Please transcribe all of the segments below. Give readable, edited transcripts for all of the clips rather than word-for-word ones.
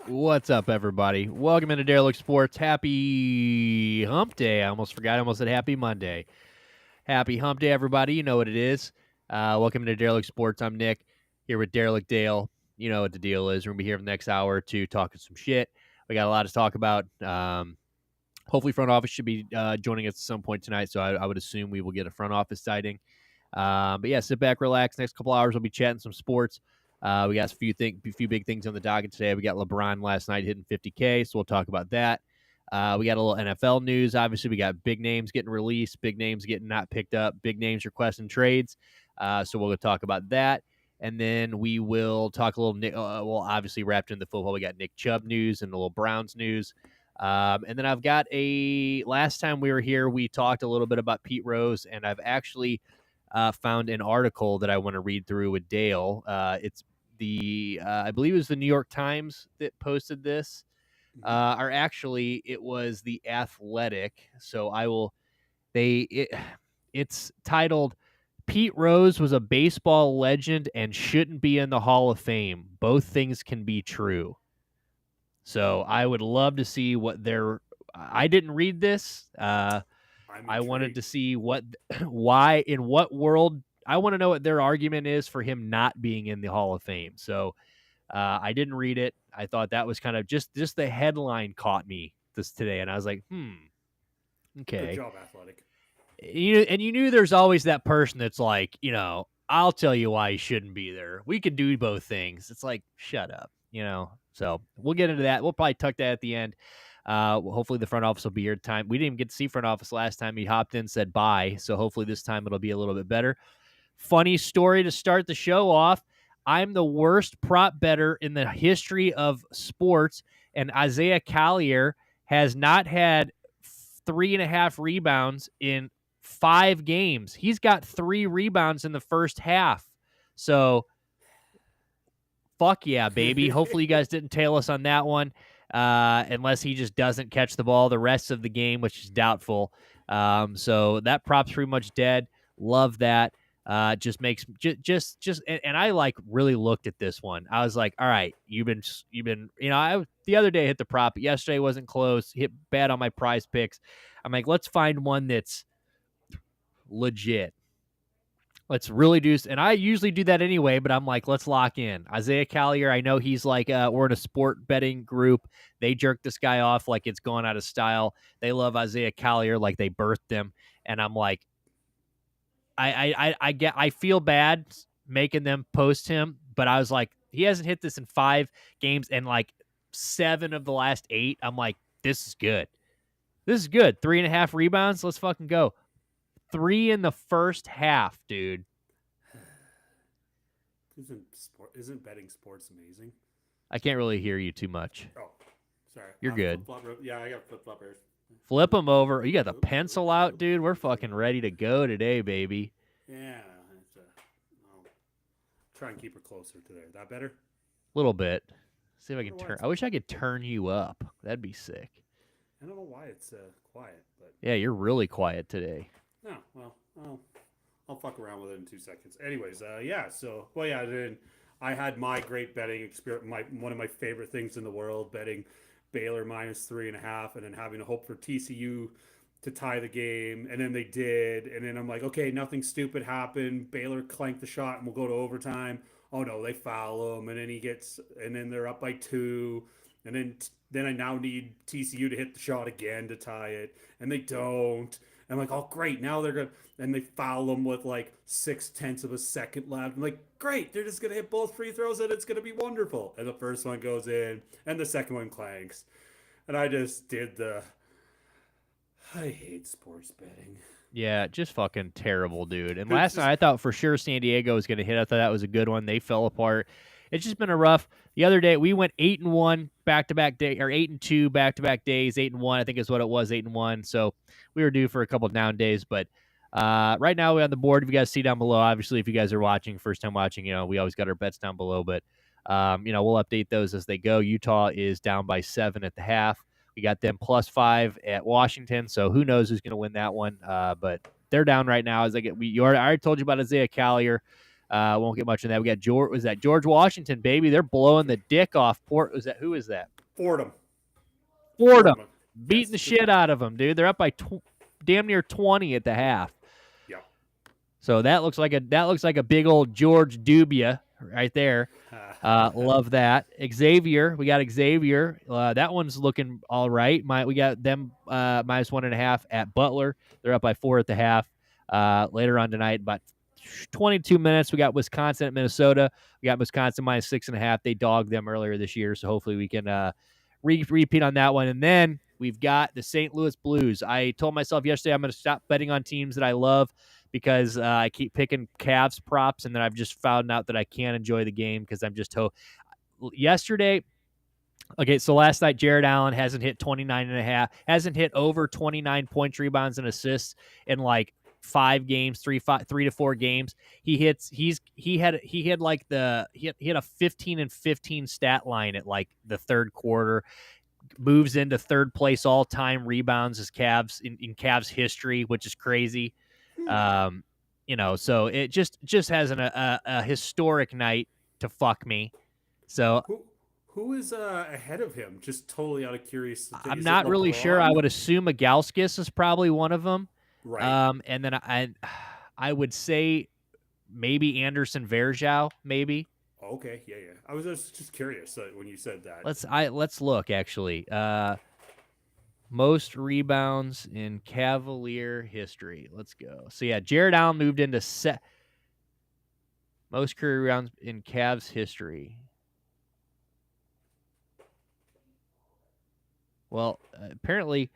What's up, everybody? Welcome into Derelict Sports. Happy Hump Day. I almost forgot. I almost said Happy Monday. Happy Hump Day, everybody. You know what it is. Welcome to Derelict Sports. I'm Nick, here with Derelict Dale. You know what the deal is. We're going to be here for the next hour or two talking some shit. We got a lot to talk about. Hopefully, front office should be joining us at some point tonight, so I would assume we will get a front office sighting. But yeah, sit back, relax. Next couple hours, we'll be chatting some sports. We got a few big things on the docket today. We got LeBron last night hitting 50K, so we'll talk about that. We got a little NFL news. Obviously, we got big names getting released, big names getting not picked up, big names requesting trades. So we'll talk about that. And then we will talk a little, obviously wrapped in the football, we got Nick Chubb news and a little Browns news. And then I've got last time we were here, we talked a little bit about Pete Rose, and I've actually found an article that I want to read through with Dale. It's I believe it was the New York Times that posted this, or actually it was the Athletic. So it's titled "Pete Rose was a baseball legend and shouldn't be in the Hall of Fame. Both things can be true." So I would love to see what I didn't read this. I wanted to see why, in what world. I want to know what their argument is for him not being in the Hall of Fame. So I didn't read it. I thought that was kind of just the headline caught me today, and I was like, okay. Good job, Athletic. You knew there's always that person that's like, I'll tell you why he shouldn't be there. We can do both things. It's like, shut up, So we'll get into that. We'll probably tuck that at the end. Hopefully the front office will be here time. We didn't even get to see front office last time. He hopped in, said bye. So hopefully this time it'll be a little bit better. Funny story to start the show off. I'm the worst prop bettor in the history of sports, and Isaiah Collier has not had 3.5 rebounds in 5 games. He's got 3 rebounds in the first half. So fuck yeah, baby. Hopefully you guys didn't tail us on that one. Unless he just doesn't catch the ball the rest of the game, which is doubtful. So that prop's pretty much dead. Love that. Just makes and I really looked at this one. I was like, all right, you've been the other day hit the prop. Yesterday wasn't close. Hit bad on my prize picks. I'm like, let's find one that's legit. Let's really do, and I usually do that anyway, but I'm like, let's lock in. Isaiah Collier, I know he's like, we're in a sport betting group. They jerk this guy off like it's gone out of style. They love Isaiah Collier like they birthed him. And I'm like, I feel bad making them post him, but I was like, he hasn't hit this in 5 games and like 7 of the last 8. I'm like, this is good. This is good. 3.5 rebounds. Let's fucking go. 3 in the first half, dude. Isn't betting sports amazing? I can't really hear you too much. Oh, sorry. You're good. Yeah, I got flip-floppers. Flip them over. You got the pencil out, dude. We're fucking ready to go today, baby. Yeah. I'll try and keep her closer to there. That better? A little bit. See if I can turn. I wish I could turn you up. That'd be sick. I don't know why it's quiet, but yeah, you're really quiet today. No, well, I'll fuck around with it in 2 seconds. Anyways, then I had my great betting experience. One of my favorite things in the world, betting Baylor -3.5, and then having to hope for TCU to tie the game, and then they did, and then I'm like, okay, nothing stupid happened. Baylor clanked the shot, and we'll go to overtime. Oh no, they foul him, and then they're up by 2, and then I now need TCU to hit the shot again to tie it, and they don't. I'm like, oh, great. Now they're going to, and they foul them with like 0.6 of a second left. I'm like, great. They're just going to hit both free throws and it's going to be wonderful. And the first one goes in and the second one clanks. And I just did I hate sports betting. Yeah, just fucking terrible, dude. And last night I thought for sure San Diego was going to hit. I thought that was a good one. They fell apart. It's just been a rough. The other day we went 8-1 back-to-back day, or 8-2 back-to-back days. 8-1, I think is what it was. 8-1. So we were due for a couple of down days, but right now we're on the board. If you guys see down below, obviously, if you guys are watching, first time watching, we always got our bets down below, but we'll update those as they go. Utah is down by 7 at the half. We got them +5 at Washington, so who knows who's going to win that one? But they're down right now. I already told you about Isaiah Collier. Won't get much in that. We got George Washington, baby. They're blowing the dick off. Who is that? Fordham. Fordham Fordham. beating Yes. the shit out of them, dude. They're up by damn near 20 at the half. Yeah. So that looks like a big old George Dubia right there. Love that. Xavier, we got Xavier. That one's looking all right. We got them -1.5 at Butler. They're up by 4 at the half. Later on tonight, about 22 minutes, we got Wisconsin at Minnesota. We got Wisconsin -6.5. They dogged them earlier this year, so hopefully we can repeat on that one. And then we've got the St. Louis Blues. I told myself yesterday I'm going to stop betting on teams that I love because I keep picking Cavs props, and then I've just found out that I can't enjoy the game because I'm just yesterday. Okay, so last night Jared Allen hasn't hit 29.5, hasn't hit over 29 points, rebounds, and assists in like 5 games, 3 to 4 games. He had a 15 and 15 stat line at like the third quarter. Moves into third place all time rebounds as Cavs in Cavs history, which is crazy. So it just has a historic night to fuck me. So who is ahead of him? Just totally out of curiosity. I'm not really sure. I would assume Agalskis is probably one of them. Right. And then I would say maybe Anderson Varejao, maybe. Okay, yeah. I was just curious when you said that. Let's look actually. Most rebounds in Cavalier history. Let's go. So yeah, Jared Allen moved into most career rebounds in Cavs history. Well, apparently,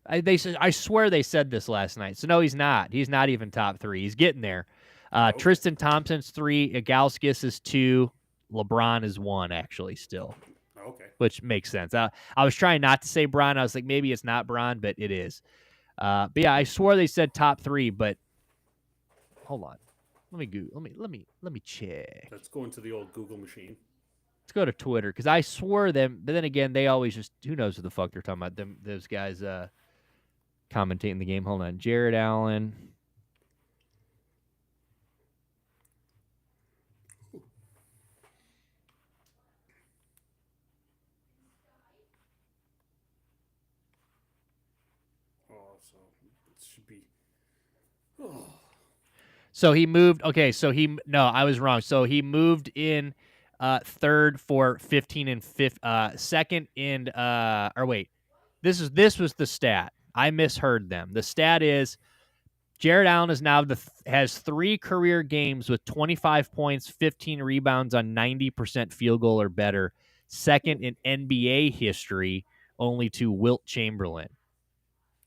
I swear they said this last night. So no, he's not. He's not even top 3. He's getting there. Okay. Tristan Thompson's 3. Agalskis is 2. LeBron is 1. Actually, still. Okay. Which makes sense. I was trying not to say Bron. I was like, maybe it's not Bron, but it is. But yeah, I swore they said top 3. But hold on, let me check. Let's go into the old Google machine. Let's go to Twitter because I swore them. But then again, they always just who knows what the fuck they're talking about. Those guys commentating the game. Hold on, Jared Allen. So it should be. Oh. So he moved. Okay, I was wrong. So he moved in third for 15 and second in or wait. This was the stat. I misheard them. The stat is Jared Allen is now has 3 career games with 25 points, 15 rebounds on 90% field goal or better. Second in NBA history, only to Wilt Chamberlain.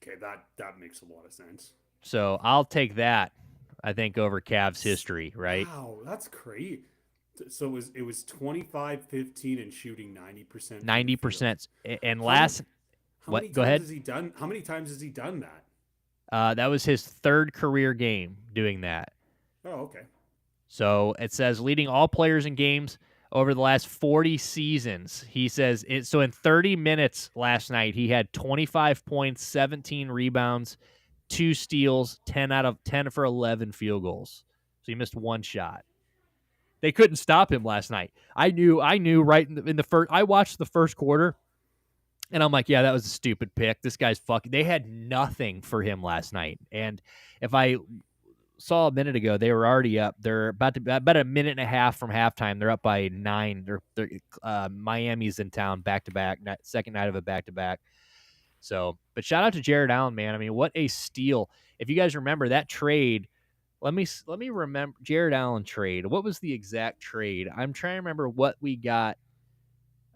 Okay, that makes a lot of sense. So I'll take that, I think, over Cavs history, right? Wow, that's great. So it was 25, 15, and shooting 90%. 90%. And last... What? Go ahead. How many times has he done that? That was his 3rd career game doing that. Oh, okay. So it says leading all players in games over the last 40 seasons. He says so in 30 minutes last night, he had 25 points, 17 rebounds, 2 steals, 10 for 11 field goals. So he missed 1 shot. They couldn't stop him last night. I knew right in the first. I watched the first quarter. And I'm like, yeah, that was a stupid pick. This guy's fucking. They had nothing for him last night. And if I saw a minute ago, they were already up. They're about a minute and a half from halftime. They're up by 9. Miami's in town back to back. Second night of a back to back. So, but shout out to Jared Allen, man. I mean, what a steal! If you guys remember that trade, let me remember Jared Allen trade. What was the exact trade? I'm trying to remember what we got.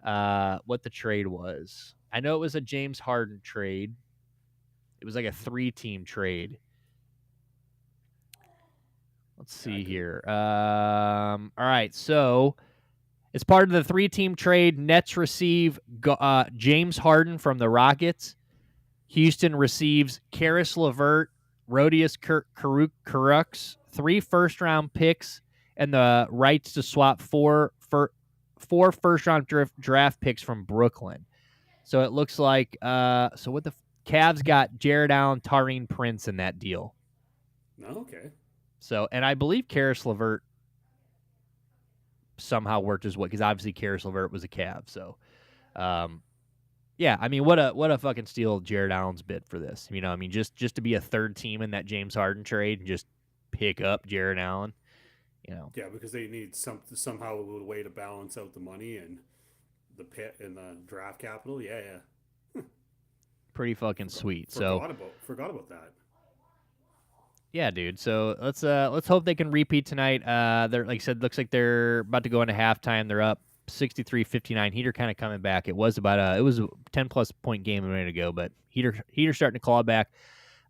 What the trade was. I know it was a James Harden trade. It was like a 3-team trade. Let's see here. All right, so as part of the 3-team trade, Nets receive James Harden from the Rockets. Houston receives Karis LeVert, Rodius Kurucs, 3 first-round picks, and the rights to swap 4 first-round draft picks from Brooklyn. So it looks like so what the Cavs got Jared Allen, Taurean Prince in that deal. Oh, okay. So, and I believe Karis LeVert somehow worked his way because obviously Karis LeVert was a Cav. So, Yeah, I mean, what a fucking steal Jared Allen's bid for this. You know, I mean, just to be a third team in that James Harden trade and just pick up Jared Allen. You know, Yeah, because they need somehow a way to balance out the money and the pit and the draft capital. Yeah, yeah. pretty fucking sweet. So Forgot about that. yeah, dude. So let's hope they can repeat tonight. They're like I said, looks like they're about to go into halftime. They're up 63-59. Heater kind of coming back. It was a 10+ point game a minute ago, but Heater starting to claw back.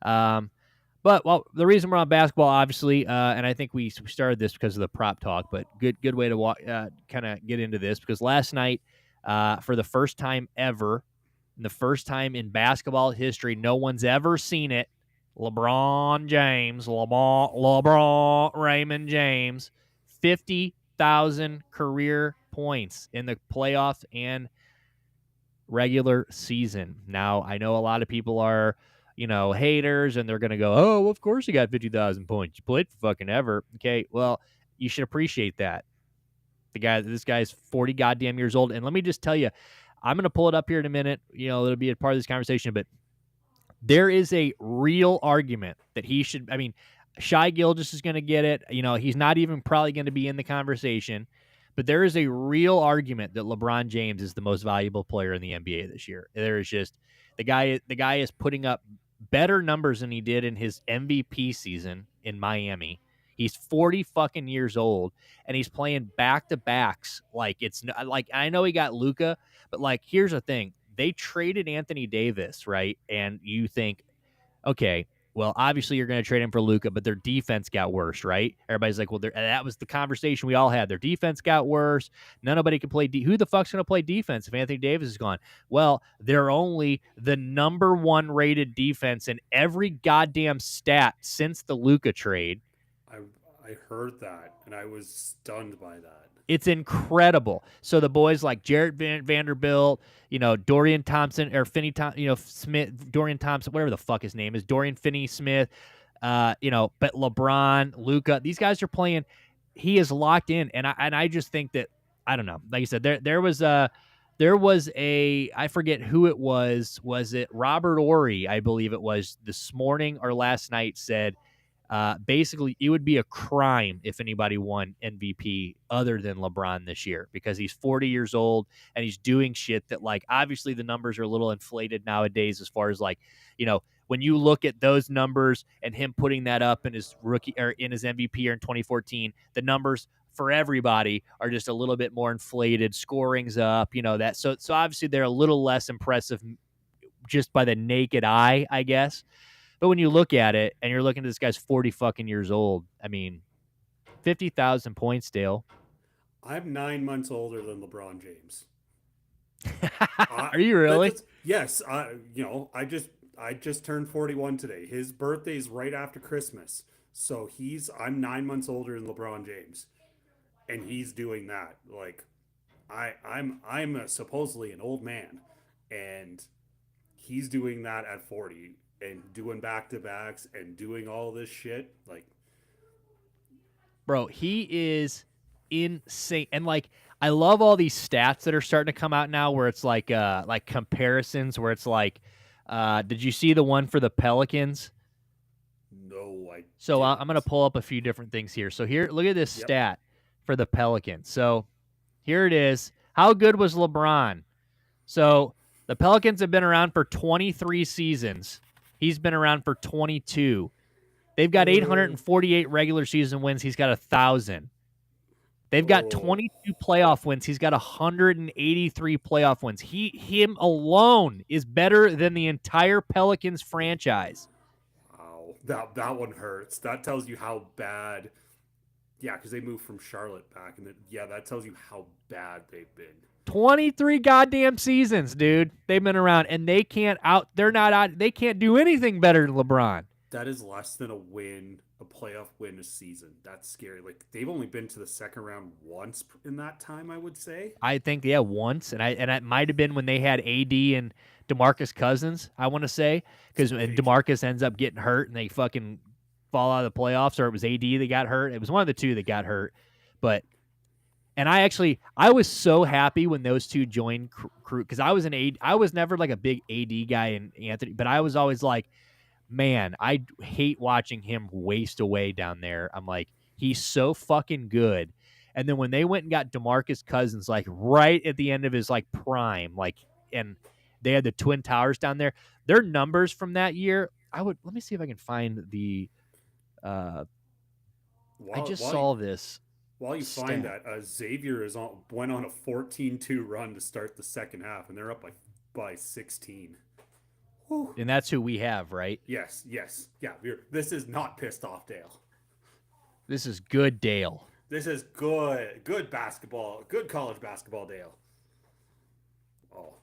But well, the reason we're on basketball, obviously, and I think we started this because of the prop talk, but good way to kind of get into this because last night, for the first time ever, and the first time in basketball history, no one's ever seen it. LeBron Raymond James, 50,000 career points in the playoffs and regular season. Now, I know a lot of people are, haters, and they're going to go, oh, well, of course you got 50,000 points. You played for fucking ever. Okay, well, you should appreciate that. This guy's 40 goddamn years old. And let me just tell you, I'm going to pull it up here in a minute. It'll be a part of this conversation, but there is a real argument that he should. I mean, Shai Gilgeous is going to get it. He's not even probably going to be in the conversation, but there is a real argument that LeBron James is the most valuable player in the NBA this year. There is just the guy is putting up better numbers than he did in his MVP season in Miami. He's 40 fucking years old, and he's playing back-to-backs. Like, it's like, I know he got Luka, but like, here's the thing. They traded Anthony Davis, right? And you think, okay, well, obviously you're going to trade him for Luka, but their defense got worse, right? Everybody's like, well, that was the conversation we all had. Their defense got worse. Nobody can play. Who the fuck's going to play defense if Anthony Davis is gone? Well, they're only the number 1 rated defense in every goddamn stat since the Luka trade. I heard that, and I was stunned by that. It's incredible. So the boys like Jarrett Vanderbilt, Dorian Thompson or Finney, Smith, Dorian Thompson, whatever the fuck his name is, Dorian Finney-Smith, but LeBron, Luka, these guys are playing. He is locked in, and I just think that, I don't know. Like I said, there was a I forget who it was. Was it Robert Ory? I believe it was this morning or last night said. Basically, it would be a crime if anybody won MVP other than LeBron this year because he's 40 years old and he's doing shit that, like, obviously the numbers are a little inflated nowadays as far as, like, when you look at those numbers and him putting that up in his rookie or in his MVP year in 2014, the numbers for everybody are just a little bit more inflated. Scoring's up, that. So obviously they're a little less impressive just by the naked eye, I guess. But when you look at it and you're looking at this guy's 40 fucking years old, I mean, 50,000 points, Dale. I'm 9 months older than LeBron James. Are you really? Yes. I just turned 41 today. His birthday is right after Christmas. So I'm 9 months older than LeBron James. And he's doing that. Like, I'm supposedly an old man. And he's doing that at 40. And doing back-to-backs and doing all this shit, like, bro, he is insane. And like, I love all these stats that are starting to come out now, where it's like comparisons, where it's like, did you see the one for the Pelicans? No, I'm gonna pull up a few different things here. So here, look at this stat for the Pelicans. So here it is. How good was LeBron? So the Pelicans have been around for 23 seasons. He's been around for 22. They've got 848 regular season wins. He's got 1,000. They've got 22 playoff wins. He's got 183 playoff wins. Him alone is better than the entire Pelicans franchise. Wow, that one hurts. That tells you how bad. Yeah, because they moved from Charlotte back, and that tells you how bad they've been. 23 goddamn seasons, dude. They've been around, and they can't do anything better than LeBron. That is less than a playoff win a season. That's scary. Like, they've only been to the second round once in that time, I would say. I think, once, and it might have been when they had AD and DeMarcus Cousins, I want to say, because DeMarcus ends up getting hurt, and they fucking fall out of the playoffs, or it was AD that got hurt. It was one of the two that got hurt, but And I was so happy when those two joined crew because I was never like a big AD guy in Anthony, but I was always like, man, I hate watching him waste away down there. I'm like, he's so fucking good. And then when they went and got DeMarcus Cousins, like right at the end of his like prime, like, and they had the Twin Towers down there, their numbers from that year, let me see if I can find the, I While just while you, saw this while you find stat. that, Xavier went on a 14-2 run to start the second half, and they're up by 16. Whew. And that's who we have, right? Yes, yes, yeah. This is not pissed off, Dale. This is good, Dale. This is good basketball, good college basketball, Dale. Oh,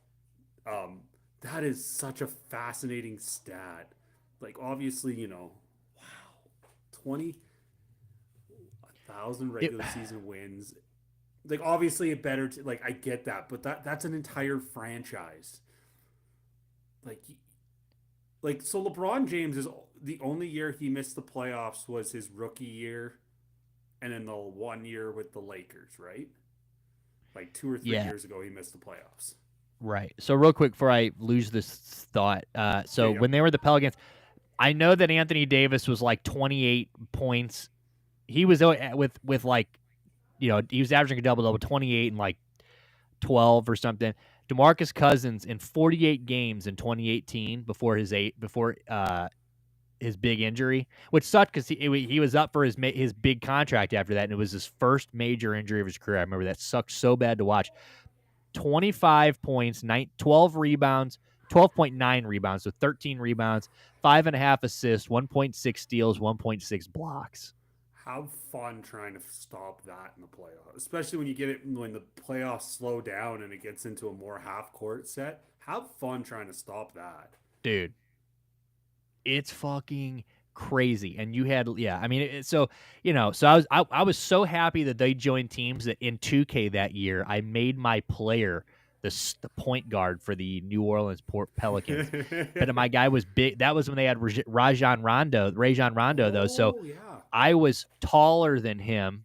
um, that is such a fascinating stat. Like, obviously, wow, 20,000 regular season wins. Like, obviously, like, I get that, but that's an entire franchise. Like, so LeBron James is the only year he missed the playoffs was his rookie year, and then the 1 year with the Lakers, right? Like 2 or 3 years ago, he missed the playoffs. Right. So real quick before I lose this thought, so when they were the Pelicans, I know that Anthony Davis was like 28 points. He was with like, he was averaging a double-double, 28 and like 12 or something. DeMarcus Cousins in 48 games in 2018 before his big injury, which sucked because he was up for his big contract after that, and it was his first major injury of his career. I remember that sucked so bad to watch. 25 points, 12 rebounds, 12.9 rebounds, so 13 rebounds, 5.5 assists, 1.6 steals, 1.6 blocks. Have fun trying to stop that in the playoffs, especially when the playoffs slow down and it gets into a more half court set. Have fun trying to stop that, dude. It's fucking crazy. And you had, I mean, so I was so happy that they joined teams that in 2K that year, I made my player the point guard for the New Orleans Pelicans. But my guy was big. That was when they had Rajon Rondo, though. So yeah. I was taller than him,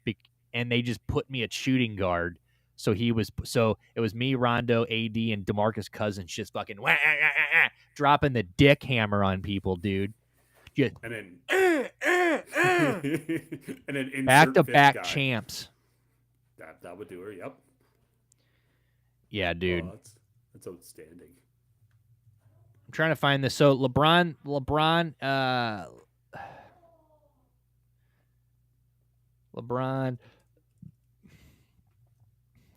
and they just put me at shooting guard. So it was me, Rondo, AD, and DeMarcus Cousins just fucking dropping the dick hammer on people, dude. Just, and then back-to-back champs. That would do her. Yep. Yeah, dude. Oh, that's outstanding. I'm trying to find this. So LeBron,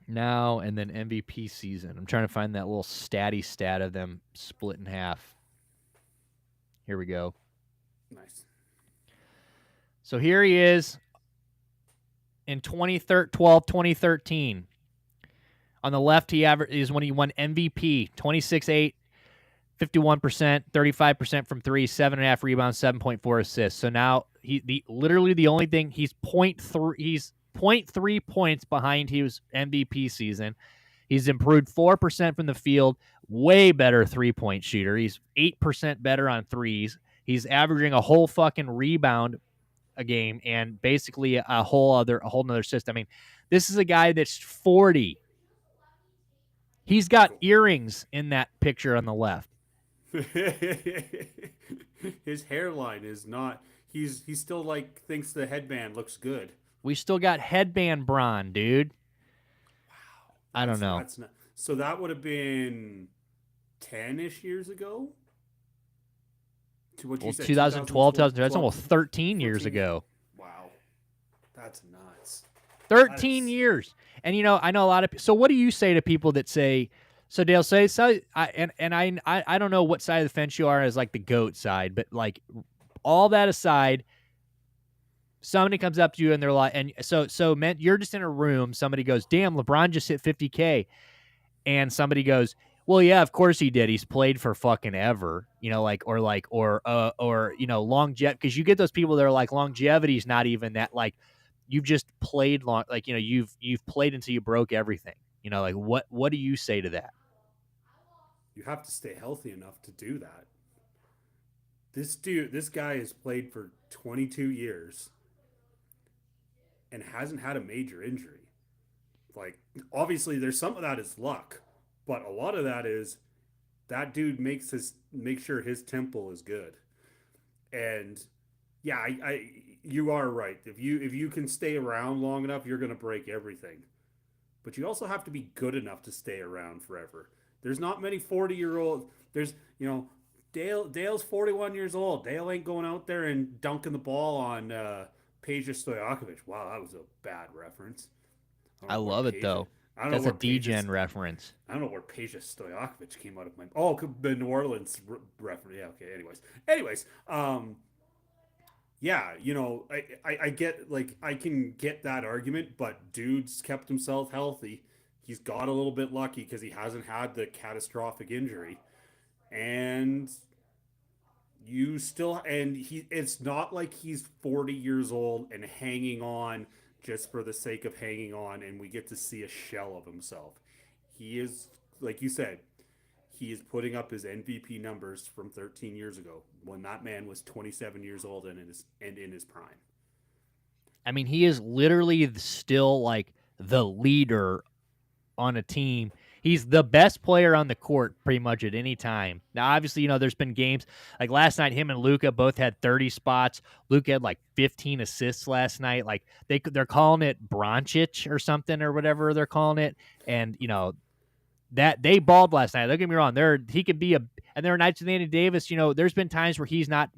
now and then MVP season. I'm trying to find that little stat of them split in half. Here we go. Nice. So here he is in 2013. On the left, is when he won MVP, 26-8, 51%, 35% from three, 7.5 rebounds, 7.4 assists. So now literally the only thing he's 0.3 points behind his MVP season. He's improved 4% from the field, way better 3-point shooter. He's 8% better on threes. He's averaging a whole fucking rebound a game and basically a whole nother system. I mean, this is a guy that's 40. He's got earrings in that picture on the left. His hairline is not. He still thinks the headband looks good. We still got headband Bron, dude. Wow. I don't know. That's not, so that would have been 10-ish years ago. What you said, 2012, that's almost 13 years ago. Wow. That's nuts. 13 years. And I know a lot of. So what do you say to people that say? So Dale, I don't know what side of the fence you are as like the GOAT side, but like all that aside, somebody comes up to you and they're like, and so man, you're just in a room. Somebody goes, "Damn, LeBron just hit 50K," and somebody goes, "Well, yeah, of course he did. He's played for fucking ever." Or longevity, because you get those people that are like longevity is not even that, like you've just played long, like you've played until you broke everything. What do you say to that? You have to stay healthy enough to do that. This guy has played for 22 years and hasn't had a major injury. Like, obviously, there's some of that is luck, but a lot of that is that dude makes sure his tempo is good. And yeah, you are right. If you can stay around long enough, you're gonna break everything. But you also have to be good enough to stay around forever. There's not many 40-year-old. There's Dale's 41 years old. Dale ain't going out there and dunking the ball on Peja Stojakovic. Wow, that was a bad reference. I don't I know where love it Peja. though. I don't know That's a where Peja. DGen reference. I don't know where Peja Stojakovic came out of my. Oh, the New Orleans reference. Yeah. Okay. Anyways. Yeah, I get, like, I can get that argument, but dude's kept himself healthy. He's got a little bit lucky because he hasn't had the catastrophic injury, and it's not like he's 40 years old and hanging on just for the sake of hanging on, and we get to see a shell of himself. He is, like you said, he is putting up his MVP numbers from 13 years ago when that man was 27 years old and in his prime. I mean, he is literally still like the leader on a team. He's the best player on the court pretty much at any time. Now, obviously, there's been games like last night. Him and Luka both had 30 spots. Luka had like 15 assists last night. Like they're calling it Bronchich or something or whatever they're calling it. And that they balled last night. Don't get me wrong. He could be and there are nights with Anthony Davis. There's been times where he's not.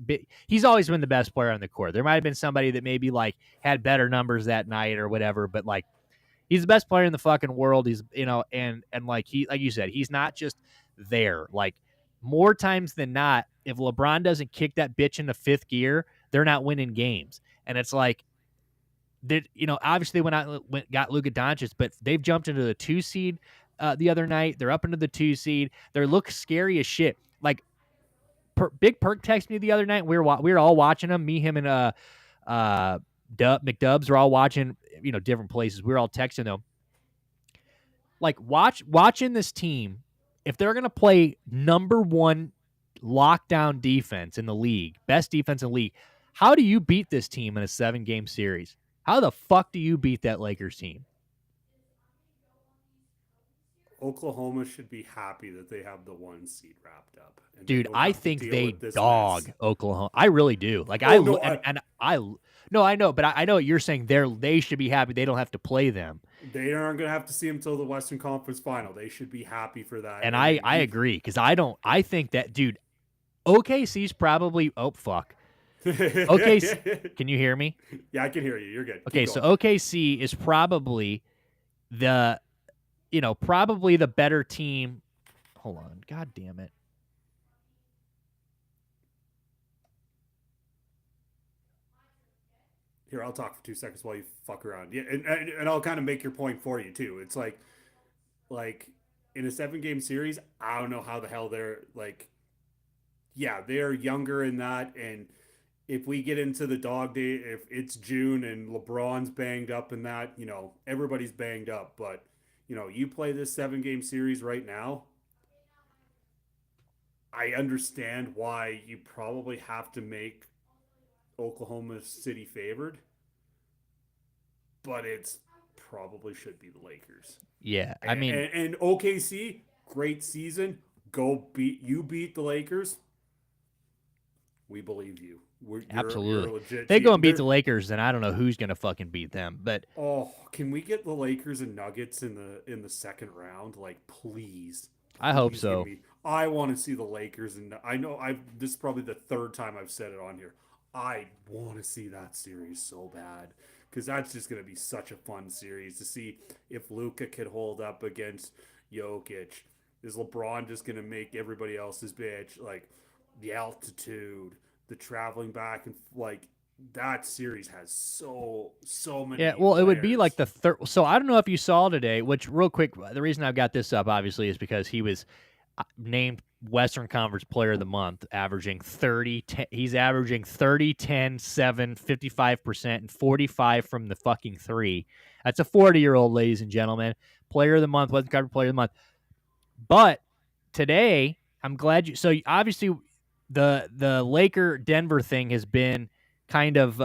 He's always been the best player on the court. There might have been somebody that maybe like had better numbers that night or whatever, but like he's the best player in the fucking world. He's and like you said, he's not just there. Like more times than not, if LeBron doesn't kick that bitch into fifth gear, they're not winning games. And it's like that. Obviously got Luka Doncic, but they've jumped into the 2 seed. The other night, they're up into the 2 seed. They look scary as shit. Like Big Perk texted me the other night. We were all watching them. Me, him, and McDubs are all watching. Different places. We were all texting them. Like watching this team. If they're gonna play number 1 lockdown defense in the league, best defense in the league, how do you beat this team in a 7-game series? How the fuck do you beat that Lakers team? Oklahoma should be happy that they have the 1 seed wrapped up. And Dude, I think they dog mess. Oklahoma. I really do. Like I know, but I know what you're saying. They should be happy they don't have to play them. They aren't going to have to see them until the Western Conference Final. They should be happy for that. And I agree because I think that, dude, OKC's probably fuck. OKC, can you hear me? Yeah, I can hear you. You're good. Okay, so OKC is probably probably the better team. Hold on. God damn it. Here, I'll talk for 2 seconds while you fuck around. Yeah, and I'll kind of make your point for you too. It's like in a 7-game series, I don't know how the hell they're like. Yeah, they're younger in that, and if we get into the dog day, if it's June and LeBron's banged up in that, everybody's banged up, but you play this 7-game series right now, I understand why you probably have to make Oklahoma City favored, but it's probably should be the Lakers. Yeah, I mean, and OKC, great season. Beat the Lakers. We believe you. Absolutely. You're they go and beat the Lakers, then I don't know who's gonna fucking beat them. But can we get the Lakers and Nuggets in the second round? Like, please. I hope so. I want to see the Lakers, and I know this is probably the 3rd time I've said it on here. I want to see that series so bad because that's just going to be such a fun series to see if Luka could hold up against Jokic. Is LeBron just going to make everybody else's bitch? Like, the altitude, the traveling back, and like that series has so many. Yeah, well, players. It would be like the 3rd. So I don't know if you saw today. Which, real quick, the reason I've got this up obviously is because he was named Western Conference Player of the Month, averaging 30. He's averaging 30, 10, 7, 55%, and 45 from the fucking 3. That's a 40-year-old, ladies and gentlemen. Player of the Month, Western Conference Player of the Month. But today, I'm glad you. So obviously, the Laker Denver thing has been kind of,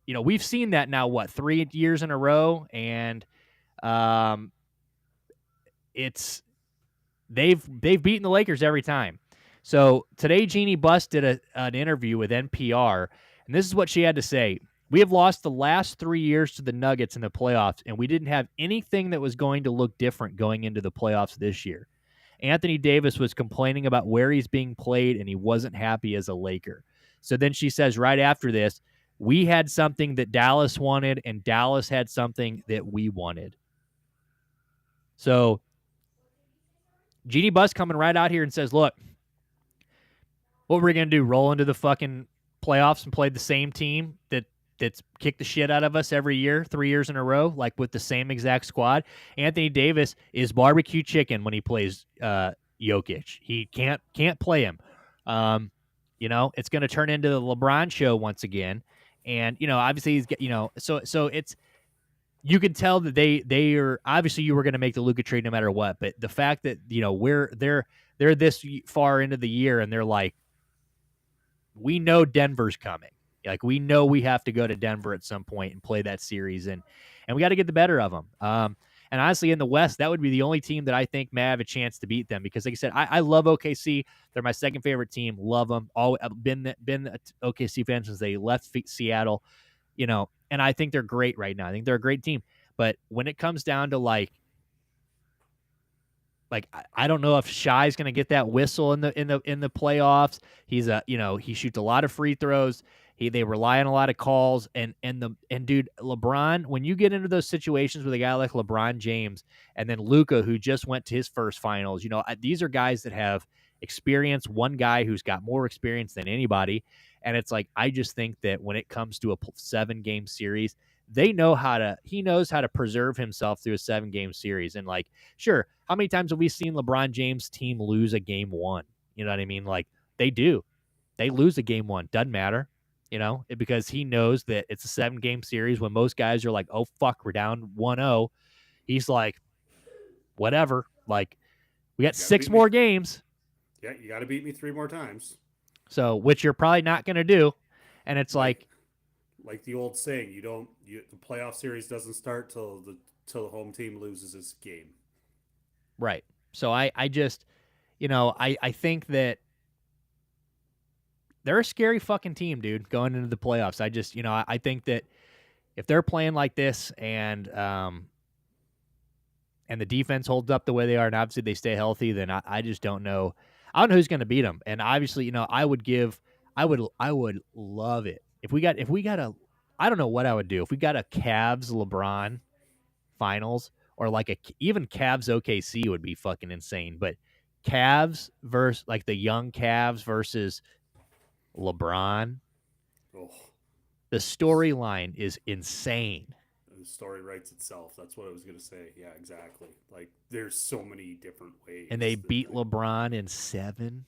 we've seen that now. What, 3 years in a row, and It's they've beaten the Lakers every time. So today, Jeannie Buss did an interview with NPR, and this is what she had to say. We have lost the last 3 years to the Nuggets in the playoffs, and we didn't have anything that was going to look different going into the playoffs this year. Anthony Davis was complaining about where he's being played, and he wasn't happy as a Laker. So then she says right after this, we had something that Dallas wanted, and Dallas had something that we wanted. So Jeannie Buss coming right out here and says, look, what we're going to do, roll into the fucking playoffs and play the same team that's kicked the shit out of us every year, 3 years in a row, like with the same exact squad. Anthony Davis is barbecue chicken when he plays Jokic. He can't play him. It's going to turn into the LeBron show once again. And, obviously he's, so it's, you can tell that they are, obviously you were going to make the Luka trade no matter what, but the fact that, they're this far into the year and they're like, we know Denver's coming. Like, we know we have to go to Denver at some point and play that series, and we got to get the better of them. And honestly, in the West, that would be the only team that I think may have a chance to beat them because, like I said, I love OKC. They're my second favorite team. Love them. I've been an OKC fan since they left Seattle, and I think they're great right now. I think they're a great team. But when it comes down to like I don't know if Shai's going to get that whistle in the playoffs. He's he shoots a lot of free throws. They rely on a lot of calls and dude, LeBron, when you get into those situations with a guy like LeBron James and then Luka, who just went to his first finals, these are guys that have experience. One guy who's got more experience than anybody, and it's like I just think that when it comes to a 7-game series, he knows how to preserve himself through a 7-game series. And like, sure, how many times have we seen LeBron James' team lose a game 1? You know what I mean? Like, they do. They lose a game 1. Doesn't matter, because he knows that it's a 7-game series when most guys are like, oh, fuck, we're down 1-0. He's like, whatever. Like, we got 6 more games. Yeah, you got to beat me 3 more times. So, which you're probably not going to do. And it's like the old saying, the playoff series doesn't start till the home team loses its game. Right. So I just, I think that they're a scary fucking team, dude, going into the playoffs. I just, I think that if they're playing like this and the defense holds up the way they are and obviously they stay healthy, then I just don't know. I don't know who's going to beat them. And obviously, I would love it if we got I don't know what I would do if we got a Cavs LeBron finals, or like even Cavs OKC would be fucking insane. But Cavs versus like the young Cavs versus LeBron, the storyline is insane. The story writes itself. That's what I was gonna say. Yeah, exactly. Like, there's so many different ways. And they beat LeBron in 7.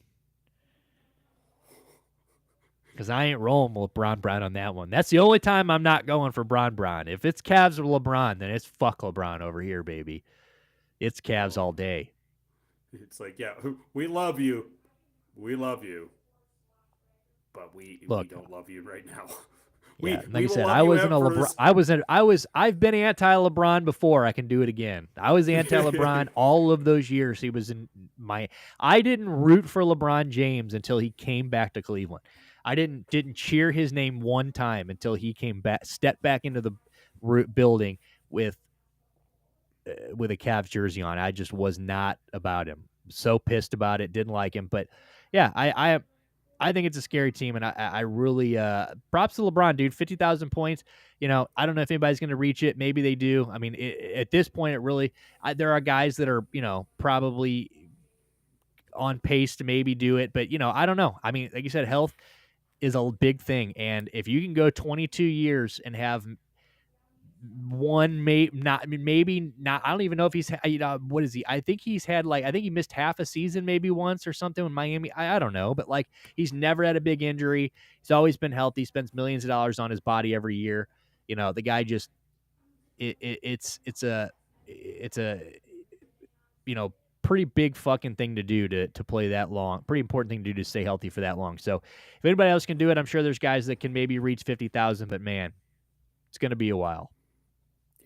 Because I ain't rolling with Bron on that one. That's the only time I'm not going for Bron. If it's Cavs or LeBron, then it's fuck LeBron over here, baby. It's Cavs all day. It's like, yeah, we love you. We love you. But we don't love you right now. Yeah, like I said, I wasn't a LeBron. I've been anti-LeBron before. I can do it again. I was anti-LeBron all of those years. He was in I didn't root for LeBron James until he came back to Cleveland. I didn't cheer his name one time until he stepped back into the building with a Cavs jersey on. I just was not about him. So pissed about it. Didn't like him. But yeah, I think it's a scary team, and I really props to LeBron, dude. 50,000 points. I don't know if anybody's going to reach it. Maybe they do. I mean, at this point, there are guys that are probably on pace to maybe do it, but I don't know. I mean, like you said, health is a big thing, and if you can go 22 years and have one maybe not, I don't even know if he's what is he? I think he missed half a season maybe once or something with Miami. I don't know, but like, he's never had a big injury. He's always been healthy. Spends millions of dollars on his body every year. The guy just it's a pretty big fucking thing to do to play that long. Pretty important thing to do to stay healthy for that long. So if anybody else can do it, I'm sure there's guys that can maybe reach 50,000, but man, it's going to be a while.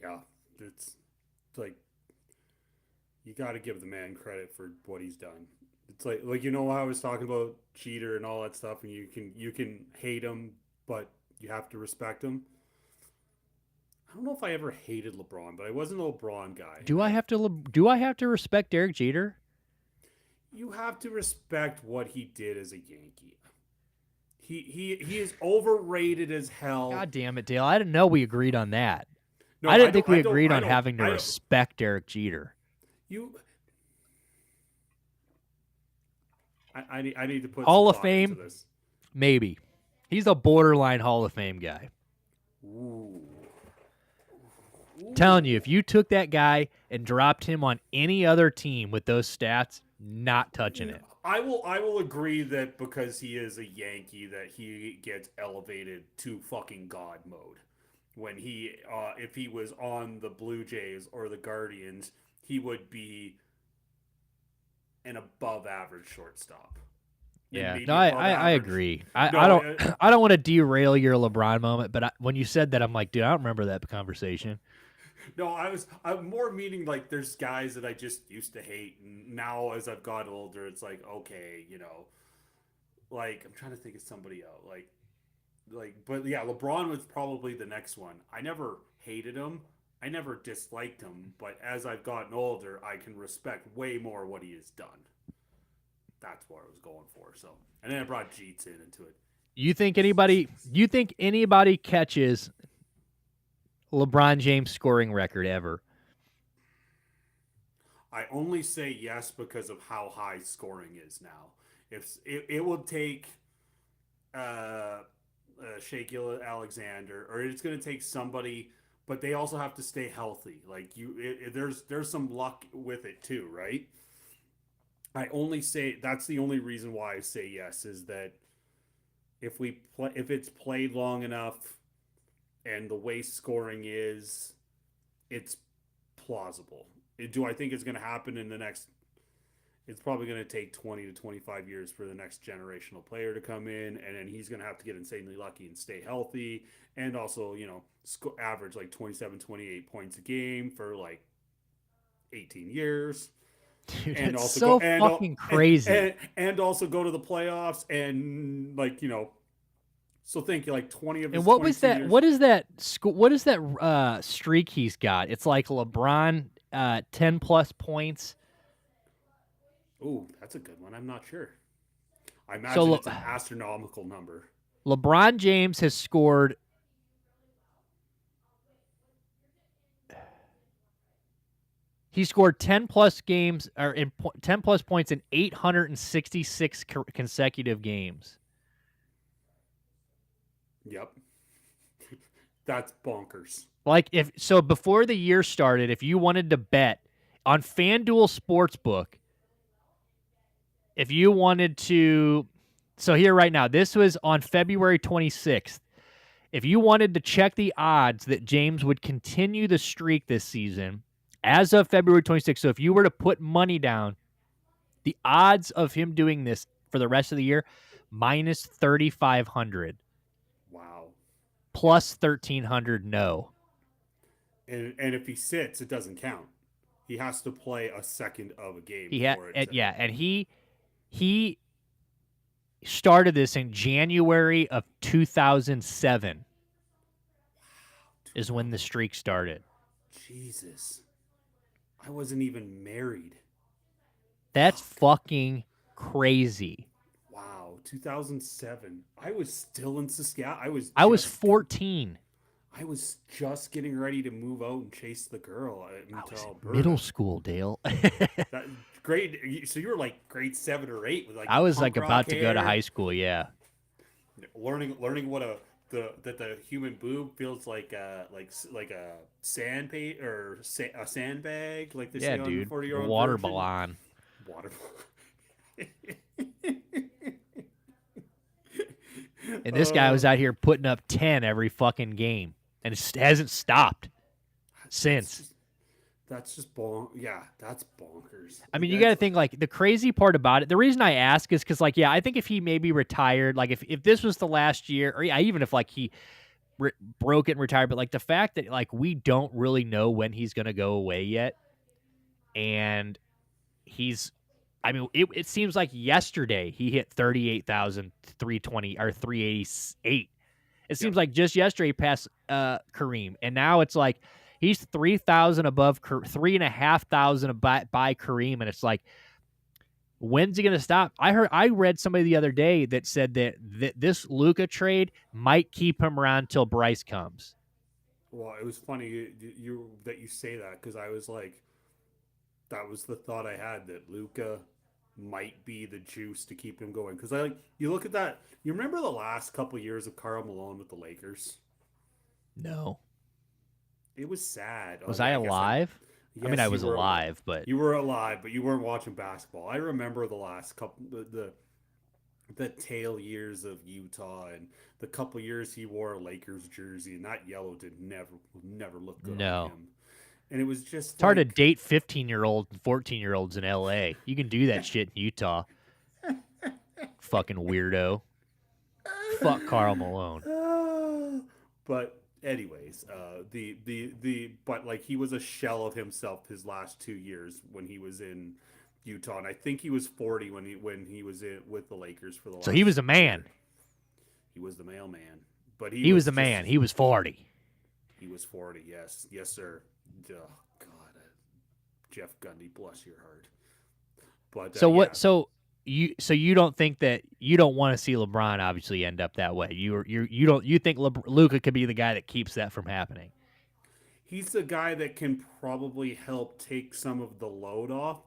Yeah, it's you got to give the man credit for what he's done. It's like you know how I was talking about Cheater and all that stuff, and you can hate him, but you have to respect him. I don't know if I ever hated LeBron, but I wasn't a LeBron guy. Do I have to respect Derek Jeter? You have to respect what he did as a Yankee. He is overrated as hell. God damn it, Dale! I didn't know we agreed on that. No, I didn't think we I don't- agreed I on don't- having to I don't- respect Derek Jeter. You. I need to put Hall some of thought into Fame? this. Maybe. He's a borderline Hall of Fame guy. Ooh. Telling you, if you took that guy and dropped him on any other team with those stats, not touching it. I will agree that because he is a Yankee that he gets elevated to fucking god mode. When if he was on the Blue Jays or the Guardians, he would be an above average shortstop. Yeah, Maybe no, above I average. agree. No, I don't I don't want to derail your LeBron moment, but when you said that, I'm like, dude, I don't remember that conversation. No, I'm more meaning like there's guys that I just used to hate, and now as I've got older, it's like okay, like I'm trying to think of somebody else, but yeah, LeBron was probably the next one. I never hated him, I never disliked him, but as I've gotten older, I can respect way more what he has done. That's what I was going for. So, and then I brought Jeets into it. You think anybody catches LeBron James scoring record ever? I only say yes because of how high scoring is now. If it will take Shaquille Alexander, or it's going to take somebody, but they also have to stay healthy. Like there's some luck with it too, right? I only say that's the only reason why I say yes is that if it's played long enough and the way scoring is, it's plausible. Do I think it's going to happen in the next? It's probably going to take 20 to 25 years for the next generational player to come in, and then he's going to have to get insanely lucky and stay healthy, and also average like 27, 28 points a game for like 18 years. Dude, And it's also so fucking crazy. And also go to the playoffs and so think like 20 of his And what was 22 that? years. What is that streak he's got? It's like LeBron 10 plus points. Ooh, that's a good one. I'm not sure. I imagine it's an astronomical number. LeBron James has scored. He scored 10 plus games or 10 plus points in 866 consecutive games. Yep. That's bonkers. Like before the year started, if you wanted to bet on FanDuel Sportsbook, if you wanted to, so here right now, this was on February 26th. If you wanted to check the odds that James would continue the streak this season, as of February 26th, so if you were to put money down, the odds of him doing this for the rest of the year, minus 3,500. Wow. Plus 1,300 no. And if he sits, it doesn't count. He has to play a second of a game. And he started this in January of 2007. Is when the streak started. Jesus. I wasn't even married. That's fucking crazy. Wow, 2007. I was still in Saskatchewan. I was 14. I was just getting ready to move out and chase the girl into Alberta. Middle school, Dale. So you were like grade 7 or 8 with like I was like punk about rock to go to hair. high school, yeah. Learning what that the human boob feels like a sandbag or a sandbag like they say on Dude. 40-year-old Water version. balloon. Water And this guy was out here putting up 10 every fucking game. And it hasn't stopped since. That's just that's bonkers. I mean, you got to think, like, the crazy part about it, the reason I ask is because, like, yeah, I think if he maybe retired, like, if this was the last year, or yeah, even if, like, he broke it and retired, but, like, the fact that, like, we don't really know when he's going to go away yet and he's. I mean, it seems like yesterday he hit 38,320 or 388. It seems Yep. like just yesterday he passed Kareem, and now it's like he's 3,000 above 3,500 by Kareem, and it's like, when's he going to stop? I read somebody the other day that said that this Luka trade might keep him around till Bryce comes. Well, it was funny that you say that, because I was like, that was the thought I had, that Luca might be the juice to keep him going. Because you look at that. You remember the last couple years of Karl Malone with the Lakers? No. It was sad. Was I alive? I mean, Yes, I you was were. alive, but You were alive, but you weren't watching basketball. I remember the last couple, the tail years of Utah, and the couple years he wore a Lakers jersey, and that yellow did never look good on no. him. And it was just It's hard to like, date 15-year-olds and 14-year-olds in LA. You can do that shit in Utah. Fucking weirdo. Fuck Karl Malone. But anyways, but like, he was a shell of himself his last 2 years when he was in Utah, and I think he was 40 when he was with the Lakers for the last. So he was a man. Year. He was the mailman, but he was the man. He was 40. He was 40. Yes, sir. Oh God, Jeff Gundy, bless your heart. But so what? Yeah. So you don't think that you don't want to see LeBron obviously end up that way? You think Luka could be the guy that keeps that from happening? He's the guy that can probably help take some of the load off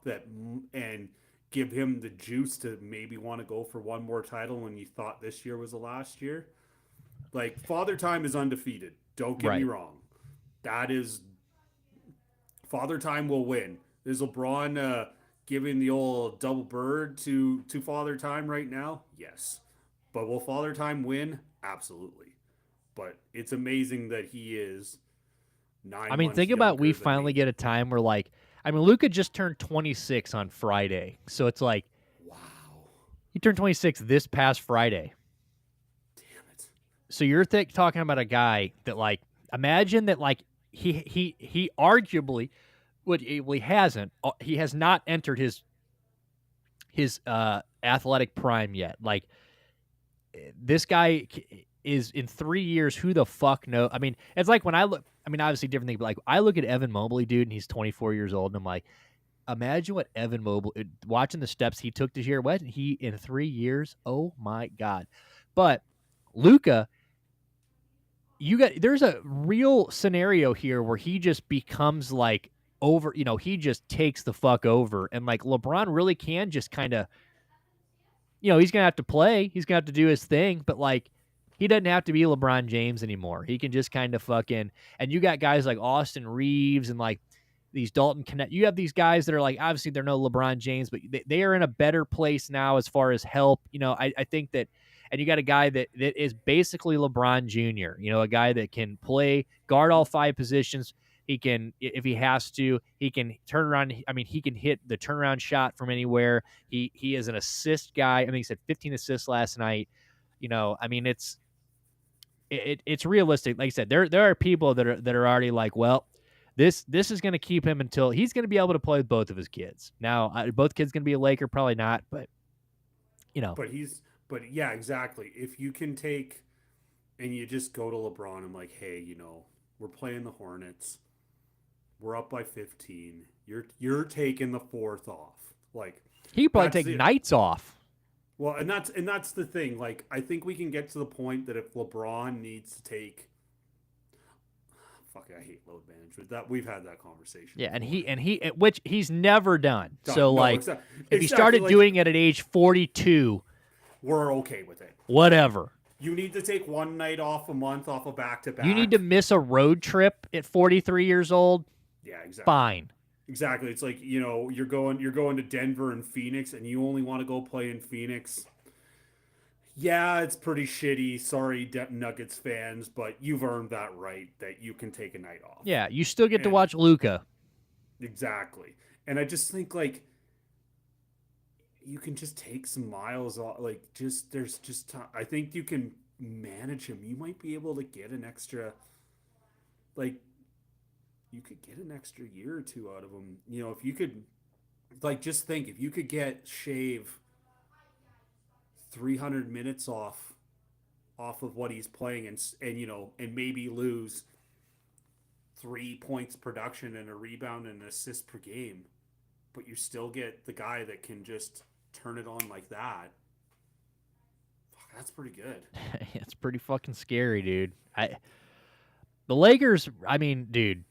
and give him the juice to maybe want to go for one more title when you thought this year was the last year. Like, Father Time is undefeated. Don't get me wrong. That is, Father Time will win. Is LeBron giving the old double bird to Father Time right now? Yes. But will Father Time win? Absolutely. But it's amazing that he is 9 I mean, months think about, we younger than finally me. get a time where, like, I mean, Luka just turned 26 on Friday, so it's like, Wow. he turned 26 this past Friday. Damn it. So you're talking about a guy that, like, imagine that, like, he arguably, he hasn't, he has not entered his athletic prime yet. Like, this guy is in 3 years. Who the fuck knows? I mean, it's like when I look. I mean, obviously different thing, but like I look at Evan Mobley, dude, and he's 24 years old, and I'm like, imagine what Evan Mobley, watching the steps he took this year. Wasn't he in 3 years? Oh my god! But Luka, there's a real scenario here where he just becomes like over. He just takes the fuck over, and like LeBron really can just kind of. He's gonna have to play. He's gonna have to do his thing, but like, he doesn't have to be LeBron James anymore. He can just kind of fucking. And you got guys like Austin Reeves and like these Dalton Connect. You have these guys that are like, obviously they're no LeBron James, but they are in a better place now as far as help. I think that. And you got a guy that is basically LeBron Jr. A guy that can guard all 5 positions. He can, if he has to, he can turn around. I mean, he can hit the turnaround shot from anywhere. He is an assist guy. I mean, he said 15 assists last night. I mean, it's realistic. Like I said, there are people that are already like, well, this is going to keep him until he's going to be able to play with both of his kids. Now, both kids going to be a Laker, probably not, but But yeah, exactly. If you can take and you just go to LeBron and like, hey, we're playing the Hornets. We're up by 15. You're taking the 4th off. Like, he probably take nights off. Well, and that's the thing. Like, I think we can get to the point that if LeBron needs to take, fuck, I hate load management. That we've had that conversation. Yeah, before. and he which he's never done. So No, like, if he exactly, started like, doing it at age 42, we're okay with it. Whatever. You need to take one night off a month off a back-to-back. You need to miss a road trip at 43 years old. Yeah, exactly. Fine. Exactly. It's like, you're going to Denver and Phoenix, and you only want to go play in Phoenix. Yeah, it's pretty shitty. Sorry, Nuggets fans, but you've earned that right that you can take a night off. Yeah, you still get to watch Luka. Exactly. And I just think, like, you can just take some miles off. Like, there's just time. I think you can manage him. You might be able to get an extra, like, you could get an extra year or two out of him. You know, if you could, like, just think if you could shave 300 minutes off of what he's playing, and you know, and maybe lose 3 points production and a rebound and an assist per game, but you still get the guy that can just turn it on like that. Fuck, that's pretty good. It's pretty fucking scary, dude. The Lakers, I mean, dude,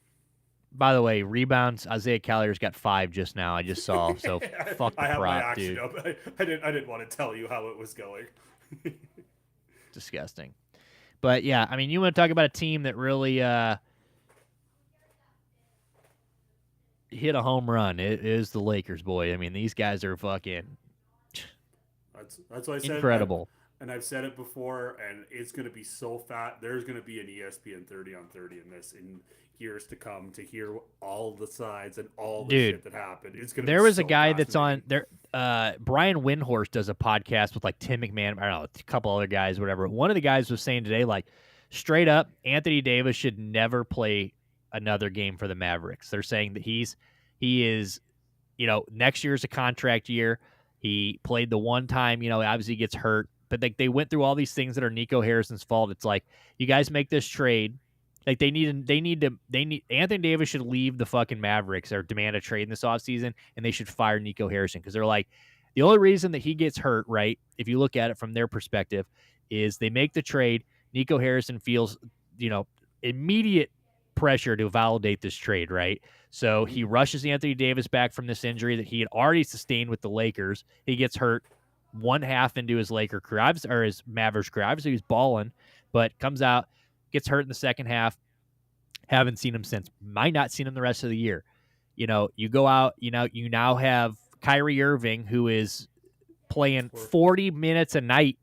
by the way, rebounds, Isaiah Callier's got 5 just now. I just saw. So fuck the I have my prop, action dude. up. I didn't want to tell you how it was going. Disgusting. But yeah, I mean, you want to talk about a team that really hit a home run. It is the Lakers, boy. I mean, these guys are fucking That's what I said. incredible. And I've said it before, and it's going to be so fat. There's going to be an ESPN 30 on 30 in this in years to come to hear all the sides and all the Dude, shit that happened. It's going to there be was a so guy that's on fascinating. there. Brian Windhorst does a podcast with like Tim McMahon. I don't know, a couple other guys, whatever. One of the guys was saying today, like straight up, Anthony Davis should never play another game for the Mavericks. They're saying that he is, you know, next year's a contract year. He played the one time, you know, obviously he gets hurt, but they went through all these things that are Nico Harrison's fault. It's like, you guys make this trade. Like they need Anthony Davis should leave the fucking Mavericks or demand a trade in this offseason, and they should fire Nico Harrison, because they're like, the only reason that he gets hurt, right, if you look at it from their perspective, is they make the trade. Nico Harrison feels, you know, immediate pressure to validate this trade, right? So he rushes Anthony Davis back from this injury that he had already sustained with the Lakers. He gets hurt one half into his Laker career, or his Mavericks career. Obviously, he was balling, but comes out, gets hurt in the second half. Haven't seen him since. Might not seen him the rest of the year. You know, you go out, you know, you now have Kyrie Irving, who is playing 40 minutes a night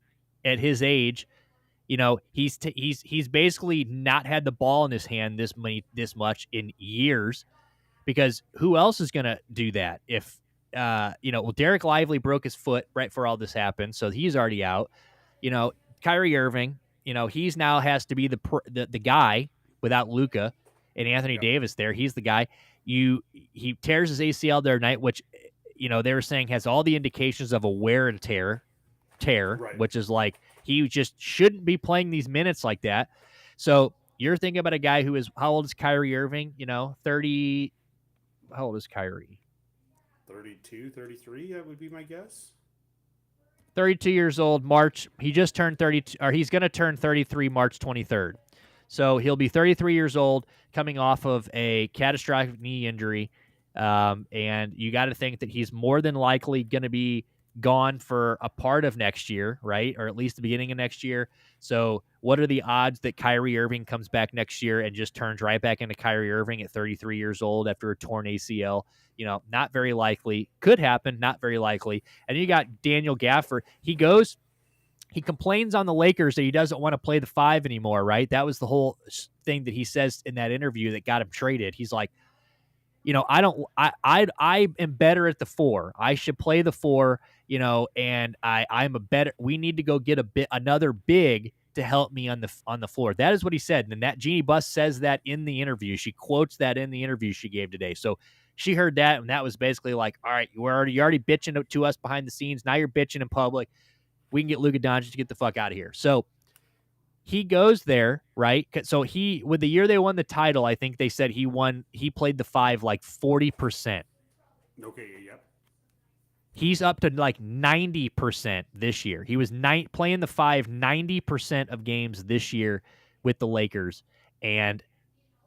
at his age. You know, he's basically not had the ball in his hand this much in years, because who else is going to do that? If you know, well, Derek Lively broke his foot right before all this happened, so he's already out. You know, Kyrie Irving, you know, he's now has to be the guy without Luka and Anthony Davis there. He's the guy. He tears his ACL the other night, which, you know, they were saying has all the indications of a wear and tear, Right. which is like he just shouldn't be playing these minutes like that. So you're thinking about a guy who is, how old is Kyrie Irving? You know, 30. How old is Kyrie? 32, 33, that would be my guess. 32 years old. March. He just turned 32, or he's going to turn 33 March 23rd. So he'll be 33 years old, coming off of a catastrophic knee injury. And you got to think that he's more than likely going to be gone for a part of next year, right? Or at least the beginning of next year. So what are the odds that Kyrie Irving comes back next year and just turns right back into Kyrie Irving at 33 years old after a torn ACL? You know, not very likely. Could happen, not very likely. And you got Daniel Gafford. He complains on the Lakers that he doesn't want to play the 5 anymore, right? That was the whole thing that he says in that interview that got him traded. He's like, you know, I am better at the 4. I should play the 4, you know, and we need to go get another big to help me on the floor. That is what he said. And that Jeannie Buss says that in the interview. She quotes that in the interview she gave today. So she heard that, and that was basically like, all right, you're already bitching to us behind the scenes. Now you're bitching in public. We can get Luka Doncic to get the fuck out of here. So he goes there, right? So with the year they won the title, I think they said he played the 5 like 40%. Okay, yep. He's up to like 90% this year. He was playing the 5 90% of games this year with the Lakers, and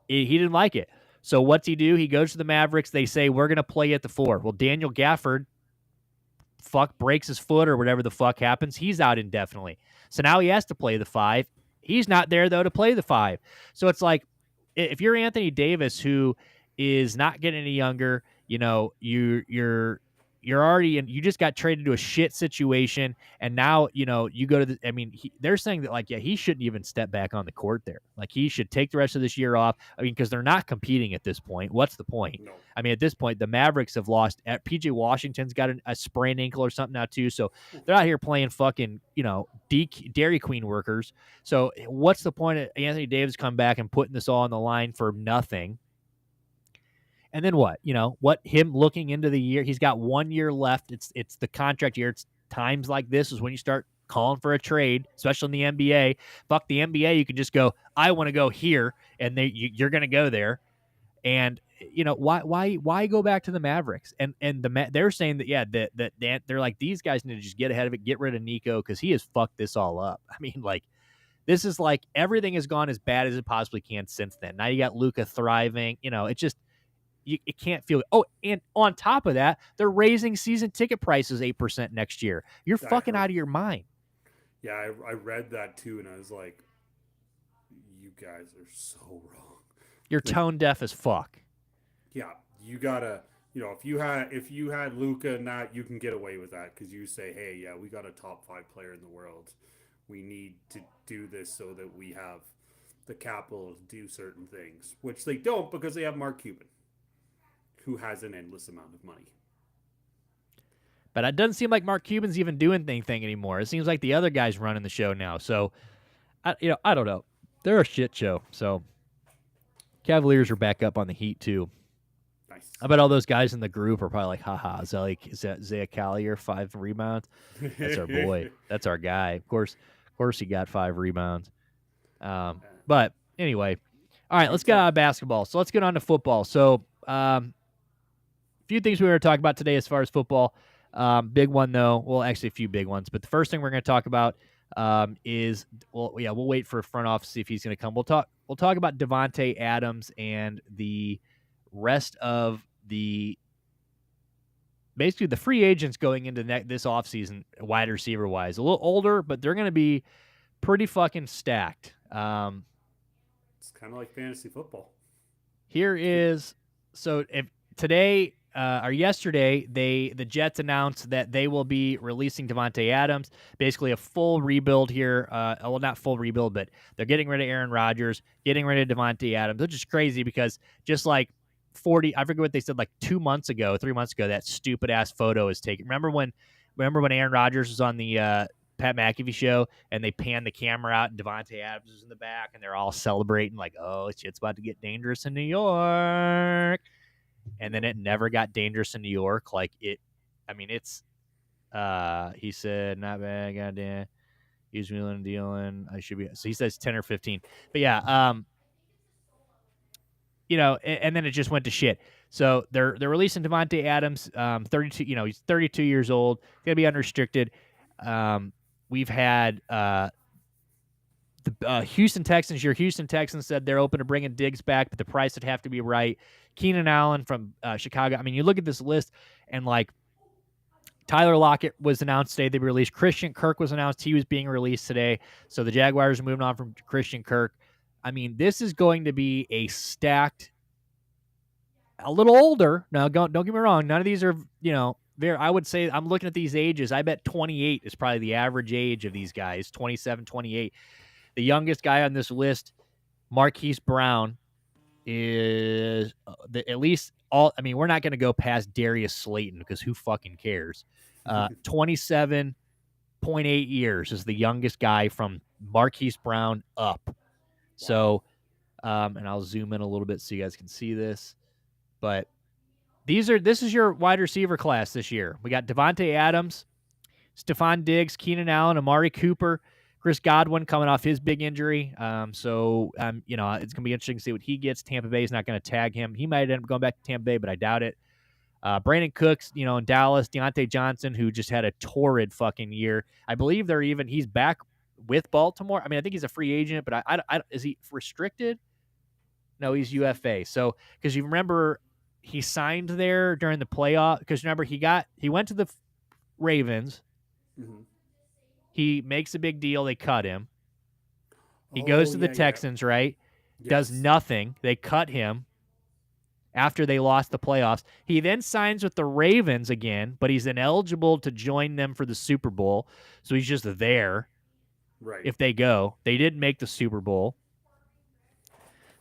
he didn't like it. So what's he do? He goes to the Mavericks. They say, we're going to play at the 4. Well, Daniel Gafford breaks his foot or whatever the fuck happens. He's out indefinitely. So now he has to play the 5. He's not there, though, to play the 5. So it's like, if you're Anthony Davis, who is not getting any younger, you know, you're already you just got traded to a shit situation, and now, you know, you go to they're saying that, like, yeah, he shouldn't even step back on the court there. Like, he should take the rest of this year off. I mean, because they're not competing at this point. What's the point? No. I mean, at this point, the Mavericks have lost. PJ Washington's got a sprained ankle or something now too, so they're out here playing fucking, you know, Dairy Queen workers. So what's the point of Anthony Davis come back and putting this all on the line for nothing? And then what? What him looking into the year, he's got 1 year left. It's the contract year. It's times like this is when you start calling for a trade, especially in the NBA. Fuck the NBA. You can just go, I want to go here, and you're going to go there. And why go back to the Mavericks? And they're saying that that they're like, these guys need to just get ahead of it, get rid of Nico because he has fucked this all up. I mean, like, this is like everything has gone as bad as it possibly can since then. Now you got Luka thriving. It just it can't feel. Oh, and on top of that, they're raising season ticket prices 8% next year. You're fucking out of your mind. Yeah, I read that too, and I was like, you guys are so wrong. You're tone deaf as fuck. Yeah, you gotta, if you had Luka and that, you can get away with that because you say, hey, yeah, we got a top 5 player in the world. We need to do this so that we have the capital to do certain things, which they don't because they have Mark Cuban, who has an endless amount of money. But it doesn't seem like Mark Cuban's even doing anything anymore. It seems like the other guy's running the show now. So, I don't know. They're a shit show. So, Cavaliers are back up on the Heat too. Nice. I bet all those guys in the group are probably like, haha, is that Zaya Collier 5 rebounds? That's our boy. That's our guy. Of course he got 5 rebounds. But anyway, all right, let's get out of basketball. So let's get on to football. So a few things we were going to talk about today as far as football. Big one though. Well, actually a few big ones. But the first thing we're going to talk about is, we'll wait for front office to see if he's going to come. We'll talk about Davante Adams and the rest of basically the free agents going into this offseason, wide receiver wise. A little older, but they're going to be pretty fucking stacked. It's kind of like fantasy football. Here is, so if today or yesterday, the Jets announced that they will be releasing Davante Adams, basically a full rebuild here. Well, not full rebuild, but they're getting rid of Aaron Rodgers, getting rid of Davante Adams, which is crazy because just like I forget what they said, like 3 months ago, that stupid ass photo was taken. Remember when Aaron Rodgers was on the Pat McAfee show and they panned the camera out and Davante Adams was in the back and they're all celebrating like, oh, shit's about to get dangerous in New York. And then it never got dangerous in New York. Like it's, he said, not bad, goddamn. He's wheeling and dealing. I should be. So he says 10 or 15. But yeah, and then it just went to shit. So they're releasing Davante Adams, 32. He's 32 years old, gonna be unrestricted. We've had the Houston Texans. Your Houston Texans said they're open to bringing Diggs back, but the price would have to be right. Keenan Allen from Chicago. I mean, you look at this list, and like Tyler Lockett was announced today. They released. Christian Kirk was announced. He was being released today. So the Jaguars are moving on from Christian Kirk. I mean, this is going to be a stacked, a little older. Now, don't get me wrong. None of these are, I would say I'm looking at these ages. I bet 28 is probably the average age of these guys, 27, 28. The youngest guy on this list, Marquise Brown, is at least all. I mean, we're not going to go past Darius Slayton because who fucking cares? 27.8 years is the youngest guy from Marquise Brown up. So, and I'll zoom in a little bit so you guys can see this. But this is your wide receiver class this year. We got Davante Adams, Stephon Diggs, Keenan Allen, Amari Cooper, Chris Godwin coming off his big injury. So it's going to be interesting to see what he gets. Tampa Bay is not going to tag him. He might end up going back to Tampa Bay, but I doubt it. Brandon Cooks, in Dallas. Deontay Johnson, who just had a torrid fucking year. I believe he's back with Baltimore. I mean, I think he's a free agent, but I is he restricted? No, he's UFA. So, because you remember he signed there during the playoff. Because remember he went to the Ravens. Mm-hmm. He makes a big deal. They cut him. He goes to the Texans, right? Yes. Does nothing. They cut him after they lost the playoffs. He then signs with the Ravens again, but he's ineligible to join them for the Super Bowl. So he's just there. Right. If they go. They didn't make the Super Bowl.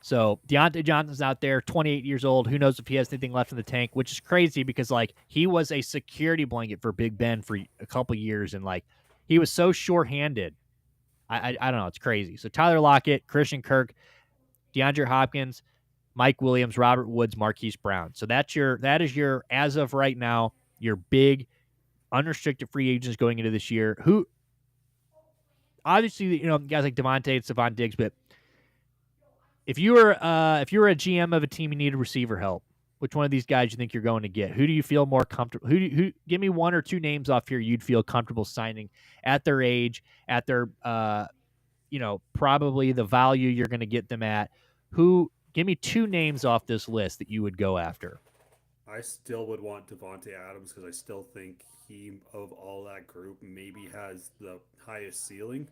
So Deontay Johnson's out there, 28 years old. Who knows if he has anything left in the tank, which is crazy because, like, he was a security blanket for Big Ben for a couple years, and, like, he was so short-handed. I don't know. It's crazy. So Tyler Lockett, Christian Kirk, DeAndre Hopkins, Mike Williams, Robert Woods, Marquise Brown. So that is your, as of right now, your big unrestricted free agents going into this year. Who obviously, guys like Davante and Stephon Diggs, but if you were a GM of a team you needed receiver help, which one of these guys you think you're going to get? Who do you feel more comfortable? Who give me one or two names off here you'd feel comfortable signing at their age, at their probably the value you're going to get them at. Who give me two names off this list that you would go after? I still would want Davante Adams because I still think he, of all that group, maybe has the highest ceiling.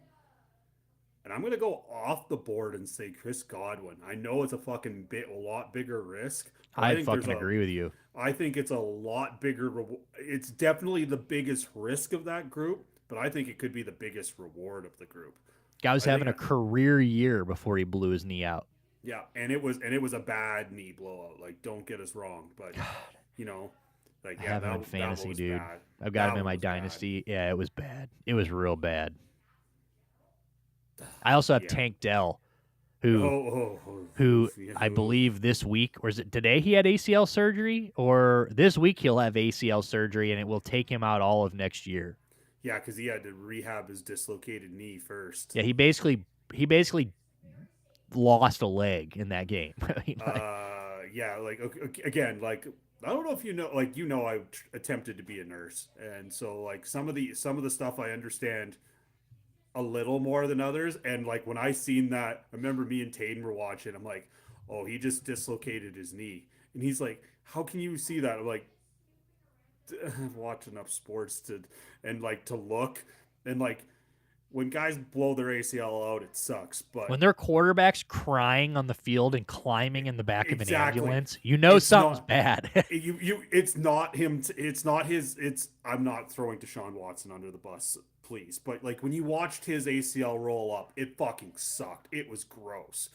And I'm gonna go off the board and say Chris Godwin. I know it's a fucking a lot bigger risk, but I I think fucking agree with you. I think it's a lot bigger. It's definitely the biggest risk of that group, but I think it could be the biggest reward of the group. Guy was having a career year before he blew his knee out. Yeah, and it was a bad knee blowout. Like, don't get us wrong, but like I have him in fantasy, dude. bad. I've got him in my dynasty. Bad. Yeah, it was bad. It was real bad. I also have Tank Dell, who I believe this week, or is it today, he had ACL surgery, or this week he'll have ACL surgery, and it will take him out all of next year. Yeah, because he had to rehab his dislocated knee first. Yeah, he basically lost a leg in that game. Yeah, like again, like I don't know if I attempted to be a nurse, and so like some of the stuff I understand a little more than others. And like when I seen that, I remember me and Taden were watching. I'm like, oh, he just dislocated his knee, and he's like, how can you see that? I'm like, I've watched enough sports to look, and like when guys blow their ACL out, it sucks. But when their quarterback's crying on the field and climbing in the back of an ambulance, it's something's bad. It's not him. It's not his. I'm not throwing Deshaun Watson under the bus, please. But like when you watched his ACL roll up, it fucking sucked. It was gross.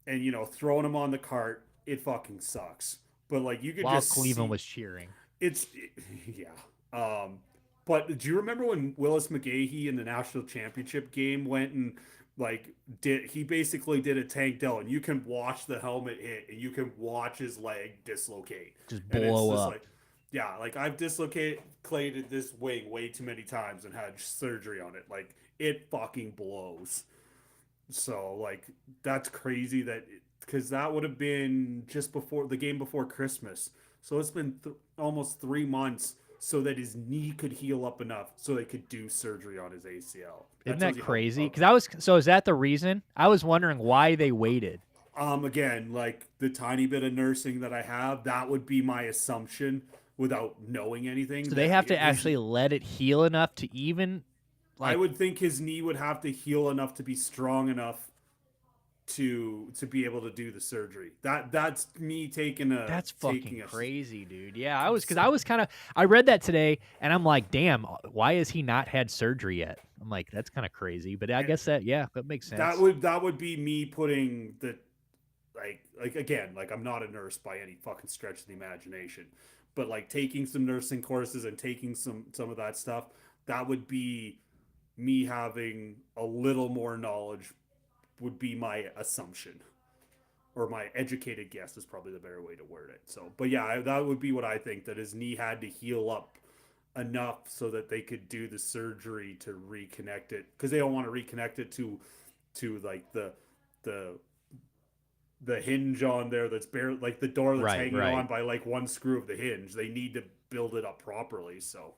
And throwing him on the cart, it fucking sucks. But like you could while just Cleveland was cheering. Yeah. But do you remember when Willis McGahee in the national championship game went and he basically did a Tank Dell, and you can watch the helmet hit and you can watch his leg dislocate. Just blow up. Like I've dislocated this wing way too many times and had surgery on it. Like it fucking blows. So like that's crazy because that would have been just before the game before Christmas. So it's been almost 3 months so that his knee could heal up enough so they could do surgery on his ACL. Isn't that crazy? So is that the reason? I was wondering why they waited. Again, like the tiny bit of nursing that I have, that would be my assumption without knowing anything. So they have to actually let it heal enough to even. I would think his knee would have to heal enough to be strong enough to be able to do the surgery. That's me taking a. That's fucking crazy, dude. Yeah, I read that today, and I'm like, damn, why has he not had surgery yet? I'm like, that's kind of crazy, but I guess that makes sense. That would be me putting the again, like I'm not a nurse by any fucking stretch of the imagination, but like taking some nursing courses and taking some of that stuff, that would be me having a little more knowledge. Would be my assumption, or my educated guess is probably the better way to word it. So, but yeah, that would be what I think, that his knee had to heal up enough so that they could do the surgery to reconnect it, because they don't want to reconnect it to like the hinge on there that's bare, like the door that's hanging on by like one screw of the hinge. They need to build it up properly. So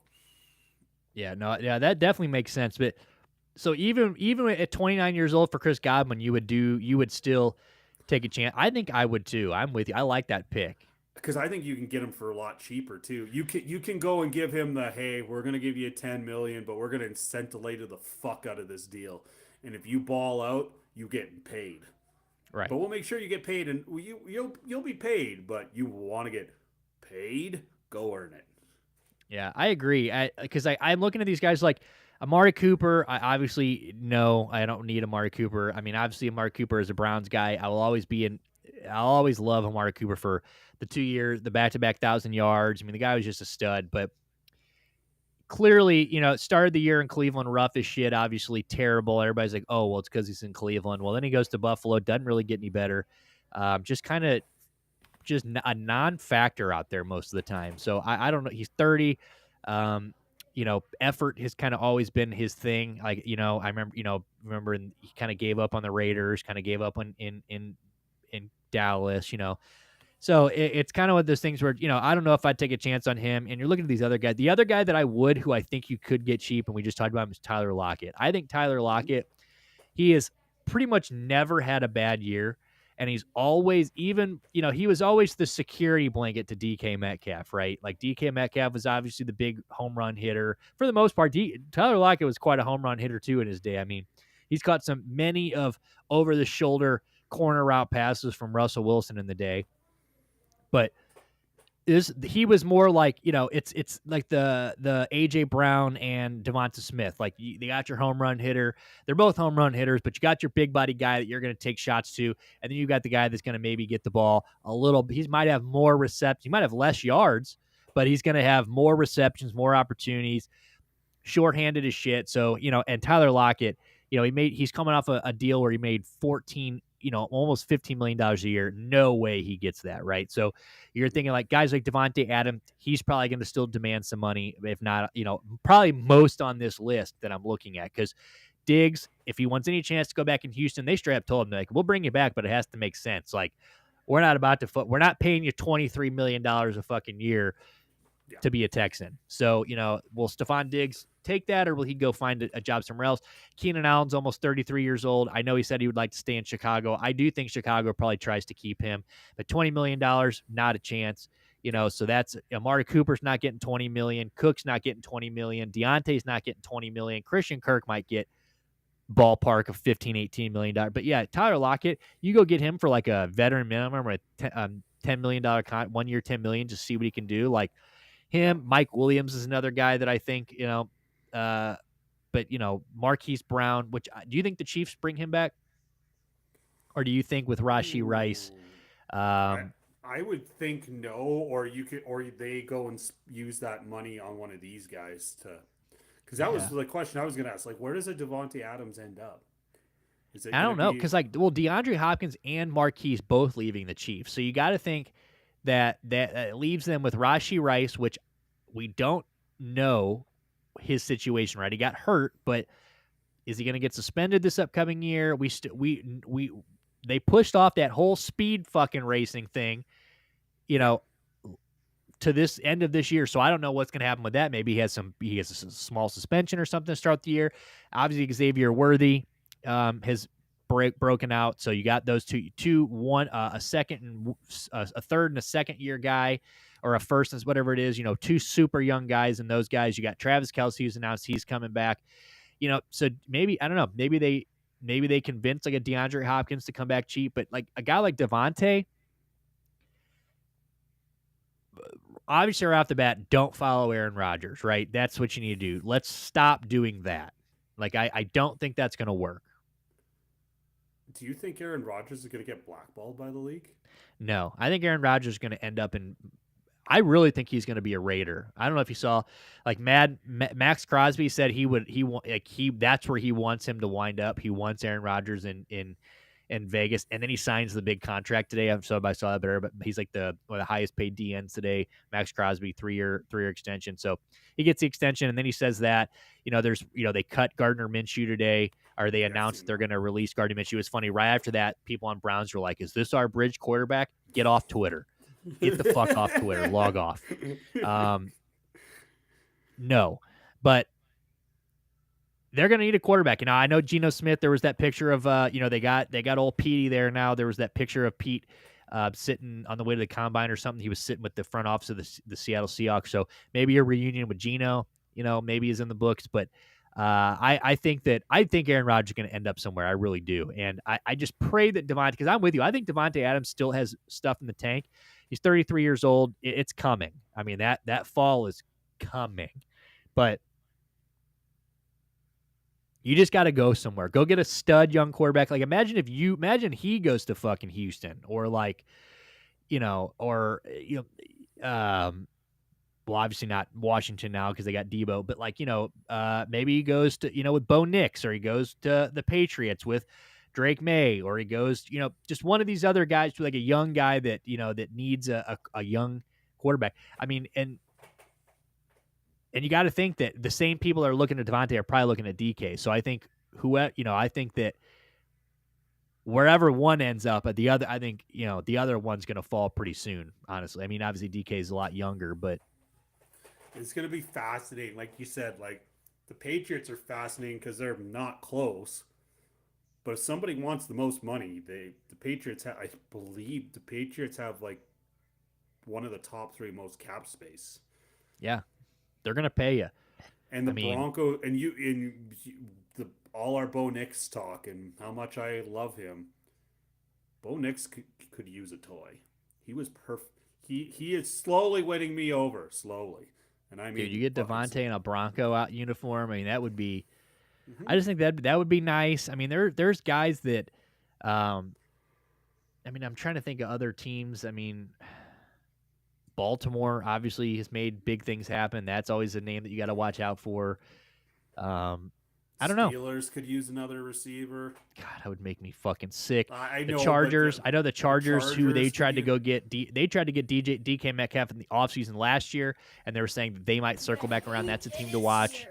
that definitely makes sense. But so even at 29 years old for Chris Godwin, you would still take a chance. I think I would too. I'm with you. I like that pick. Because I think you can get him for a lot cheaper too. You can go and give him hey, we're gonna give you $10 million, but we're gonna incentivize the fuck out of this deal. And if you ball out, you get paid. Right. But we'll make sure you get paid, and you'll be paid. But you want to get paid, go earn it. Yeah, I agree. Because I'm looking at these guys like Amari Cooper. I obviously know I don't need Amari Cooper. I mean, obviously Amari Cooper is a Browns guy. I'll always love Amari Cooper for the 2 years, the back-to-back 1,000 yards. I mean, the guy was just a stud. But clearly, started the year in Cleveland rough as shit. Obviously terrible. Everybody's like, oh, well, it's because he's in Cleveland. Well, then he goes to Buffalo. Doesn't really get any better. Just kind of just a non-factor out there most of the time. So I don't know. He's 30. Effort has kind of always been his thing. Like, I remember he kind of gave up on the Raiders, kind of gave up on in Dallas, So it's kind of one of those things where, I don't know if I'd take a chance on him. And you're looking at these other guys. The other guy that I would, who I think you could get cheap, and we just talked about him, is Tyler Lockett. I think Tyler Lockett, he has pretty much never had a bad year. And he's always, even, he was always the security blanket to DK Metcalf, right? Like DK Metcalf was obviously the big home run hitter. For the most part, Tyler Lockett was quite a home run hitter too in his day. I mean, he's caught many of over the shoulder corner route passes from Russell Wilson in the day. But he was more like, it's like the AJ Brown and Devonta Smith. Like, they got your home run hitter. They're both home run hitters, but you got your big body guy that you're going to take shots to, and then you got the guy that's going to maybe get the ball a little. He might have more receptions. He might have less yards, but he's going to have more receptions, more opportunities. Shorthanded as shit. So, and Tyler Lockett, he's coming off a deal where he made 14, almost $15 million a year. No way he gets that, right? So you're thinking like guys like Davante Adams, he's probably going to still demand some money, if not, probably most on this list that I'm looking at. Because Diggs, if he wants any chance to go back in Houston, they straight up told him, like, we'll bring you back, but it has to make sense. Like, we're not paying you $23 million a fucking year to be a Texan. So, will Stephon Diggs take that, or will he go find a job somewhere else? Keenan Allen's almost 33 years old. I know he said he would like to stay in Chicago. I do think Chicago probably tries to keep him, but $20 million, not a chance. So that's Amari Cooper's not getting 20 million. Cook's not getting 20 million. Deontay's not getting 20 million. Christian Kirk might get ballpark of $15-18 million. But yeah, Tyler Lockett, you go get him for like a veteran minimum or a $10 million 1 year, $10 million, just see what he can do. Like him. Mike Williams is another guy that I think, but Marquise Brown, which, do you think the Chiefs bring him back? Or do you think with Rashee Rice? I would think no, or they go and use that money on one of these guys because that was the question I was going to ask. Like, where does a Davante Adams end up? I don't know, because DeAndre Hopkins and Marquise both leaving the Chiefs, so you got to think that leaves them with Rashee Rice, which we don't know his situation, right? He got hurt, but is he going to get suspended this upcoming year? They pushed off that whole speed fucking racing thing, to this end of this year. So I don't know what's going to happen with that. Maybe he has a small suspension or something to start the year. Obviously, Xavier Worthy has broken out. So you got those one, a second and a third and a second year guy, or a first and whatever it is, two super young guys. And those guys, you got Travis Kelce, who's announced he's coming back, so maybe, I don't know, maybe they convince like a DeAndre Hopkins to come back cheap, but like a guy like Davante, obviously right off the bat, don't follow Aaron Rodgers, right? That's what you need to do. Let's stop doing that. Like, I don't think that's going to work. Do you think Aaron Rodgers is going to get blackballed by the league? No, I think Aaron Rodgers is going to end up I really think he's going to be a Raider. I don't know if you saw, like, Max Crosby said that's where he wants him to wind up. He wants Aaron Rodgers in Vegas, and then he signs the big contract today. I saw that better, but he's like one of the highest paid DNs today. Max Crosby, 3-year extension. So he gets the extension, and then he says that they cut Gardner Minshew today, or they announced they're going to release Gardner Minshew. It's funny. Right after that, people on Browns were like, "Is this our bridge quarterback? Get off Twitter. Get the fuck off Twitter. Log off." No, but they're going to need a quarterback. I know Geno Smith, there was that picture of, they got old Petey there now. There was that picture of Pete sitting on the way to the combine or something. He was sitting with the front office of the Seattle Seahawks. So maybe a reunion with Geno, maybe is in the books. But I think Aaron Rodgers is going to end up somewhere. I really do. And I just pray that because I'm with you. I think Davante Adams still has stuff in the tank. He's 33 years old. It's coming. I mean, that fall is coming. But you just got to go somewhere. Go get a stud young quarterback. Like, imagine he goes to fucking Houston, or like, well, obviously not Washington now because they got Debo, but like, maybe he goes to, with Bo Nix, or he goes to the Patriots with Drake May, or he goes, just one of these other guys, like a young guy that that needs a young quarterback. I mean, and you got to think that the same people that are looking at Davante are probably looking at DK. So I think I think that wherever one ends up, the other, I think the other one's going to fall pretty soon. Honestly, I mean, obviously DK is a lot younger, but it's going to be fascinating. Like you said, like the Patriots are fascinating because they're not close. But if somebody wants the most money, the Patriots I believe the Patriots have like one of the top 3 most cap space. yeah, they're going to pay you. And the Bronco and the all our Bo Nix talk and how much I love him. Bo Nix could use a toy. He was perfect. He is slowly winning me over, slowly. And I mean, dude, you get Davante in a Bronco out uniform. I mean, that would be. Mm-hmm. I just think that would be nice. I mean, there's guys that, I mean, I'm trying to think of other teams. I mean, Baltimore obviously has made big things happen. That's always a name that you got to watch out for. I don't know. Steelers could use another receiver. God, that would make me fucking sick. I the know, Chargers. I know the Chargers, who they tried to could go get. They tried to get DK Metcalf in the offseason last year, and they were saying that they might circle back around. That's a team to watch.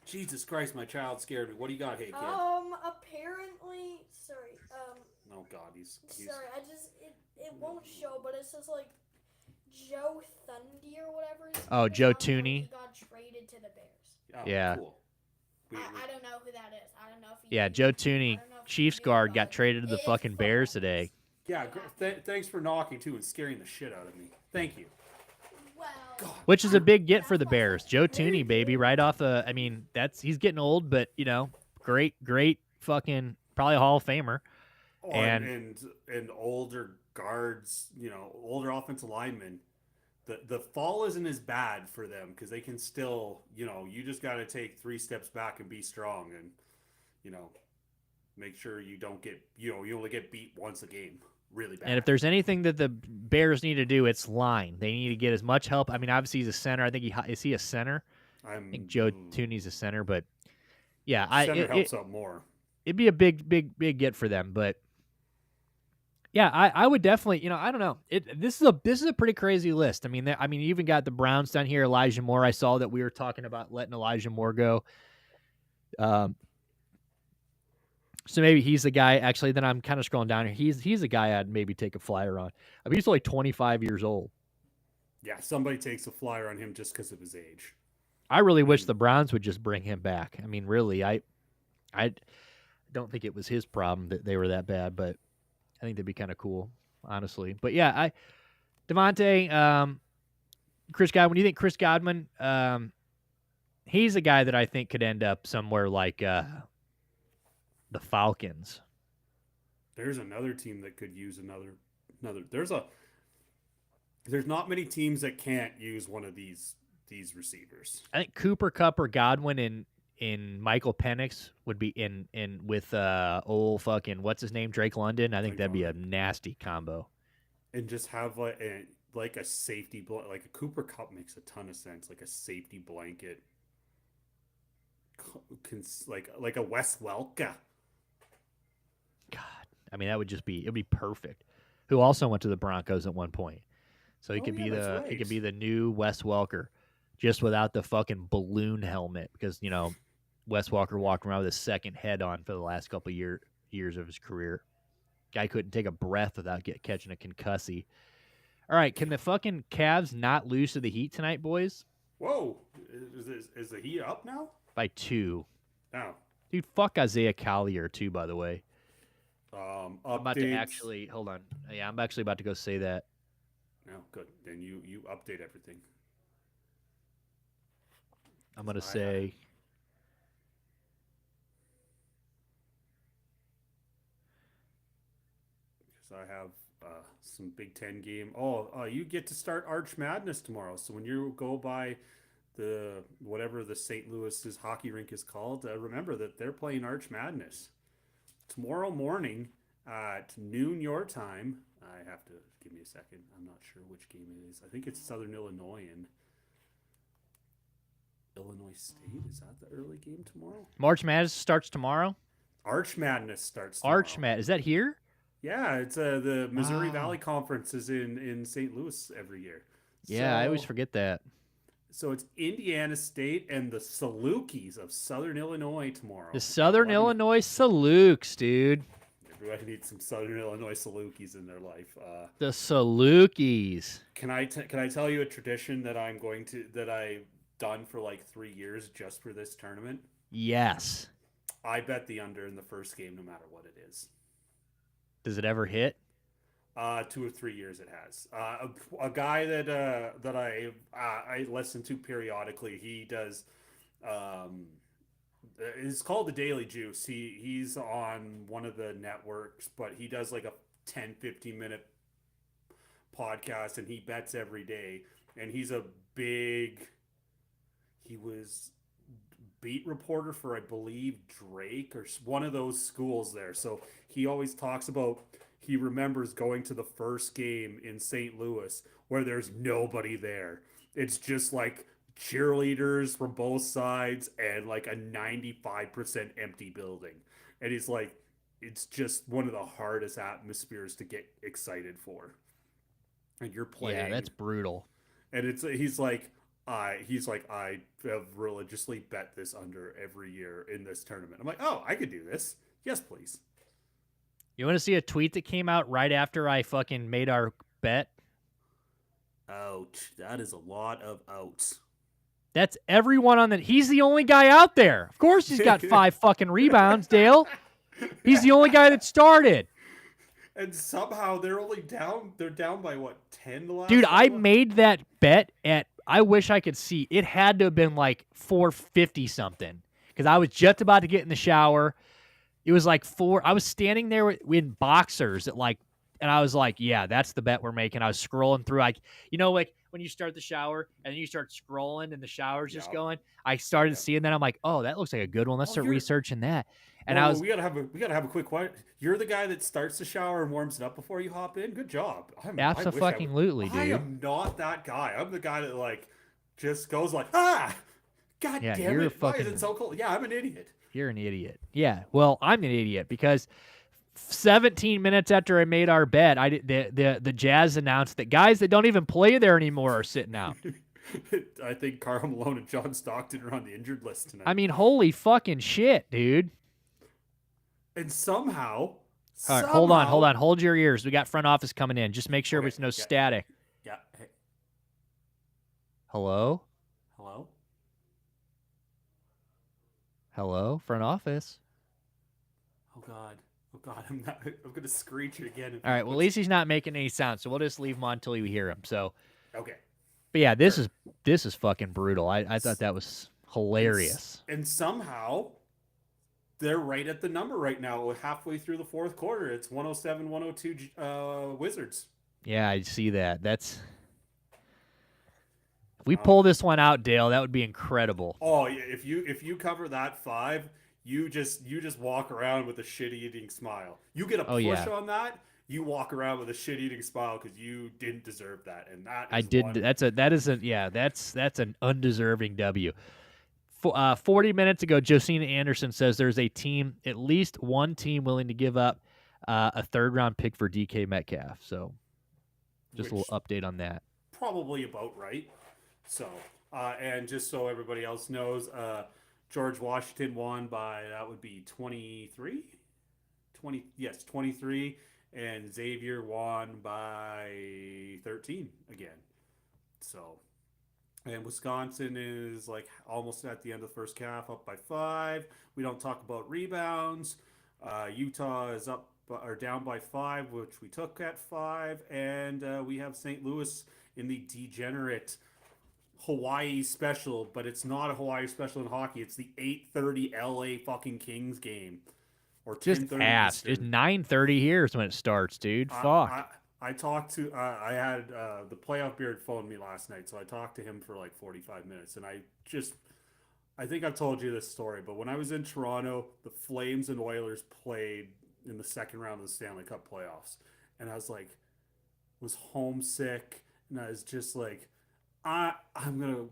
Jesus Christ, my child scared me. What do you got, hey kid? Apparently, sorry. Oh God, he's sorry. It won't show, but it says like Joe Thundy or whatever. Oh, Joe Thuney. He got traded to the Bears. Oh, yeah. Cool. I don't know who that is. I don't know if he. Yeah, Joe Thuney, Chiefs guard, got traded to the fucking Bears today. Yeah, thanks for knocking too and scaring the shit out of me. Thank you. Well, God. Which is a big get for the Bears. Joe Thuney, baby, right off I mean, he's getting old, but great fucking probably a Hall of Famer. Oh, and older guards, older offensive linemen. The fall isn't as bad for them because they can still, you just got to take 3 steps back and be strong and, make sure you don't get, you only get beat once a game really bad. And if there's anything that the Bears need to do, it's line. They need to get as much help. I mean, obviously he's a center. I think is he a center? I think Joe Thuney's a center, but yeah, center helps out more. It'd be a big get for them, but. Yeah, I would definitely, I don't know. This is a pretty crazy list. I mean, you even got the Browns down here. Elijah Moore. I saw that we were talking about letting Elijah Moore go. So maybe he's the guy. Actually, then I'm kind of scrolling down here. He's a guy I'd maybe take a flyer on. I mean, he's only 25 years old. Yeah, somebody takes a flyer on him just because of his age. I really wish the Browns would just bring him back. I mean, really, I don't think it was his problem that they were that bad, but. I think that'd be kind of cool, honestly. But yeah, Davante, Chris Godwin. Do you think Chris Godwin? He's a guy that I think could end up somewhere like the Falcons. There's another team that could use another. There's not many teams that can't use one of these receivers. I think Cooper Kupp or Godwin in Michael Penix would be in with old fucking what's his name, Drake London. I think that'd be a nasty combo. And just have like a safety like a Cooper Kupp makes a ton of sense. Like a safety blanket, like a Wes Welker. God, I mean it'd be perfect. Who also went to the Broncos at one point, so he could be the new Wes Welker, just without the fucking balloon helmet because Wes Welker walked around with a second head on for the last couple of years of his career. Guy couldn't take a breath without catching a concussy. All right, can the fucking Cavs not lose to the Heat tonight, boys? Whoa, is the Heat up now? By 2. Oh. Dude, fuck Isaiah Collier too, by the way. I'm about to actually hold on. Yeah, I'm actually about to go say that. No, good. Then you update everything. I'm gonna say. I have some Big Ten game. You get to start Arch Madness tomorrow. So when you go by whatever the St. Louis's hockey rink is called, remember that they're playing Arch Madness tomorrow morning at noon your time. I have to give me a second. I'm not sure which game it is. I think it's Southern Illinois and Illinois State. Is that the early game tomorrow? March Madness starts tomorrow. Arch Madness starts tomorrow. Arch Madness. Is that here? Yeah, it's the Missouri Wow. Valley Conference is in St. Louis every year. Yeah, I always forget that. So it's Indiana State and the Salukis of Southern Illinois tomorrow. The Southern Illinois Salukes, dude. Everybody needs some Southern Illinois Salukis in their life. The Salukis. Can I tell you a tradition that I've done for like 3 years just for this tournament? Yes. I bet the under in the first game, no matter what it is. Does it ever hit? 2 or 3 years it has. A guy that I listen to periodically. He does. It's called the Daily Juice. He's on one of the networks, but he does like a 10-15 minute podcast, and he bets every day. And he was beat reporter for, I believe, Drake or one of those schools there. So he always talks about, he remembers going to the first game in St. Louis where there's nobody there. It's just like cheerleaders from both sides and like a 95% empty building. And he's like, it's just one of the hardest atmospheres to get excited for. And you're playing. Yeah, that's brutal. And he's like, I have religiously bet this under every year in this tournament. I'm like, oh, I could do this. Yes, please. You want to see a tweet that came out right after I fucking made our bet? Ouch. That is a lot of outs. That's everyone on the... He's the only guy out there. Of course he's got 5 fucking rebounds, Dale. He's the only guy that started. And somehow they're only down... They're down by, what, 10 the last... Dude, I made that bet at... I wish I could see. It had to have been like 450-something. Because I was just about to get in the shower. It was like 4... I was standing there in boxers at like... And I was like, yeah, that's the bet we're making. I was scrolling through, like, you know, like when you start the shower and then you start scrolling and the shower's just going. I started seeing that. I'm like, oh, that looks like a good one. Let's start researching that. And we gotta have a quick quiet. You're the guy that starts the shower and warms it up before you hop in. Good job. Absolutely, dude. I am not that guy. I'm the guy that like just goes like, God damn it! Why is it so cold? Yeah, I'm an idiot. You're an idiot. Yeah, well, I'm an idiot because 17 minutes after I made our bet, the Jazz announced that guys that don't even play there anymore are sitting out. I think Karl Malone and John Stockton are on the injured list tonight. I mean, holy fucking shit, dude. And somehow... All right, hold on. Hold your ears. We got front office coming in. Just make sure there's no static. Yeah. Hey. Hello? Hello? Front office. Oh, God. I'm going to screech it again. All right, well, at least he's not making any sound, so we'll just leave him on until we hear him. So, okay. But yeah, this is fucking brutal. I thought that was hilarious. And somehow... They're right at the number right now, halfway through the fourth quarter. It's 107-102 Wizards. Yeah, I see that. If we pull this one out, Dale, that would be incredible. Oh, yeah, if you cover that 5, you just walk around with a shit-eating smile. You get a push on that, you walk around with a shit-eating smile because you didn't deserve that, and that is I didn't. That's an undeserving W. 40 minutes ago, Josina Anderson says there's at least one team willing to give up a third-round pick for DK Metcalf. So just a little update on that. Probably about right. So, and just so everybody else knows, George Washington won by, that would be 23? 23. And Xavier won by 13 again. So... And Wisconsin is like almost at the end of the first half, up by 5. We don't talk about rebounds. Utah is up or down by 5, which we took at 5. And we have St. Louis in the degenerate Hawaii special, but it's not a Hawaii special in hockey. It's the 8:30 LA fucking Kings game. Or just ass. It's 9:30 here is when it starts, dude. Fuck. I talked to, I had the playoff beard phone me last night, so I talked to him for like 45 minutes. And I think I've told you this story, but when I was in Toronto, the Flames and Oilers played in the second round of the Stanley Cup playoffs. And I was homesick, and I was just like, I'm gonna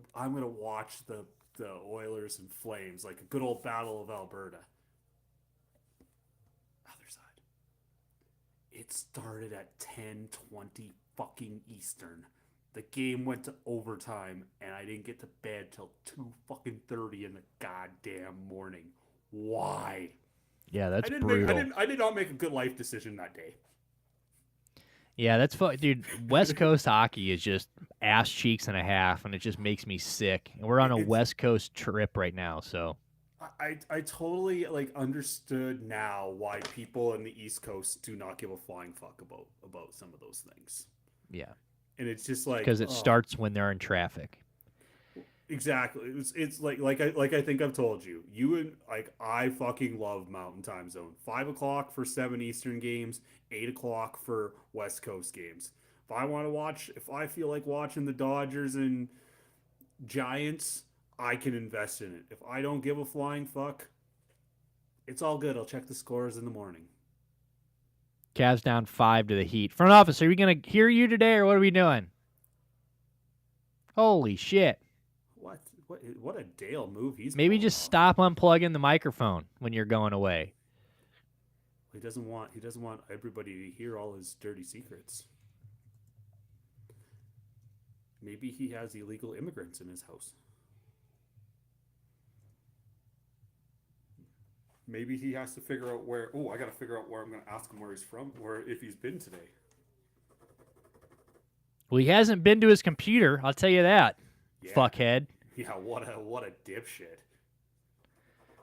watch the Oilers and Flames, like a good old Battle of Alberta. It started at 10:20 fucking Eastern. The game went to overtime, and I didn't get to bed till 2:30 in the goddamn morning. Why? Yeah, that's brutal. I did not make a good life decision that day. Yeah, that's fun, dude. West Coast hockey is just ass cheeks and a half, and it just makes me sick. And we're on a West Coast trip right now, so I totally like understood now why people in the East Coast do not give a flying fuck about some of those things. yeah, And it's just like because it starts when they're in traffic. Exactly. It's like I think I've told you. You and like I fucking love Mountain Time Zone. 5 o'clock for 7 Eastern games, 8 o'clock for West Coast games. If I feel like watching the Dodgers and Giants, I can invest in it. If I don't give a flying fuck, it's all good. I'll check the scores in the morning. Cavs down 5 to the Heat. Front office, are we gonna hear you today, or what are we doing? Holy shit! What a Dale move he's Maybe just off. stop unplugging the microphone when you're going away. He doesn't want everybody to hear all his dirty secrets. Maybe he has illegal immigrants in his house. Maybe he has to figure out where. Oh, I got to figure out where I'm going to ask him where he's from, or if he's been today. Well, he hasn't been to his computer. I'll tell you that, Yeah. fuckhead. Yeah, what a dipshit.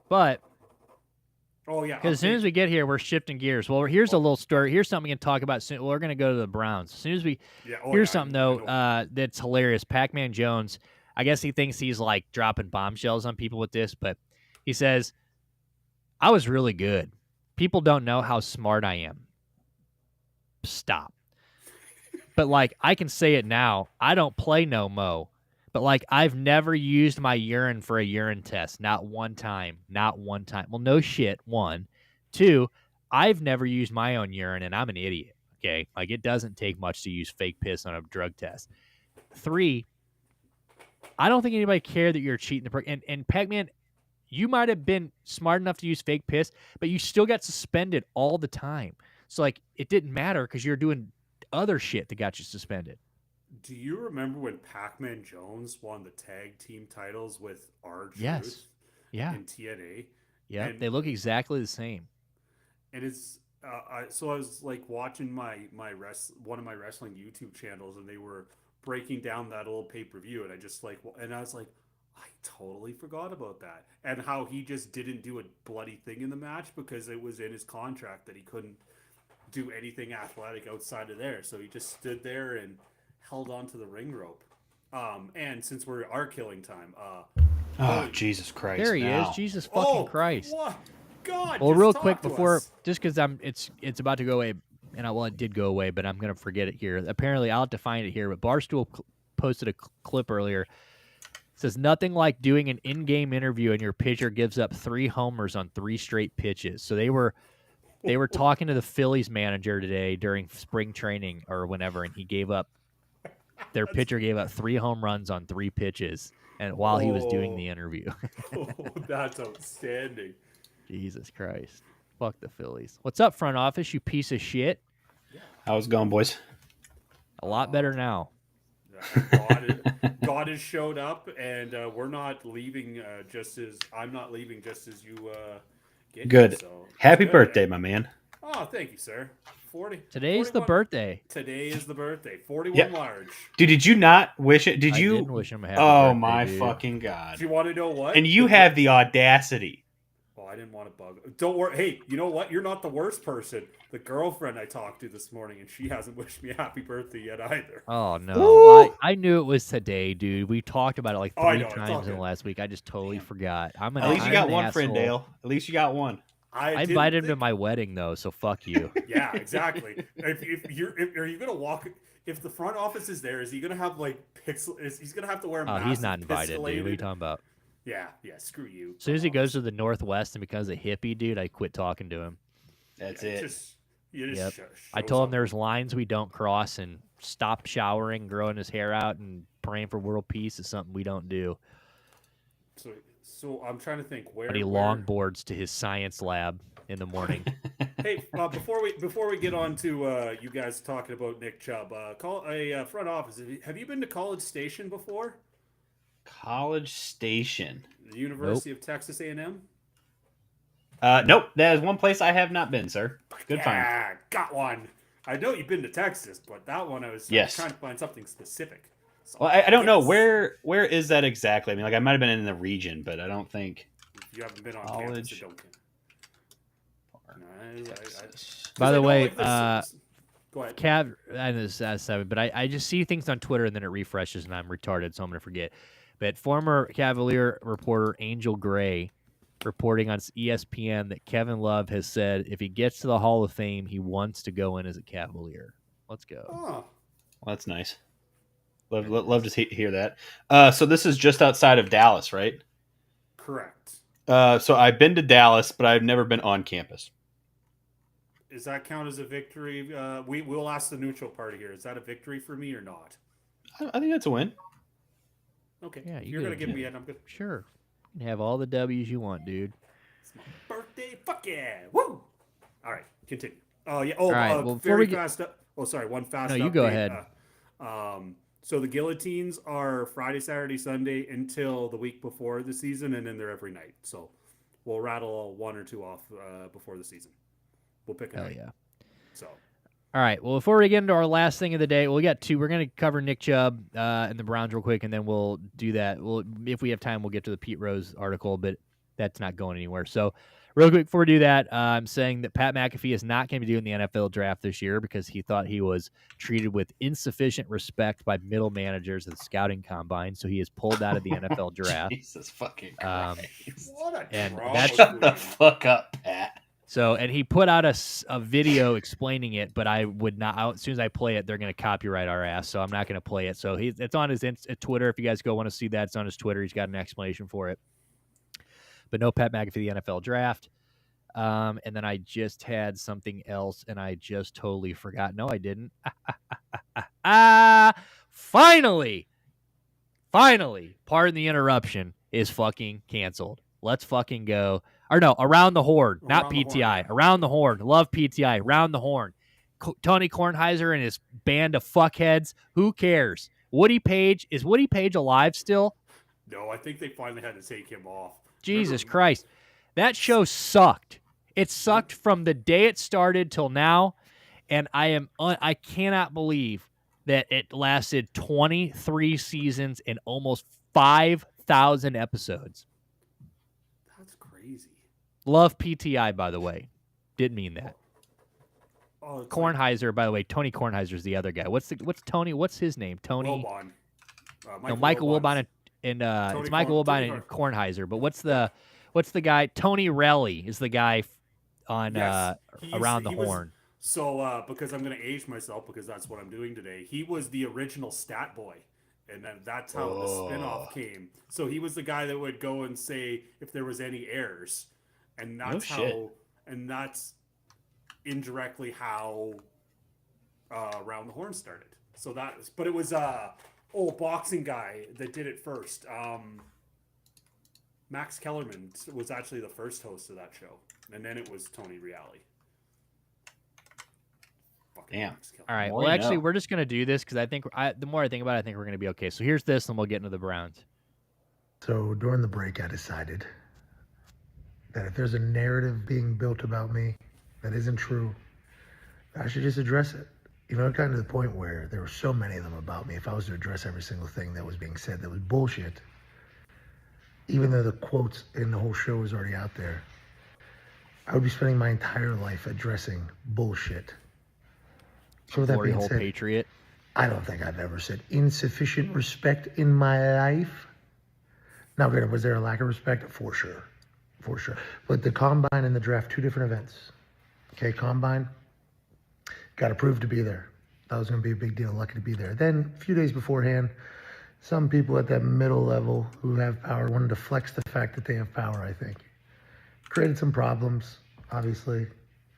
But oh yeah, because as soon as we get here, we're shifting gears. Well, here's a little story. Here's something we can talk about soon. We're going to go to the Browns. As soon as we here's something though that's hilarious. Pac-Man Jones, I guess he thinks he's like dropping bombshells on people with this, but he says, "I was really good. People don't know how smart I am." Stop. But like I can say it now. I don't play no mo. But, like, I've never used my urine for a urine test. Not one time. Not one time. Well, no shit, 1. 2, I've never used my own urine, and I'm an idiot, okay? Like, it doesn't take much to use fake piss on a drug test. 3, I don't think anybody cared that you're cheating. And Pac-Man, you might have been smart enough to use fake piss, but you still got suspended all the time. So, like, it didn't matter because you're doing other shit that got you suspended. Do you remember when Pac-Man Jones won the tag team titles with R-Truth in TNA? Yeah, they look exactly the same. And it's so I was like watching one of my wrestling YouTube channels, and they were breaking down that old pay-per-view, and I was like, I totally forgot about that, and how he just didn't do a bloody thing in the match because it was in his contract that he couldn't do anything athletic outside of there, so he just stood there and held onto the ring rope. And since we are killing time, Jesus Christ! There he is, Jesus fucking Christ! What? God! Well, real quick before, just because it's about to go away, and it did go away, but I'm gonna forget it here. Apparently, I'll have to find it here. But Barstool posted a clip earlier. It says nothing like doing an in-game interview and your pitcher gives up 3 homers on 3 straight pitches. So they were talking to the Phillies manager today during spring training or whenever, and he gave up. Their pitcher gave up 3 home runs on 3 pitches, and while he was doing the interview. That's outstanding. Jesus Christ. Fuck the Phillies. What's up, front office, you piece of shit? How's it going, boys? A lot better now. God has showed up, and we're not leaving I'm not leaving just as you get Good. Here, so Happy birthday, my man. Oh, thank you, sir. 40. Today's 41. the birthday. Today is the birthday. 41 large. Dude, did you not wish it? Did you? I didn't wish him a happy birthday, my dude. fucking God. Do you want to know what? And you have the audacity. Oh, I didn't want to bug. Don't worry. Hey, you know what? You're not the worst person. The girlfriend I talked to this morning, and she hasn't wished me a happy birthday yet either. Oh, no. I knew it was today, dude. We talked about it like 3 times in the last week. I just totally forgot. At least you got one friend, Dale. At least you got one. I invited him to my wedding, though, so fuck you. Yeah, exactly. If are you gonna walk? If the front office is there, is he gonna have like pixel? He's gonna have to wear a mask? Oh, he's not invited, dude. What are you talking about? Yeah, screw you. As soon as he goes to the Northwest and becomes a hippie, dude, I quit talking to him. That's it. I told him there's lines we don't cross, and stop showering, growing his hair out, and praying for world peace is something we don't do. So I'm trying to think where. But he longboards to his science lab in the morning. Hey, before we get on to you guys talking about Nick Chubb, call a front office. Have you been to College Station before? College Station. The University of Texas A&M. Nope. That is one place I have not been, sir. Good find. Yeah, got one. I know you've been to Texas, but that one I was trying to find something specific. So, well, I don't know where is that exactly. I mean, like I might have been in the region, but I don't think. If you haven't been on campus, it don't count. By the way, go ahead. Cav, I know this is 7, but I just see things on Twitter and then it refreshes and I'm retarded, so I'm going to forget. But former Cavalier reporter Angel Gray reporting on ESPN that Kevin Love has said if he gets to the Hall of Fame, he wants to go in as a Cavalier. Let's go. Oh. Well, that's nice. Love to hear that. So this is just outside of Dallas, right? Correct. So I've been to Dallas, but I've never been on campus. Does that count as a victory? We'll ask the neutral party here. Is that a victory for me or not? I think that's a win. Okay. Yeah, you're going to give me it. I'm good. Sure. You can have all the W's you want, dude. It's my birthday. Fuck yeah. Woo! All right. Continue. Oh, yeah. Oh, all right. Well, very fast. Sorry. One fast No, you update. go ahead. So the guillotines are Friday, Saturday, Sunday until the week before the season, and then they're every night. So we'll rattle one or two off before the season. We'll pick a night. Yeah. So. All right. Well, before we get into our last thing of the day, we got two. We're going to cover Nick Chubb and the Browns real quick, and then we'll do that. If we have time, we'll get to the Pete Rose article, but that's not going anywhere. So real quick before we do that, I'm saying that Pat McAfee is not going to be doing the NFL draft this year because he thought he was treated with insufficient respect by middle managers at the scouting combine, so he is pulled out of the NFL draft. Jesus fucking Christ. What a and shut the fuck up, Pat. So, and he put out a video explaining it, but I would not. As soon as I play it, they're going to copyright our ass, so I'm not going to play it. So it's on his Twitter. If you guys want to see that, it's on his Twitter. He's got an explanation for it. But no Pat McAfee, the NFL draft. And then I just had something else, and I just totally forgot. No, I didn't. Finally, pardon the interruption, is fucking canceled. Let's fucking go. Or no, Around the Horn, not PTI. Around the Horn. Love PTI. Around the Horn. Tony Kornheiser and his band of fuckheads. Who cares? Is Woody Page alive still? No, I think they finally had to take him off. Jesus Christ. That show sucked. It sucked from the day it started till now, and I cannot believe that it lasted 23 seasons and almost 5,000 episodes. That's crazy. Love PTI, by the way. Didn't mean that. Oh, Kornheiser, by the way. Tony Kornheiser is the other guy. What's Tony? What's his name? Tony. Wilbon. Michael Wilbon and it's Michael Wilbon and Kornheiser. But what's the guy? Tony Relly is the guy on Around the Horn. So because I'm going to age myself because that's what I'm doing today. He was the original stat boy. And then that's how the spinoff came. So he was the guy that would go and say if there was any errors. And that's and that's indirectly how Around the Horn started. So but it was boxing guy that did it first. Max Kellerman was actually the first host of that show. And then it was Tony Reale. Damn. All right. Well, actually, we're just going to do this because I think the more I think about it, I think we're going to be okay. So here's this, and we'll get into the Browns. So during the break, I decided that if there's a narrative being built about me that isn't true, I should just address it. You know, kind of the point where there were so many of them about me. If I was to address every single thing that was being said that was bullshit, even though the quotes in the whole show is already out there, I would be spending my entire life addressing bullshit. So with that being said, Patriot. I don't think I've ever said insufficient respect in my life. Now, granted, was there a lack of respect? For sure. But the Combine and the draft, two different events. Okay, Combine, got approved to be there. That was going to be a big deal, lucky to be there. Then, a few days beforehand, some people at that middle level who have power wanted to flex the fact that they have power, I think. Created some problems, obviously.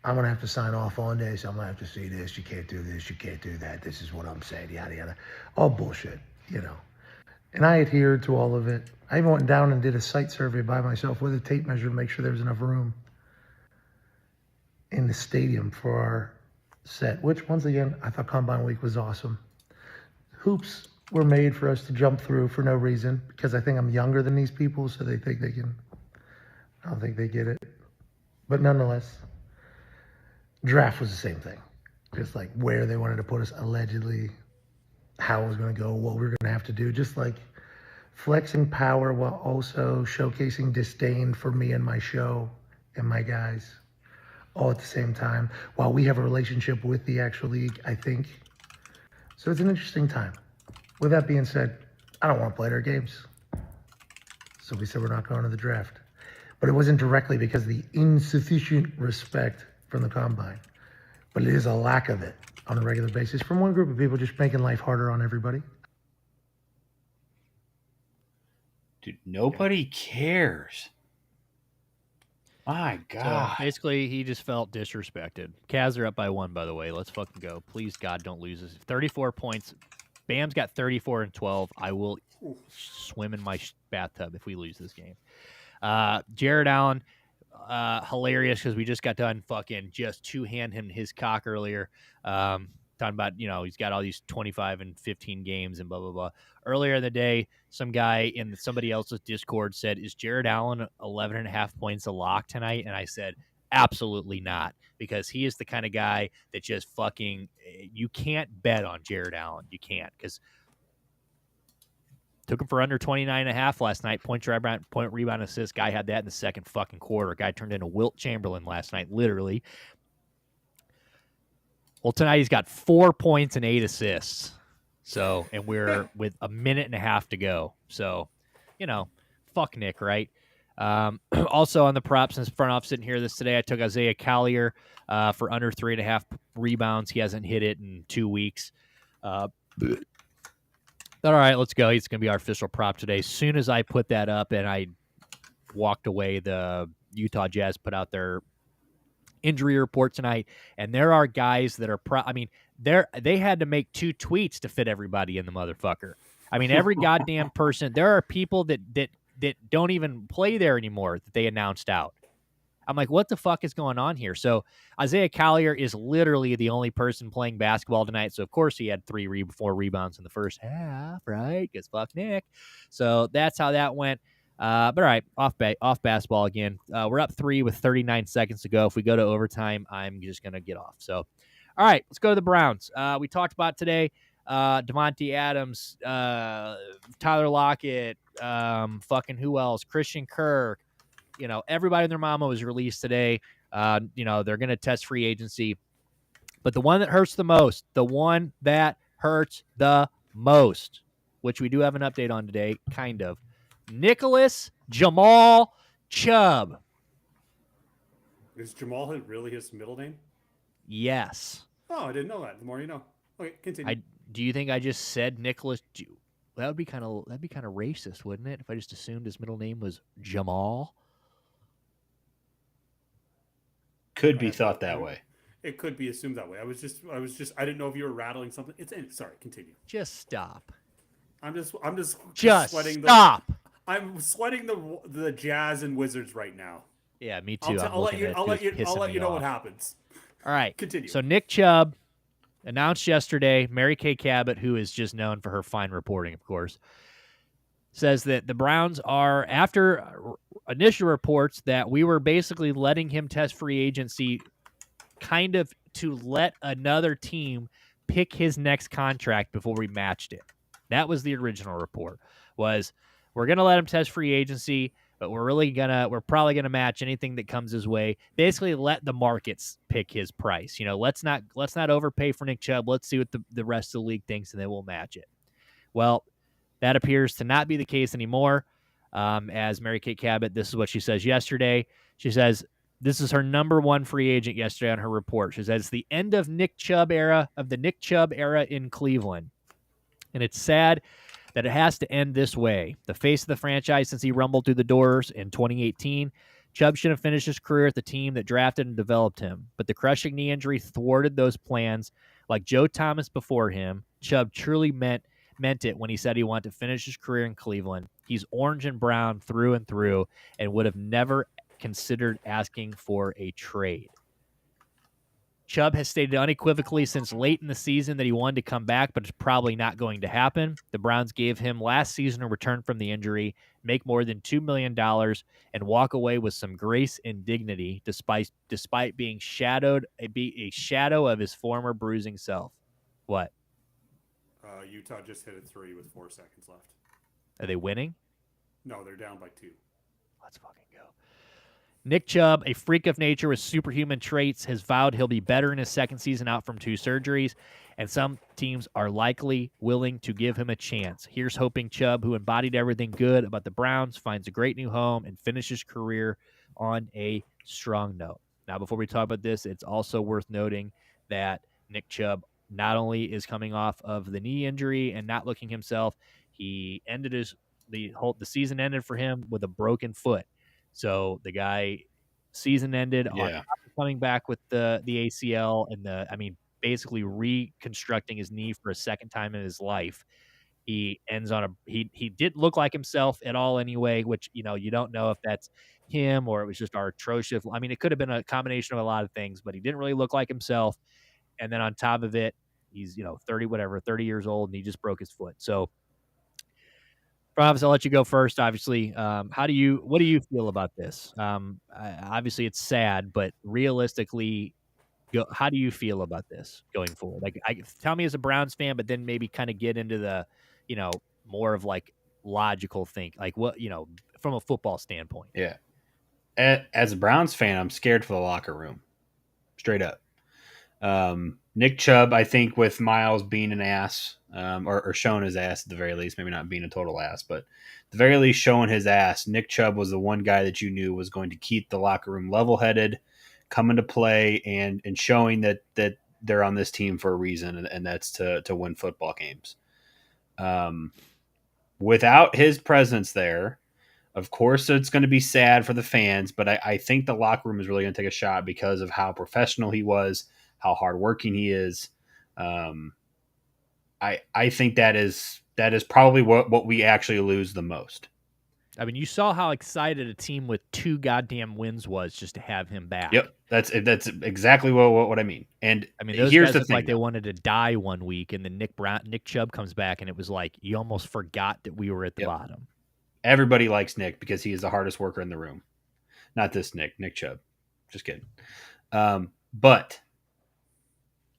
I'm going to have to sign off on this. I'm going to have to see this. You can't do this. You can't do that. This is what I'm saying, yada, yada. All bullshit, you know. And I adhered to all of it. I even went down and did a site survey by myself with a tape measure to make sure there was enough room. And in the stadium for our set, which once again, I thought Combine Week was awesome. Hoops were made for us to jump through for no reason, because I think I'm younger than these people, so they think they can. I don't think they get it. But nonetheless, draft was the same thing. Just like where they wanted to put us allegedly, how it was going to go, what we were going to have to do. Just like flexing power while also showcasing disdain for me and my show and my guys all at the same time, while we have a relationship with the actual league, I think. So it's an interesting time. With that being said, I don't want to play their games. So we said we're not going to the draft. But it wasn't directly because of the insufficient respect from the Combine. But it is a lack of it on a regular basis from one group of people just making life harder on everybody. Dude, nobody cares. My God. So basically, he just felt disrespected. Cavs are up by 1, by the way. Let's fucking go. Please, God, don't lose this. 34 points. Bam's got 34 and 12. I will swim in my bathtub if we lose this game. Jared Allen, hilarious because we just got done fucking just two-hand him his cock earlier. Talking about, he's got all these 25 and 15 games and blah, blah, blah. Earlier in the day, some guy in somebody else's Discord said, is Jared Allen 11.5 points a lock tonight? And I said, absolutely not, because he is the kind of guy that just fucking, you can't bet on Jared Allen. You can't, because took him for under 29.5 last night. Point, rebound, assist. Guy had that in the second fucking quarter. Guy turned into Wilt Chamberlain last night, literally. Well, tonight he's got 4 points and 8 assists. So, and we're with a minute and a half to go. So, fuck Nick, right? Also on the props, since front office sitting here today, I took Isaiah Collier for under 3.5 rebounds. He hasn't hit it in 2 weeks. All right, let's go. He's going to be our official prop today. As soon as I put that up and I walked away, the Utah Jazz put out their injury report tonight, and there are guys that are they had to make 2 tweets to fit everybody in the motherfucker. I mean, every goddamn person. There are people that don't even play there anymore that they announced out. I'm like, what the fuck is going on here? So Isaiah Collier is literally the only person playing basketball tonight. So of course he had 4 rebounds in the first half, right? Because fuck Nick. So that's how that went. But all right, off basketball again. We're up 3 with 39 seconds to go. If we go to overtime, I'm just gonna get off. So, all right, let's go to the Browns. We talked about today. Davante Adams, Tyler Lockett, fucking who else? Christian Kirk. Everybody and their mama was released today. They're gonna test free agency. But the one that hurts the most, which we do have an update on today, kind of. Nicholas Jamal Chubb. Is Jamal really his middle name? Yes. Oh, I didn't know that. The more you know. Okay, continue. Do you think I just said Nicholas? That'd be kind of racist, wouldn't it? If I just assumed his middle name was Jamal. Could be thought that way. It could be assumed that way. I was just. I didn't know if you were rattling something. Sorry. Continue. Just stop. I'm just sweating. Stop. I'm sweating the Jazz and Wizards right now. Yeah, me too. I'll let you know what happens. All right. Continue. So Nick Chubb announced yesterday, Mary Kay Cabot, who is just known for her fine reporting, of course, says that the Browns are, after initial reports that we were basically letting him test free agency kind of to let another team pick his next contract before we matched it. That was the original report, was we're going to let him test free agency, but we're probably going to match anything that comes his way. Basically let the markets pick his price. Let's not overpay for Nick Chubb. Let's see what the rest of the league thinks, and then we'll match it. Well, that appears to not be the case anymore. As Mary Kay Cabot, this is what she says yesterday. She says, this is her number 1 free agent yesterday on her report. She says, it's the end of the Nick Chubb era in Cleveland. And it's sad that it has to end this way. The face of the franchise since he rumbled through the doors in 2018, Chubb should have finished his career at the team that drafted and developed him. But the crushing knee injury thwarted those plans. Like Joe Thomas before him, Chubb truly meant it when he said he wanted to finish his career in Cleveland. He's orange and brown through and through and would have never considered asking for a trade. Chubb has stated unequivocally since late in the season that he wanted to come back, but it's probably not going to happen. The Browns gave him last season a return from the injury, make more than $2 million, and walk away with some grace and dignity, despite being a shadow of his former bruising self. What? Utah just hit a 3 with 4 seconds left. Are they winning? No, they're down by 2. Let's fucking go. Nick Chubb, a freak of nature with superhuman traits, has vowed he'll be better in his second season out from 2 surgeries, and some teams are likely willing to give him a chance. Here's hoping Chubb, who embodied everything good about the Browns, finds a great new home and finishes his career on a strong note. Now, before we talk about this, it's also worth noting that Nick Chubb not only is coming off of the knee injury and not looking himself, he ended the season ended for him with a broken foot. So the guy season ended on coming back with the ACL and basically reconstructing his knee for a second time in his life. He ends on he didn't look like himself at all anyway, which, you don't know if that's him or it was just our atrocious. I mean, it could have been a combination of a lot of things, but he didn't really look like himself. And then on top of it, he's, 30 years old, and he just broke his foot. So, Travis, I'll let you go first. Obviously, what do you feel about this? Obviously, it's sad, but realistically, how do you feel about this going forward? Like, tell me as a Browns fan, but then maybe kind of get into the, more of like logical like what, from a football standpoint. Yeah. As a Browns fan, I'm scared for the locker room, straight up. Nick Chubb, I think, with Miles being an ass, or showing his ass at the very least, maybe not being a total ass, but at the very least showing his ass, Nick Chubb was the one guy that you knew was going to keep the locker room level-headed, coming to play, and showing that they're on this team for a reason, and that's to win football games. Without his presence there, of course, it's going to be sad for the fans, but I think the locker room is really going to take a shot because of how professional he was, how hardworking he is. I think that is probably what we actually lose the most. I mean, you saw how excited a team with 2 goddamn wins was just to have him back. Yep, that's exactly what I mean. And I mean, those here's guys the looked thing, like they wanted to die one week, and then Nick Chubb comes back, and it was like you almost forgot that we were at the bottom. Everybody likes Nick because he is the hardest worker in the room. Not this Nick Chubb. Just kidding. But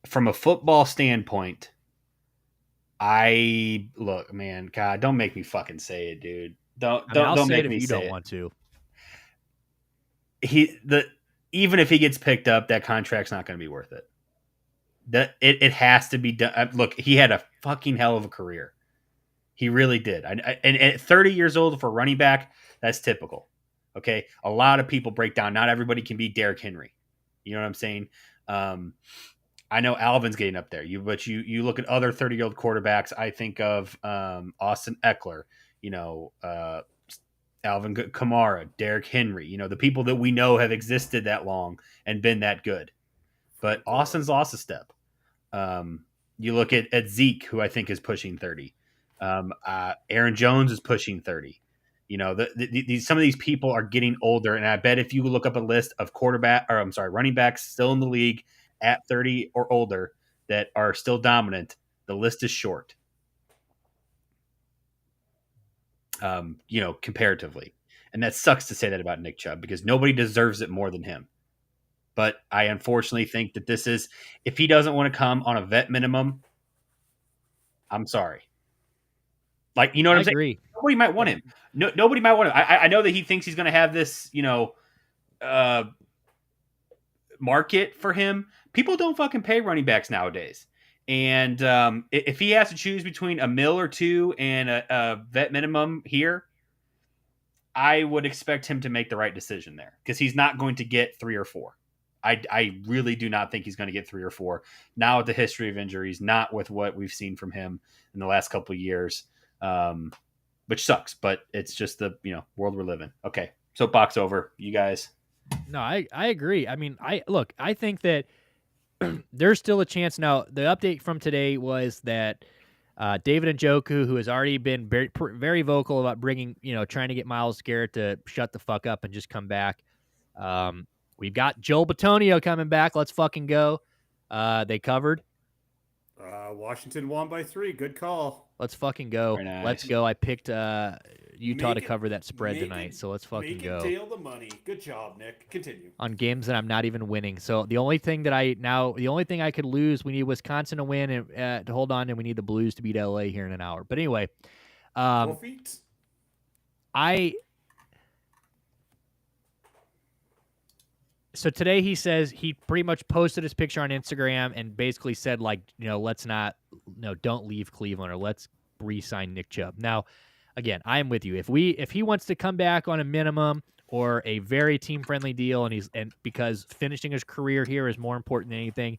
from a football standpoint, look, man, God, don't make me fucking say it, dude. Don't make me say it. If you don't want to. Even if he gets picked up, that contract's not going to be worth it. It has to be done. Look, he had a fucking hell of a career. He really did. And at 30 years old for running back, that's typical. Okay, a lot of people break down. Not everybody can be Derrick Henry. You know what I'm saying? I know Alvin's getting up there. But you look at other 30-year-old quarterbacks. I think of Austin Eckler. Alvin Kamara, Derrick Henry. The people that we know have existed that long and been that good. But Austin's lost a step. You look at Zeke, who I think is pushing 30. Aaron Jones is pushing 30. Some of these people are getting older, and I bet if you look up a list of running backs still in the league at 30 or older that are still dominant, the list is short. Comparatively. And that sucks to say that about Nick Chubb because nobody deserves it more than him. But I unfortunately think that this is, if he doesn't want to come on a vet minimum, I'm sorry. Like, you know what I'm saying? Nobody might want him. No, nobody might want him. I know that he thinks he's going to have this, market for him. People don't fucking pay running backs nowadays. And if he has to choose between $1 million or $2 million and a vet minimum here, I would expect him to make the right decision there because he's not going to get 3 or 4. I really do not think he's going to get 3 or 4. Now with the history of injuries, not with what we've seen from him in the last couple of years, which sucks. But it's just the world we're living. Okay, soapbox over. You guys. No, I agree. I mean, I think that there's still a chance. Now, the update from today was that David Njoku, who has already been very, very vocal about trying to get Myles Garrett to shut the fuck up and just come back. We've got Joel Bitonio coming back. Let's fucking go. They covered. Washington won by 3. Good call. Let's fucking go. Very nice. Let's go. I picked Utah to Make it- cover that spread make tonight, it- so let's fucking Make it go. tail the money. Good job, Nick. Continue. On games that I'm not even winning. So the only thing I could lose, we need Wisconsin to win and to hold on, and we need the Blues to beat LA here in an hour. But anyway, 4 feet. So today he says he pretty much posted his picture on Instagram and basically said, like, don't leave Cleveland, or let's re-sign Nick Chubb. Now, again, I am with you. If he wants to come back on a minimum or a very team-friendly deal, and because finishing his career here is more important than anything,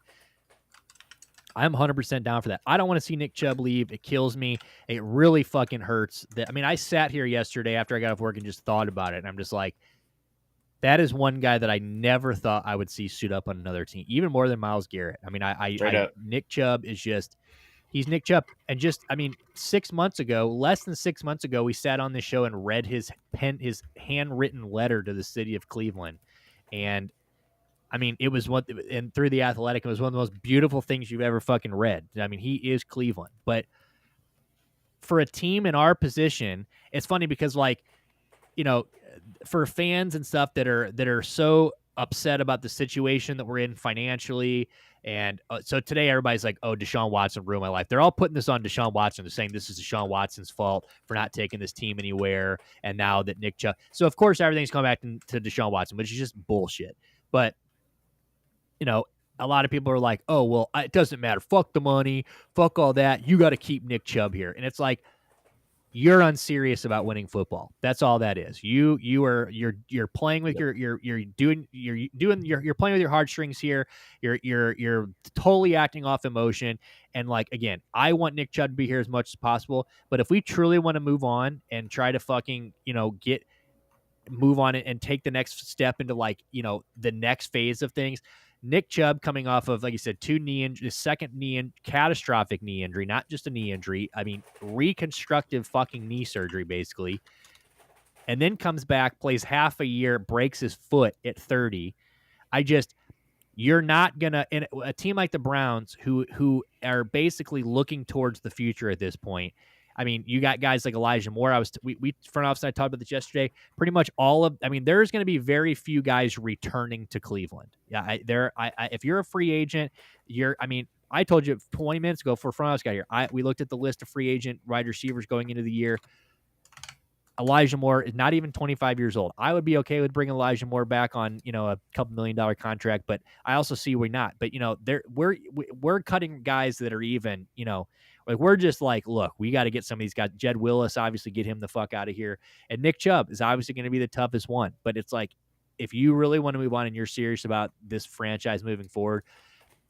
I'm 100% down for that. I don't want to see Nick Chubb leave. It kills me. It really fucking hurts. I sat here yesterday after I got off work and just thought about it, and I'm just like, that is one guy that I never thought I would see suit up on another team, even more than Myles Garrett. Nick Chubb is he's Nick Chubb. And 6 months ago, less than 6 months ago, we sat on this show and read his handwritten letter to the city of Cleveland. And it was and through The Athletic, it was one of the most beautiful things you've ever fucking read. He is Cleveland. But for a team in our position, it's funny because, for fans and stuff that are so upset about the situation that we're in financially, and so today everybody's like, "Oh, Deshaun Watson ruined my life." They're all putting this on Deshaun Watson. They're saying this is Deshaun Watson's fault for not taking this team anywhere, and now that Nick Chubb. So of course everything's coming back to Deshaun Watson, which is just bullshit. But a lot of people are like, "Oh, well, it doesn't matter. Fuck the money. Fuck all that. You got to keep Nick Chubb here." And it's like, you're unserious about winning football. That's all that is. You're playing with you're playing with your heartstrings here. You're totally acting off emotion. And again, I want Nick Chubb to be here as much as possible. But if we truly want to move on and try to fucking move on and take the next step into the next phase of things, Nick Chubb coming off of, like you said, catastrophic knee injury, not just a knee injury. Reconstructive fucking knee surgery, basically. And then comes back, plays half a year, breaks his foot at 30. You're not going to, in a team like the Browns, who are basically looking towards the future at this point. You got guys like Elijah Moore. We front office and I talked about this yesterday. Pretty much there's going to be very few guys returning to Cleveland. Yeah, if you're a free agent, I told you 20 minutes ago for front office guy here. We looked at the list of free agent wide receivers going into the year. Elijah Moore is not even 25 years old. I would be okay with bringing Elijah Moore back on, a couple $1 million contract, but I also see we're not. But we're cutting guys that are even, we're just like, look, we got to get some of these guys. Jed Willis, obviously, get him the fuck out of here. And Nick Chubb is obviously going to be the toughest one. But it's like, if you really want to move on and you're serious about this franchise moving forward,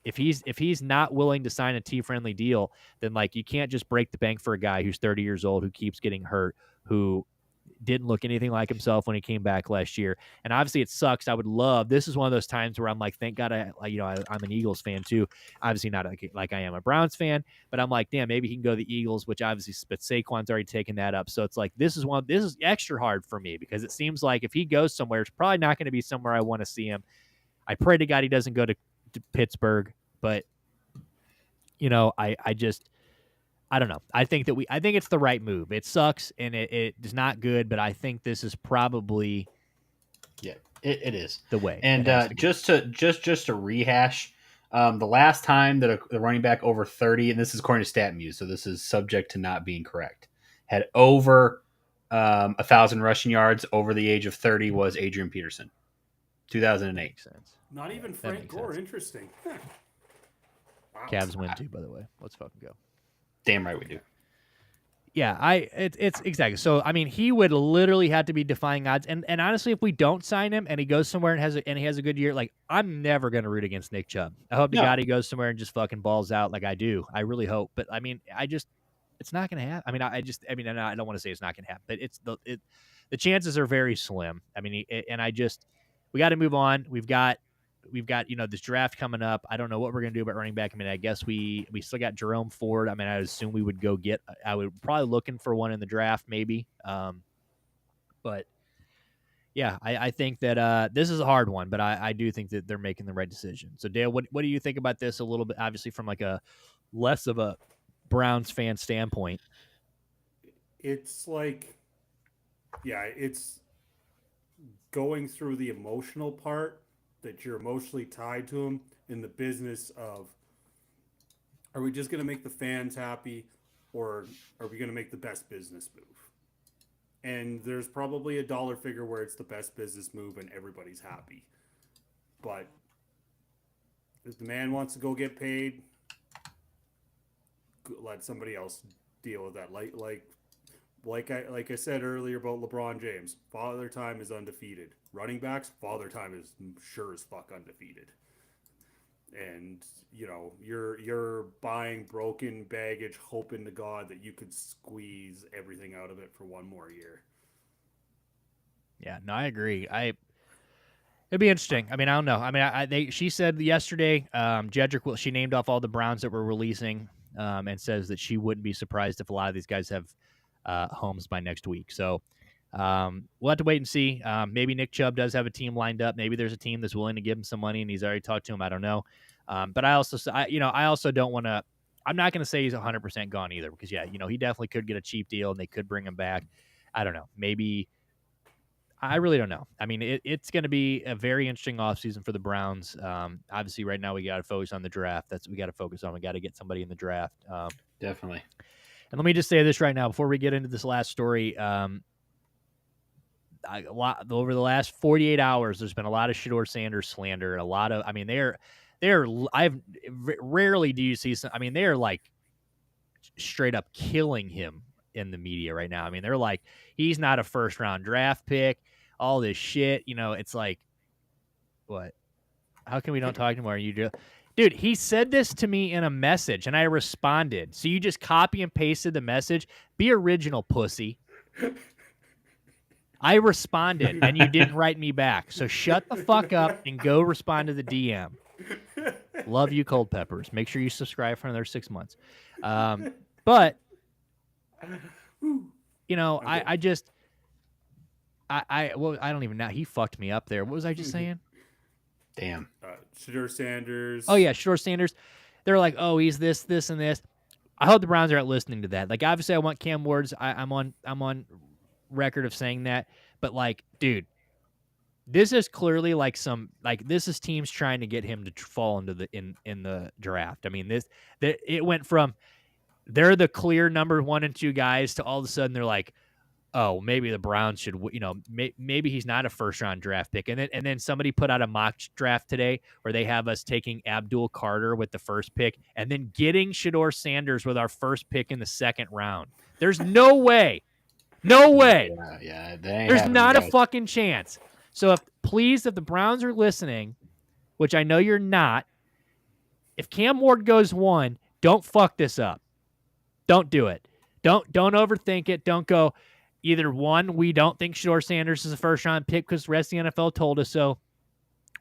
if he's not willing to sign a team-friendly deal, then you can't just break the bank for a guy who's 30 years old, who keeps getting hurt, who didn't look anything like himself when he came back last year. And obviously it sucks. This is one of those times where I'm like, thank God I'm an Eagles fan too. Obviously not like I am a Browns fan, but I'm like, damn, maybe he can go to the Eagles, which obviously, but Saquon's already taken that up. So it's like, this is extra hard for me because it seems like if he goes somewhere, it's probably not going to be somewhere I want to see him. I pray to God he doesn't go to Pittsburgh, but I don't know. I think it's the right move. It sucks and it is not good, but I think this is probably it is the way. And just to rehash, the last time that a running back over 30, and this is according to StatMuse, so this is subject to not being correct, had over 1,000 rushing yards over the age of 30 was Adrian Peterson, 2008. Makes sense. Not even Frank Gore. Sense. Interesting. Wow. Cavs win too, by the way. Let's fucking go. Damn right we do. Yeah, it's exactly. So he would literally have to be defying odds. And honestly, if we don't sign him and he goes somewhere and he has a good year, I'm never gonna root against Nick Chubb. I hope to God he goes somewhere and just fucking balls out like I do. I really hope. But it's not gonna happen. I don't want to say it's not gonna happen, but the chances are very slim. We got to move on. We've got this draft coming up. I don't know what we're going to do about running back. I guess we still got Jerome Ford. I assume we would I would probably looking for one in the draft maybe. But I think that this is a hard one, but I do think that they're making the right decision. So, Dale, what do you think about this a little bit, obviously from like a less of a Browns fan standpoint? It's like, yeah, it's going through the emotional part that you're emotionally tied to them in the business of, are we just going to make the fans happy, or are we going to make the best business move? And there's probably a dollar figure where it's the best business move and everybody's happy. But if the man wants to go get paid, let somebody else deal with that. Like I said earlier about LeBron James, Father Time is undefeated. Running backs, Father Time is sure as fuck undefeated. And you're buying broken baggage, hoping to God that you could squeeze everything out of it for one more year. Yeah, no, I agree. It'd be interesting. I mean, I don't know. I mean, she said yesterday, Jedrick, she named off all the Browns that were releasing, and says that she wouldn't be surprised if a lot of these guys have homes by next week. So we'll have to wait and see. Maybe Nick Chubb does have a team lined up. Maybe there's a team that's willing to give him some money, and he's already talked to him. I don't know. But I also don't want to. I'm not going to say he's 100% gone either, because he definitely could get a cheap deal, and they could bring him back. I don't know. Maybe. I really don't know. I mean, it's going to be a very interesting offseason for the Browns. Obviously, right now we got to focus on the draft. That's what we got to focus on. We got to get somebody in the draft. Definitely. And let me just say this right now before we get into this last story. Over the last 48 hours, there's been a lot of Shedeur Sanders slander. A lot of, I mean, rarely do you see some. I mean, they are like straight up killing him in the media right now. I mean, they're like, he's not a first round draft pick, all this shit. It's like, what? How can we don't talk anymore? You do, dude. He said this to me in a message, and I responded. So you just copy and pasted the message. Be original, pussy. I responded, and you didn't write me back. So shut the fuck up and go respond to the DM. Love you, Cold Peppers. Make sure you subscribe for another 6 months. But I don't even know. He fucked me up there. What was I just saying? Damn. Shedeur Sanders. Oh yeah, Shedeur Sanders. They're like, oh, he's this, and this. I hope the Browns aren't listening to that. Like, obviously, I want Cam Ward's. I'm on record of saying that, but like, dude, this is clearly like this is teams trying to get him to fall into in the draft. I mean, it went from they're the clear number 1 and 2 guys to all of a sudden they're like, oh, maybe the Browns should, maybe he's not a first round draft pick. And then somebody put out a mock draft today where they have us taking Abdul Carter with the first pick and then getting Shedeur Sanders with our first pick in the second round. There's no way. No way. Yeah, there's not a fucking chance. So if the Browns are listening, which I know you're not, if Cam Ward goes 1, don't fuck this up. Don't do it. Don't overthink it. Don't go either 1, we don't think Shedeur Sanders is a first round pick because the rest of the NFL told us so.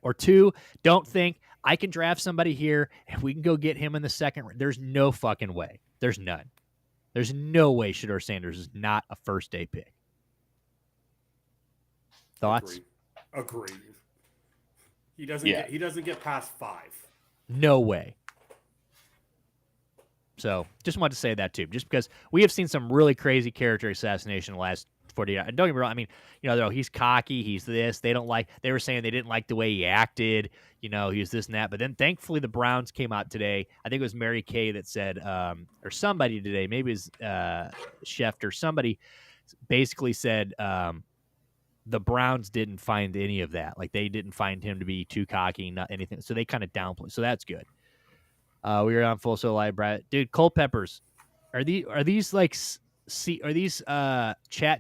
Or 2, don't think I can draft somebody here and we can go get him in the second round. There's no fucking way. There's none. There's no way Shedeur Sanders is not a first day pick. Thoughts? Agree. He doesn't get past 5. No way. So just wanted to say that too, just because we have seen some really crazy character assassination in the last 48 hours. And don't get me wrong. I mean, he's cocky. He's this. They were saying they didn't like the way he acted. He was this and that. But then thankfully the Browns came out today. I think it was Mary Kay that said, or somebody today, maybe it was Schefter or somebody basically said the Browns didn't find any of that. Like they didn't find him to be too cocky, not anything. So they kind of downplay. So that's good. We were on Full Sail Live, Brad. Dude, Cold Peppers. Are these like Chat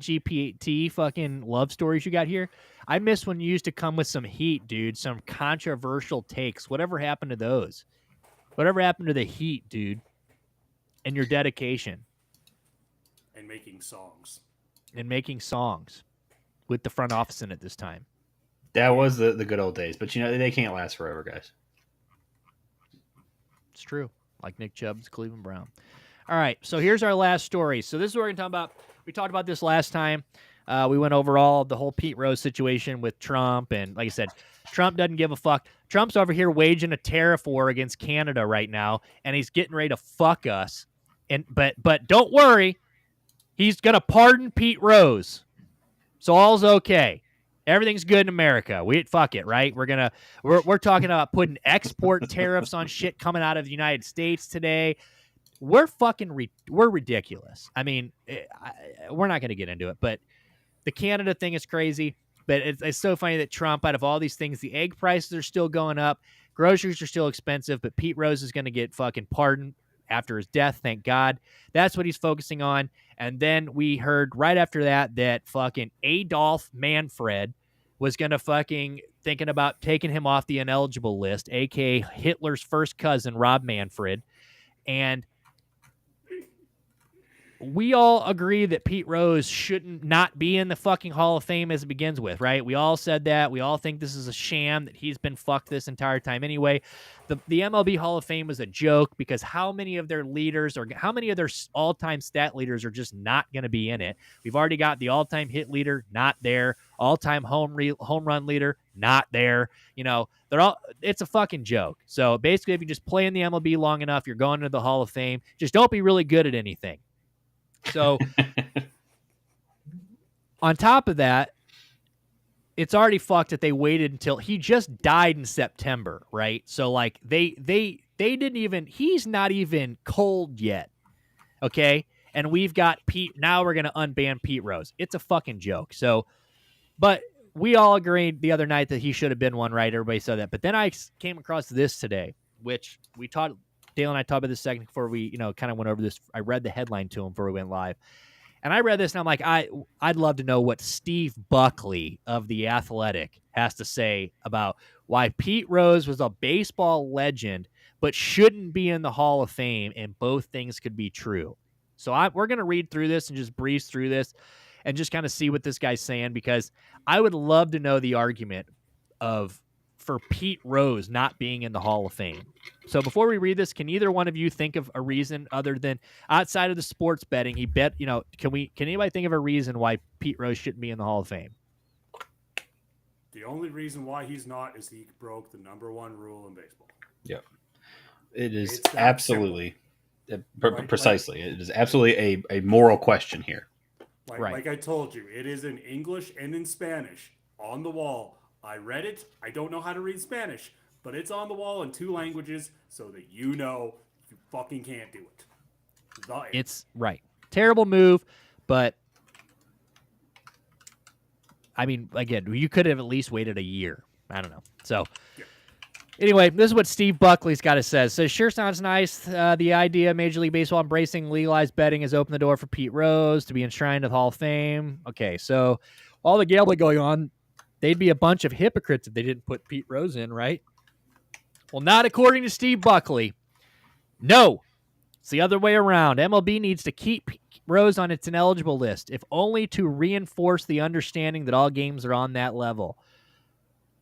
GPT fucking love stories you got here? I miss when you used to come with some heat, dude. Some controversial takes. Whatever happened to those? Whatever happened to the heat, dude? And your dedication. And making songs. With the front office in it this time. That was the good old days. But they can't last forever, guys. It's true. Like Nick Chubb's Cleveland Brown. All right, so here's our last story. So this is what we're going to talk about. We talked about this last time. We went over all the whole Pete Rose situation with Trump, and like I said, Trump doesn't give a fuck. Trump's over here waging a tariff war against Canada right now, and he's getting ready to fuck us. And but don't worry, he's gonna pardon Pete Rose, so all's okay. Everything's good in America. Fuck it, right? We're talking about putting export tariffs on shit coming out of the United States today. We're we're ridiculous. I mean, we're not going to get into it, but the Canada thing is crazy. But it's so funny that Trump, out of all these things, the egg prices are still going up, groceries are still expensive, but Pete Rose is going to get fucking pardoned after his death. Thank God. That's what he's focusing on. And then we heard right after that fucking Adolf Manfred was going to fucking thinking about taking him off the ineligible list, aka Hitler's first cousin, Rob Manfred. And we all agree that Pete Rose shouldn't not be in the fucking Hall of Fame as it begins with, right? We all said that. We all think this is a sham, that he's been fucked this entire time anyway. The MLB Hall of Fame was a joke because how many of their leaders or how many of their all-time stat leaders are just not going to be in it? We've already got the all-time hit leader, not there. All-time home run leader, not there. You know, it's a fucking joke. So basically, if you just play in the MLB long enough, you're going to the Hall of Fame. Just don't be really good at anything. So on top of that, it's already fucked that they waited until he just died in September, right? So like they didn't even, he's not even cold yet. Okay. And we've got Pete. Now we're going to unban Pete Rose. It's a fucking joke. So, but we all agreed the other night that he should have been one, right? Everybody said that. But then I came across this today, which Dale and I talked about this second before we, kind of went over this. I read the headline to him before we went live. And I read this and I'm like, I'd love to know what Steve Buckley of The Athletic has to say about why Pete Rose was a baseball legend, but shouldn't be in the Hall of Fame, and both things could be true. So we're going to read through this and just breeze through this and just kind of see what this guy's saying, because I would love to know the argument for Pete Rose not being in the Hall of Fame. So before we read this, can either one of you think of a reason other than outside of the sports betting? Can anybody think of a reason why Pete Rose shouldn't be in the Hall of Fame? The only reason why he's not is he broke the number one rule in baseball. Yep. It is absolutely precisely. It is absolutely a moral question here. Like I told you, it is in English and in Spanish on the wall. I read it. I don't know how to read Spanish, but it's on the wall in 2 languages so that you fucking can't do it. It's right. Terrible move, but I mean, again, you could have at least waited a year. I don't know. So anyway, this is what Steve Buckley's got to say. So sure sounds nice. The idea of Major League Baseball embracing legalized betting has opened the door for Pete Rose to be enshrined in the Hall of Fame. Okay, so all the gambling going on, they'd be a bunch of hypocrites if they didn't put Pete Rose in, right? Well, not according to Steve Buckley. No, it's the other way around. MLB needs to keep Rose on its ineligible list, if only to reinforce the understanding that all games are on that level.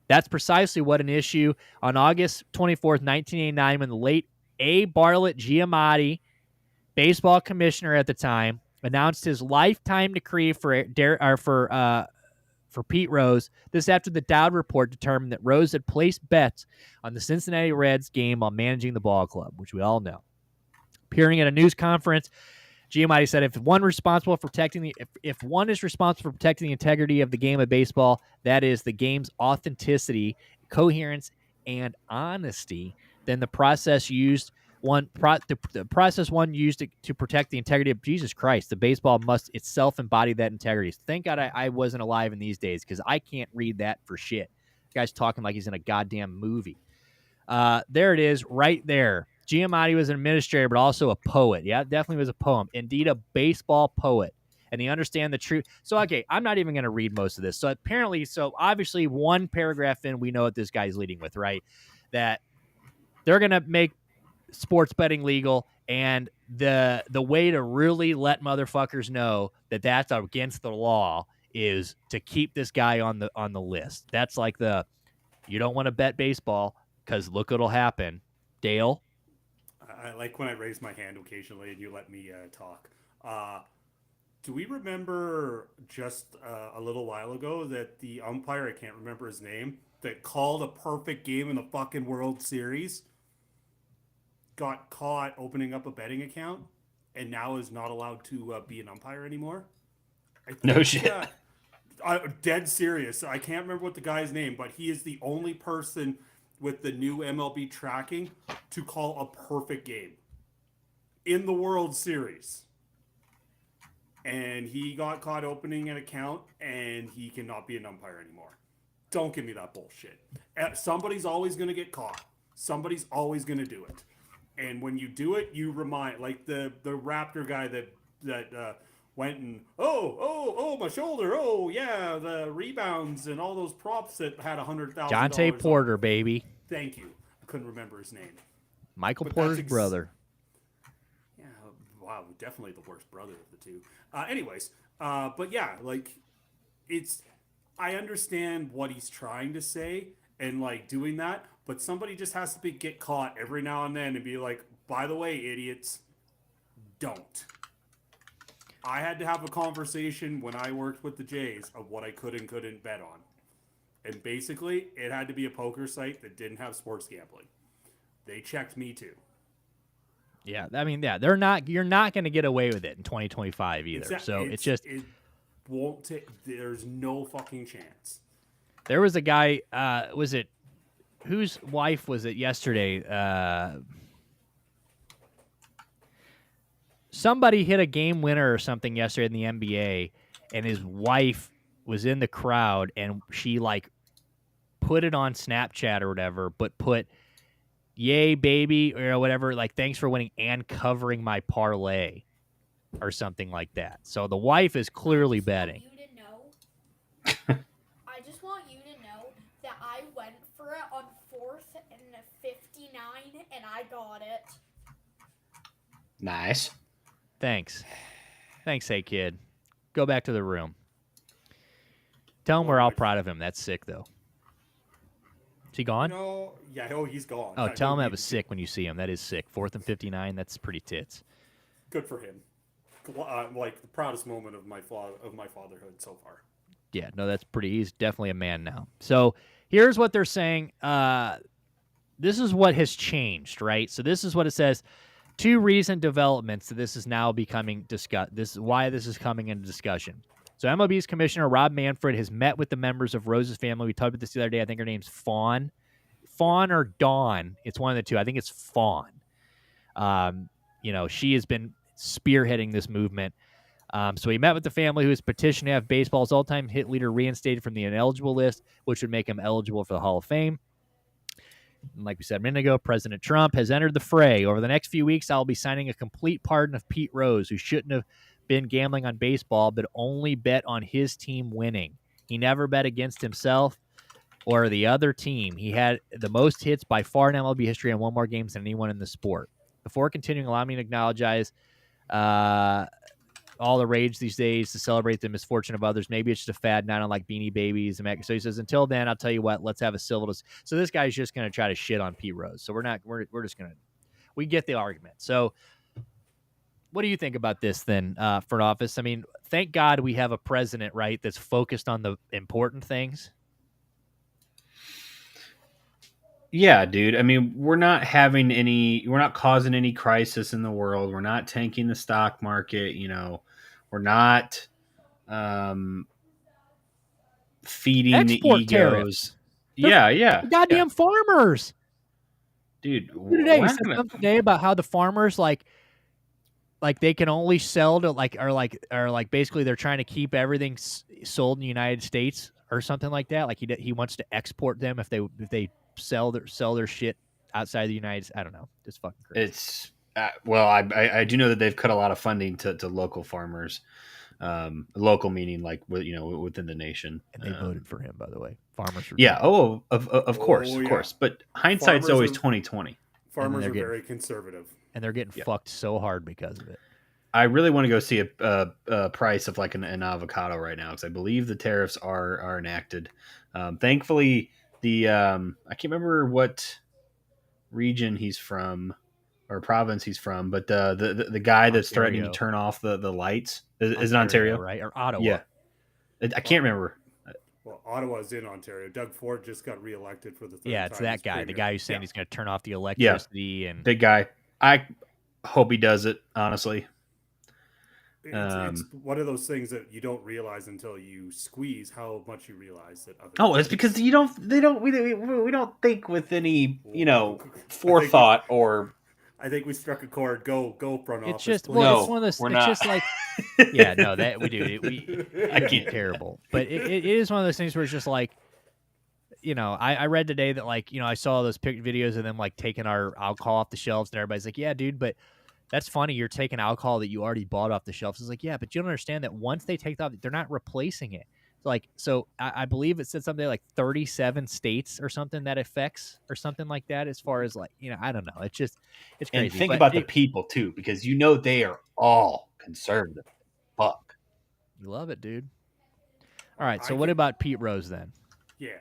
That's precisely what an issue on August 24th, 1989, when the late A. Bartlett Giamatti, baseball commissioner at the time, announced his lifetime decree for Pete Rose. This after the Dowd report determined that Rose had placed bets on the Cincinnati Reds game while managing the ball club, which we all know. Appearing at a news conference, Giamatti said, if one is responsible for protecting the integrity of the game of baseball, that is the game's authenticity, coherence, and honesty, then the process one used to protect the integrity of Jesus Christ, the baseball must itself embody that integrity. Thank God I wasn't alive in these days, because I can't read that for shit. The guy's talking like he's in a goddamn movie. There it is, right there. Giamatti was an administrator, but also a poet. Yeah, definitely was a poem. Indeed, a baseball poet. And he understand the truth. So, okay, I'm not even going to read most of this. So obviously one paragraph in, we know what this guy's leading with, right? That they're going to make sports betting legal, and the way to really let motherfuckers know that that's against the law is to keep this guy on the list. That's like you don't want to bet baseball because look what'll happen. Dale? I like when I raise my hand occasionally and you let me talk. Do we remember just a little while ago that the umpire, I can't remember his name, that called a perfect game in the fucking World Series got caught opening up a betting account and now is not allowed to be an umpire anymore? I think, No shit. dead serious. I can't remember what the guy's name, but he is the only person with the new MLB tracking to call a perfect game in the World Series. And he got caught opening an account, and he cannot be an umpire anymore. Don't give me that bullshit. Somebody's always going to get caught. Somebody's always going to do it. And when you do it, you remind, like the Raptor guy that went and, oh, my shoulder. Oh, yeah, the rebounds and all those props that had $100,000. Jonte Porter, baby. Thank you. I couldn't remember his name. Michael But Porter's that's brother. Yeah, wow, definitely the worst brother of the two. But yeah, like, I understand what he's trying to say and, like, doing that, but somebody just has to get caught every now and then and be like, by the way, idiots, don't. I had to have a conversation when I worked with the Jays of what I could and couldn't bet on. And basically, it had to be a poker site that didn't have sports gambling. They checked me too. Yeah, I mean, yeah, they're not. You're not going to get away with it in 2025 either. Exactly. So it's just it won't take. There's no fucking chance. there was a guy. Was it whose wife was it yesterday? Somebody hit a game winner or something yesterday in the NBA, and his wife was in the crowd, and she like put it on Snapchat or whatever, but put "Yay, baby," or whatever, like "Thanks for winning" and covering my parlay or something like that. So the wife is clearly betting. I just want you to know that I went for it on 4th and 59, and I got it. Nice. Thanks, hey kid. Go back to the room. Tell him we're all proud of him. That's sick though. Is he gone? No, yeah, he's gone. Oh, tell him that was sick when you see him. That is sick. 4th and 59. That's pretty tits. Good for him. Like the proudest moment of my fatherhood so far. Yeah, no, that's pretty. He's definitely a man now. So here's what they're saying. This is what has changed, right? So this is what it says. 2 recent developments that this is now becoming discussed. This is why this is coming into discussion. So MLB's commissioner Rob Manfred has met with the members of Rose's family. We talked about this the other day. I think her name's Fawn or Dawn. It's one of the two. I think it's Fawn. She has been spearheading this movement. So he met with the family who has petitioned to have baseball's all-time hit leader reinstated from the ineligible list, which would make him eligible for the Hall of Fame. And like we said a minute ago, President Trump has entered the fray. Over the next few weeks, I'll be signing a complete pardon of Pete Rose, who shouldn't have been gambling on baseball, but only bet on his team winning. He never bet against himself or the other team. He had the most hits by far in MLB history and won more games than anyone in the sport. Before continuing, allow me to acknowledge all the rage these days to celebrate the misfortune of others. Maybe it's just a fad, not unlike Beanie Babies. So he says, until then, I'll tell you what, let's have a civil. So this guy's just going to try to shit on Pete Rose. So we're just going to, we get the argument. So what do you think about this then, front office? I mean, thank God we have a president, right, that's focused on the important things. Yeah, dude. I mean, we're not causing any crisis in the world. We're not tanking the stock market. We're not feeding Export the egos. Tariffs. Yeah. The goddamn farmers. Dude, today he said something today about how the farmers like they can only sell to or basically they're trying to keep everything sold in the United States or something like that. Like he wants to export them if they sell their shit outside the United States. I don't know. It's fucking crazy. It's I do know that they've cut a lot of funding to local farmers. Local meaning like within the nation. And they voted for him, by the way. Farmers. Yeah. Oh, of course, of course. But hindsight's always 20/20. Farmers are very conservative, and they're getting fucked so hard because of it. I really want to go see a price of like an avocado right now because I believe the tariffs are enacted. Thankfully, I can't remember what region he's from. or province he's from, but the guy that's threatening to Ontario. turn off the lights is it Ontario, right? Or Ottawa? Yeah, I can't remember. Well, Ottawa's in Ontario. Doug Ford just got reelected for the third Yeah, time. it's that as guy. The premier. guy who's saying Yeah. he's going to turn off the electricity and Big guy. I hope he does it. Honestly, It's one of those things that you don't realize until you squeeze how much you realize that. it's because we don't think with any forethought or. I think we struck a chord. Go front it's office. just please. well, it's one of those. we're It's not. just like yeah, no, that we do. I can't. Terrible, but it is one of those things where it's just like, I read today that like I saw those videos of them like taking our alcohol off the shelves, and everybody's like, yeah, dude, but that's funny. You're taking alcohol that you already bought off the shelves. It's like, yeah, but you don't understand that once they take that off, they're not replacing it. So I believe it said something like 37 states or something that affects or something like that. As far as like, I don't know. It's just, it's crazy. And think But about the people too, because they are all conservative. Fuck. you love it, dude. All right. So what about Pete Rose then? Yeah.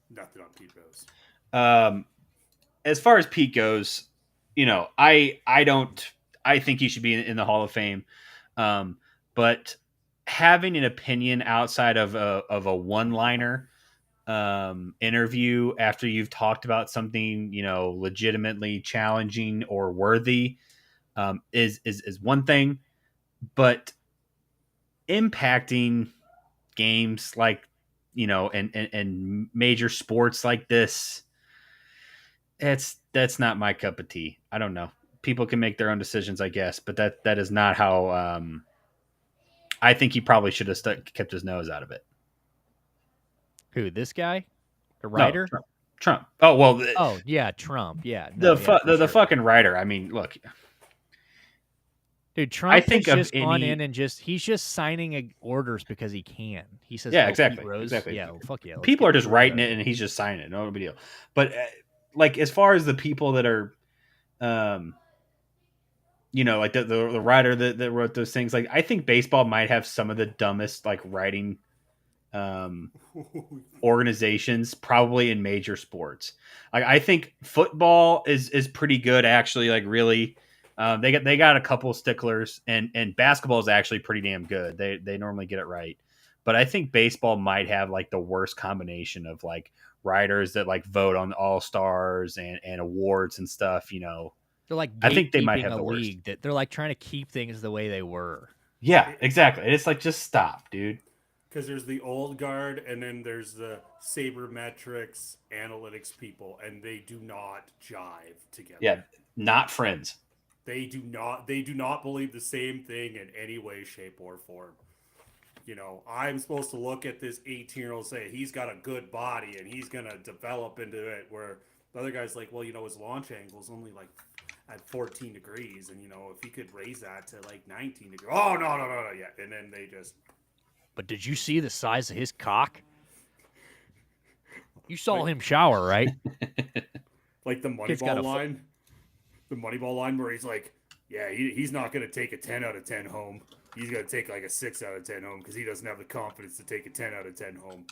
Nothing on Pete Rose. As far as Pete goes, I think he should be in the Hall of Fame. But having an opinion outside of a one-liner interview after you've talked about something, legitimately challenging or worthy is one thing, but impacting games like, and major sports like this, that's not my cup of tea. I don't know. People can make their own decisions, I guess, but that is not how I think he probably should have kept his nose out of it. Who, this guy? The writer? No, Trump. Oh, well. Oh, yeah, Trump. Yeah. No, the the fucking writer. I mean, look. Dude, Trump I think has of just gone in and he's just signing orders because he can. He says, yeah, oh, exactly. Pete Rose. Exactly. Yeah, well, fuck yeah. People are just writing it and he's just signing it. No big deal. But like, as far as the people that are, like the writer that wrote those things, like, I think baseball might have some of the dumbest, like, writing organizations probably in major sports. Like, I think football is pretty good, actually. Like, really, they got a couple sticklers, and basketball is actually pretty damn good. They normally get it right, but I think baseball might have like the worst combination of like writers that like vote on all-stars and awards and stuff. They're like, I think they might have the worst. league that they're like trying to keep things the way they were. Yeah, exactly. It's like, just stop, dude. Because there's the old guard, and then there's the sabermetrics analytics people, and they do not jive together. Yeah, not friends. They do not believe the same thing in any way, shape, or form. I'm supposed to look at this 18-year-old, say he's got a good body and he's gonna develop into it, where the other guy's like, well, his launch angle is only like at 14 degrees, and if he could raise that to like 19 degrees, oh no, yeah, and then they just. But did you see the size of his cock? You saw him shower, right? Like the Moneyball line. The Moneyball line where he's like, yeah, he's not going to take a 10 out of 10 home. He's going to take like a 6 out of 10 home because he doesn't have the confidence to take a 10 out of 10 home.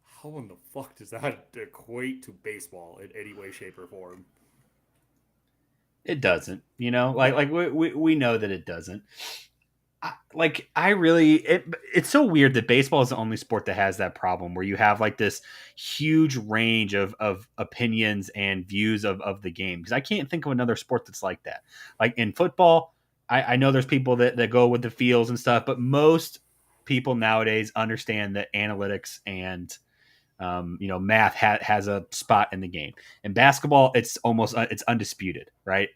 How in the fuck does that equate to baseball in any way, shape, or form? It doesn't, like we know that it doesn't. It's so weird that baseball is the only sport that has that problem where you have like this huge range of opinions and views of the game. Because I can't think of another sport that's like that. Like in football, I know there's people that go with the feels and stuff, but most people nowadays understand that analytics and math has a spot in the game. In basketball, it's undisputed, right?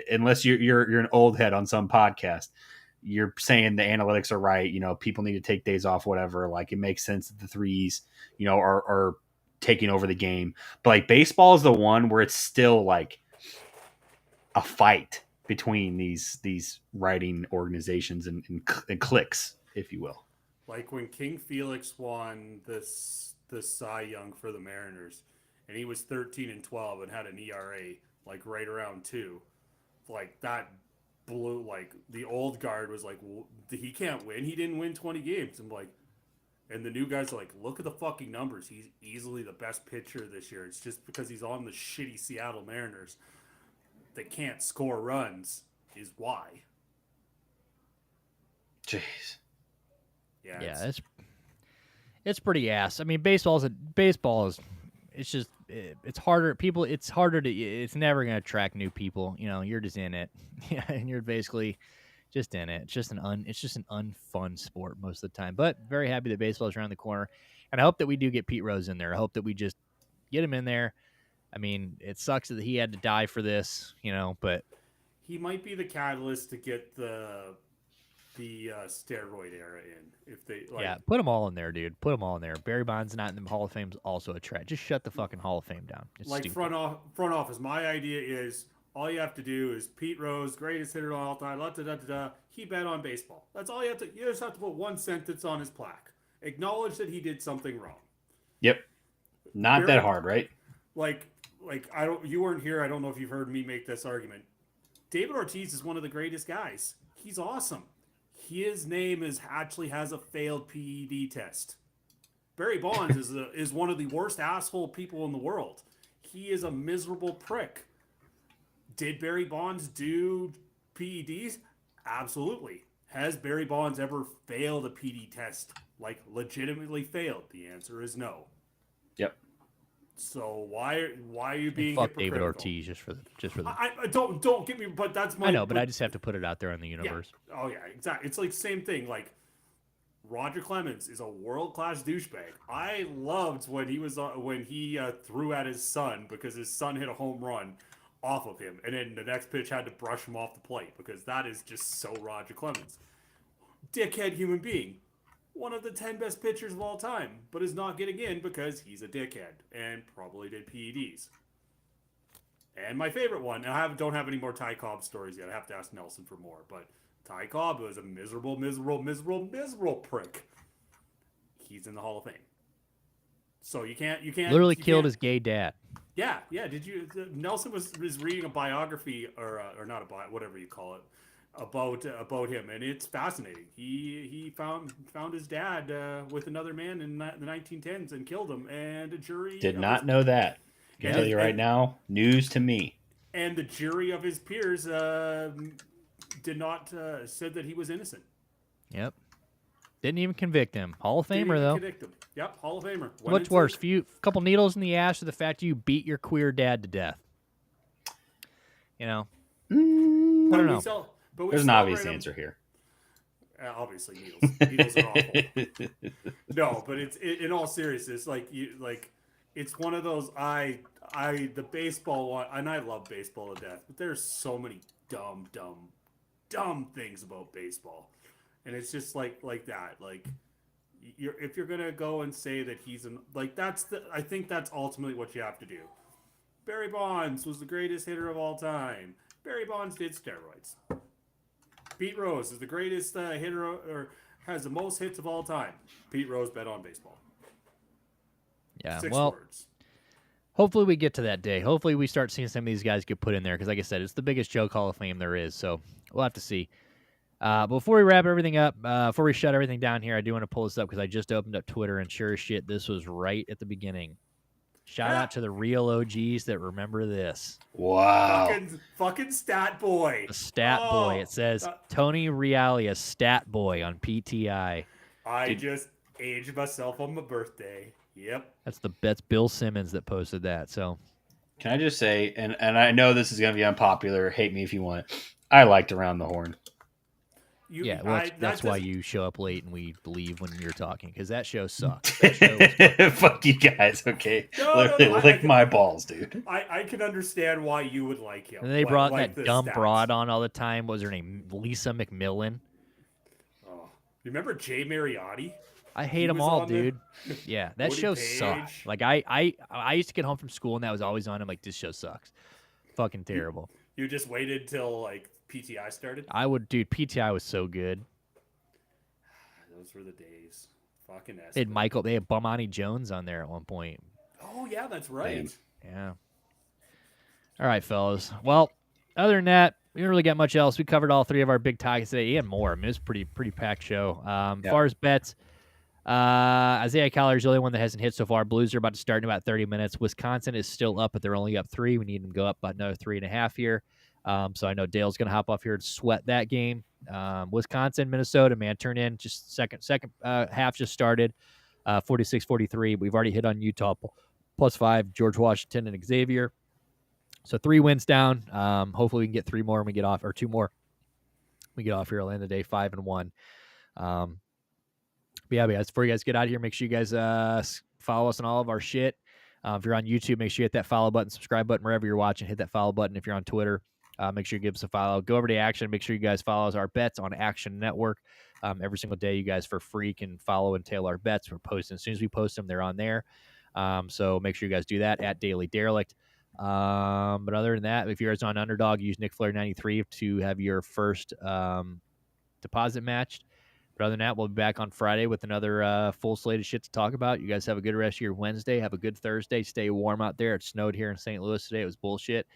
Unless you're an old head on some podcast, you're saying the analytics are right. People need to take days off, whatever. Like, it makes sense that the threes, are taking over the game. But like, baseball is the one where it's still like a fight between these writing organizations and cliques, if you will. Like when King Felix won the Cy Young for the Mariners, and he was 13-12 and had an ERA like right around 2. Like, that blew, like, the old guard was like, well, he can't win. He didn't win 20 games. I'm like, And the new guys are like, look at the fucking numbers. He's easily the best pitcher this year. It's just because he's on the shitty Seattle Mariners that can't score runs is why. Jeez. Yeah, it's pretty ass. I mean, baseball is it's just it's harder. It's harder to. It's never going to attract new people. You know, you're just in it, yeah, and you're basically just in it. It's just an unfun sport most of the time. But very happy that baseball is around the corner, and I hope that we do get Pete Rose in there. I hope that we just get him in there. I mean, it sucks that he had to die for this, you know, but he might be the catalyst to get the steroid era in. If they put them all in there, dude. Put them all in there. Barry Bonds not in the Hall of Fame is also a threat. Just shut the fucking Hall of Fame down. It's like stupid. front office. My idea is all you have to do is Pete Rose, greatest hitter of all time. He bet on baseball. That's all you have to. You just have to put one sentence on his plaque. Acknowledge that he did something wrong. Yep. Not that hard, right? Like I don't. You weren't here. I don't know if you've heard me make this argument. David Ortiz is one of the greatest guys. He's awesome. His name actually has a failed PED test. Barry Bonds is one of the worst asshole people in the world. He is a miserable prick. Did Barry Bonds do PEDs? Absolutely. Has Barry Bonds ever failed a PD test? Like legitimately failed? The answer is no. Yep. So why are you being fuck hypocritical? David Ortiz just for the I don't get me, but that's my. I know, but I just have to put it out there in the universe. Yeah. Oh yeah, exactly. It's like same thing. Like Roger Clemens is a world-class douchebag. I loved when he threw at his son because his son hit a home run off of him, and then the next pitch had to brush him off the plate because that is just so Roger Clemens. Dickhead human being. One of the 10 best pitchers of all time, but is not getting in because he's a dickhead and probably did PEDs. And my favorite one, and I don't have any more Ty Cobb stories yet. I have to ask Nelson for more, but Ty Cobb was a miserable prick. He's in the Hall of Fame. So you can't Literally killed his gay dad. Yeah. Did you? Nelson was reading a biography or not whatever you call it. About him, and it's fascinating. He found his dad with another man in the 1910s and killed him, and a jury did not know that. I can tell you right now, news to me. And the jury of his peers did not said that he was innocent. Yep. Didn't even convict him. Hall of Famer though. Convict him. Yep, Hall of Famer. What's worse, couple needles in the ass, or the fact you beat your queer dad to death? You know. I don't know. There's an obvious answer here. Obviously, needles. Needles are awful. No, but it's in all seriousness, it's one of those. The baseball one, and I love baseball to death, but there's so many dumb things about baseball, and it's just like that. Like, if you're gonna go and say that he's I think that's ultimately what you have to do. Barry Bonds was the greatest hitter of all time. Barry Bonds did steroids. Pete Rose is the greatest hitter or has the most hits of all time. Pete Rose bet on baseball. Yeah, 6 well, words. hopefully we get to that day. Hopefully we start seeing some of these guys get put in there because, like I said, it's the biggest joke Hall of Fame there is. So we'll have to see. Before we wrap everything up, before we shut everything down here, I do want to pull this up because I just opened up Twitter, and sure as shit, this was right at the beginning. Shout out to the real OGs that remember this. Wow. Fucking stat boy. A stat boy. It says Tony Reale, a stat boy on PTI. I just aged myself on my birthday. Yep. That's Bill Simmons that posted that. So can I just say, and I know this is going to be unpopular, hate me if you want, I liked Around the Horn. That's why you show up late and we leave when you're talking, because that show sucks. Fuck you guys, okay? Lick my balls, dude. I can understand why you would like him. And they brought that dumb broad on all the time. What was her name? Lisa McMillan. Oh, you remember Jay Mariotti? I hate them all, dude. Yeah, that show sucks. Like I used to get home from school and that was always on. I'm like, this show sucks. Fucking terrible. You just waited till like PTI started? Dude, PTI was so good. Those were the days. Fucking ass. They had Bomani Jones on there at one point. Oh, yeah, that's right. Yeah. All right, fellas. Well, other than that, we didn't really get much else. We covered all three of our big topics today and more. I mean, it was a pretty packed show. As far as bets, Isaiah Collier is the only one that hasn't hit so far. Blues are about to start in about 30 minutes. Wisconsin is still up, but they're only up 3. We need them to go up by another 3.5 here. So I know Dale's going to hop off here and sweat that game. Wisconsin, Minnesota, man, turn in. Just second half just started. 46-43. We've already hit on Utah +5, George Washington and Xavier. So 3 wins down. Hopefully we can get 3 more when we get off, or 2 more. We get off here at the end of the day, 5-1. But yeah, guys, before you guys get out of here, make sure you guys follow us on all of our shit. If you're on YouTube, make sure you hit that follow button, subscribe button wherever you're watching. Hit that follow button. If you're on Twitter, make sure you give us a follow. Go over to Action. Make sure you guys follow our bets on Action Network. Every single day, you guys for free can follow and tail our bets. We're posting as soon as we post them, they're on there. So make sure you guys do that at Daily Derelict. But other than that, if you're on Underdog, use Nick Flair 93 to have your first deposit matched. But other than that, we'll be back on Friday with another full slate of shit to talk about. You guys have a good rest of your Wednesday. Have a good Thursday. Stay warm out there. It snowed here in St. Louis today. It was bullshit.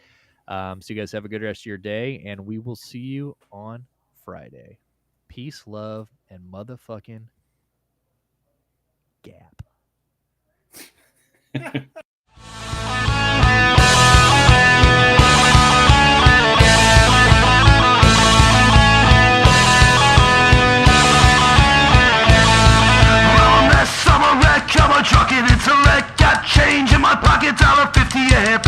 So you guys have a good rest of your day, and we will see you on Friday. Peace, love, and motherfucking gap. Trucking intellect, got change in my pocket, $1.50 a half.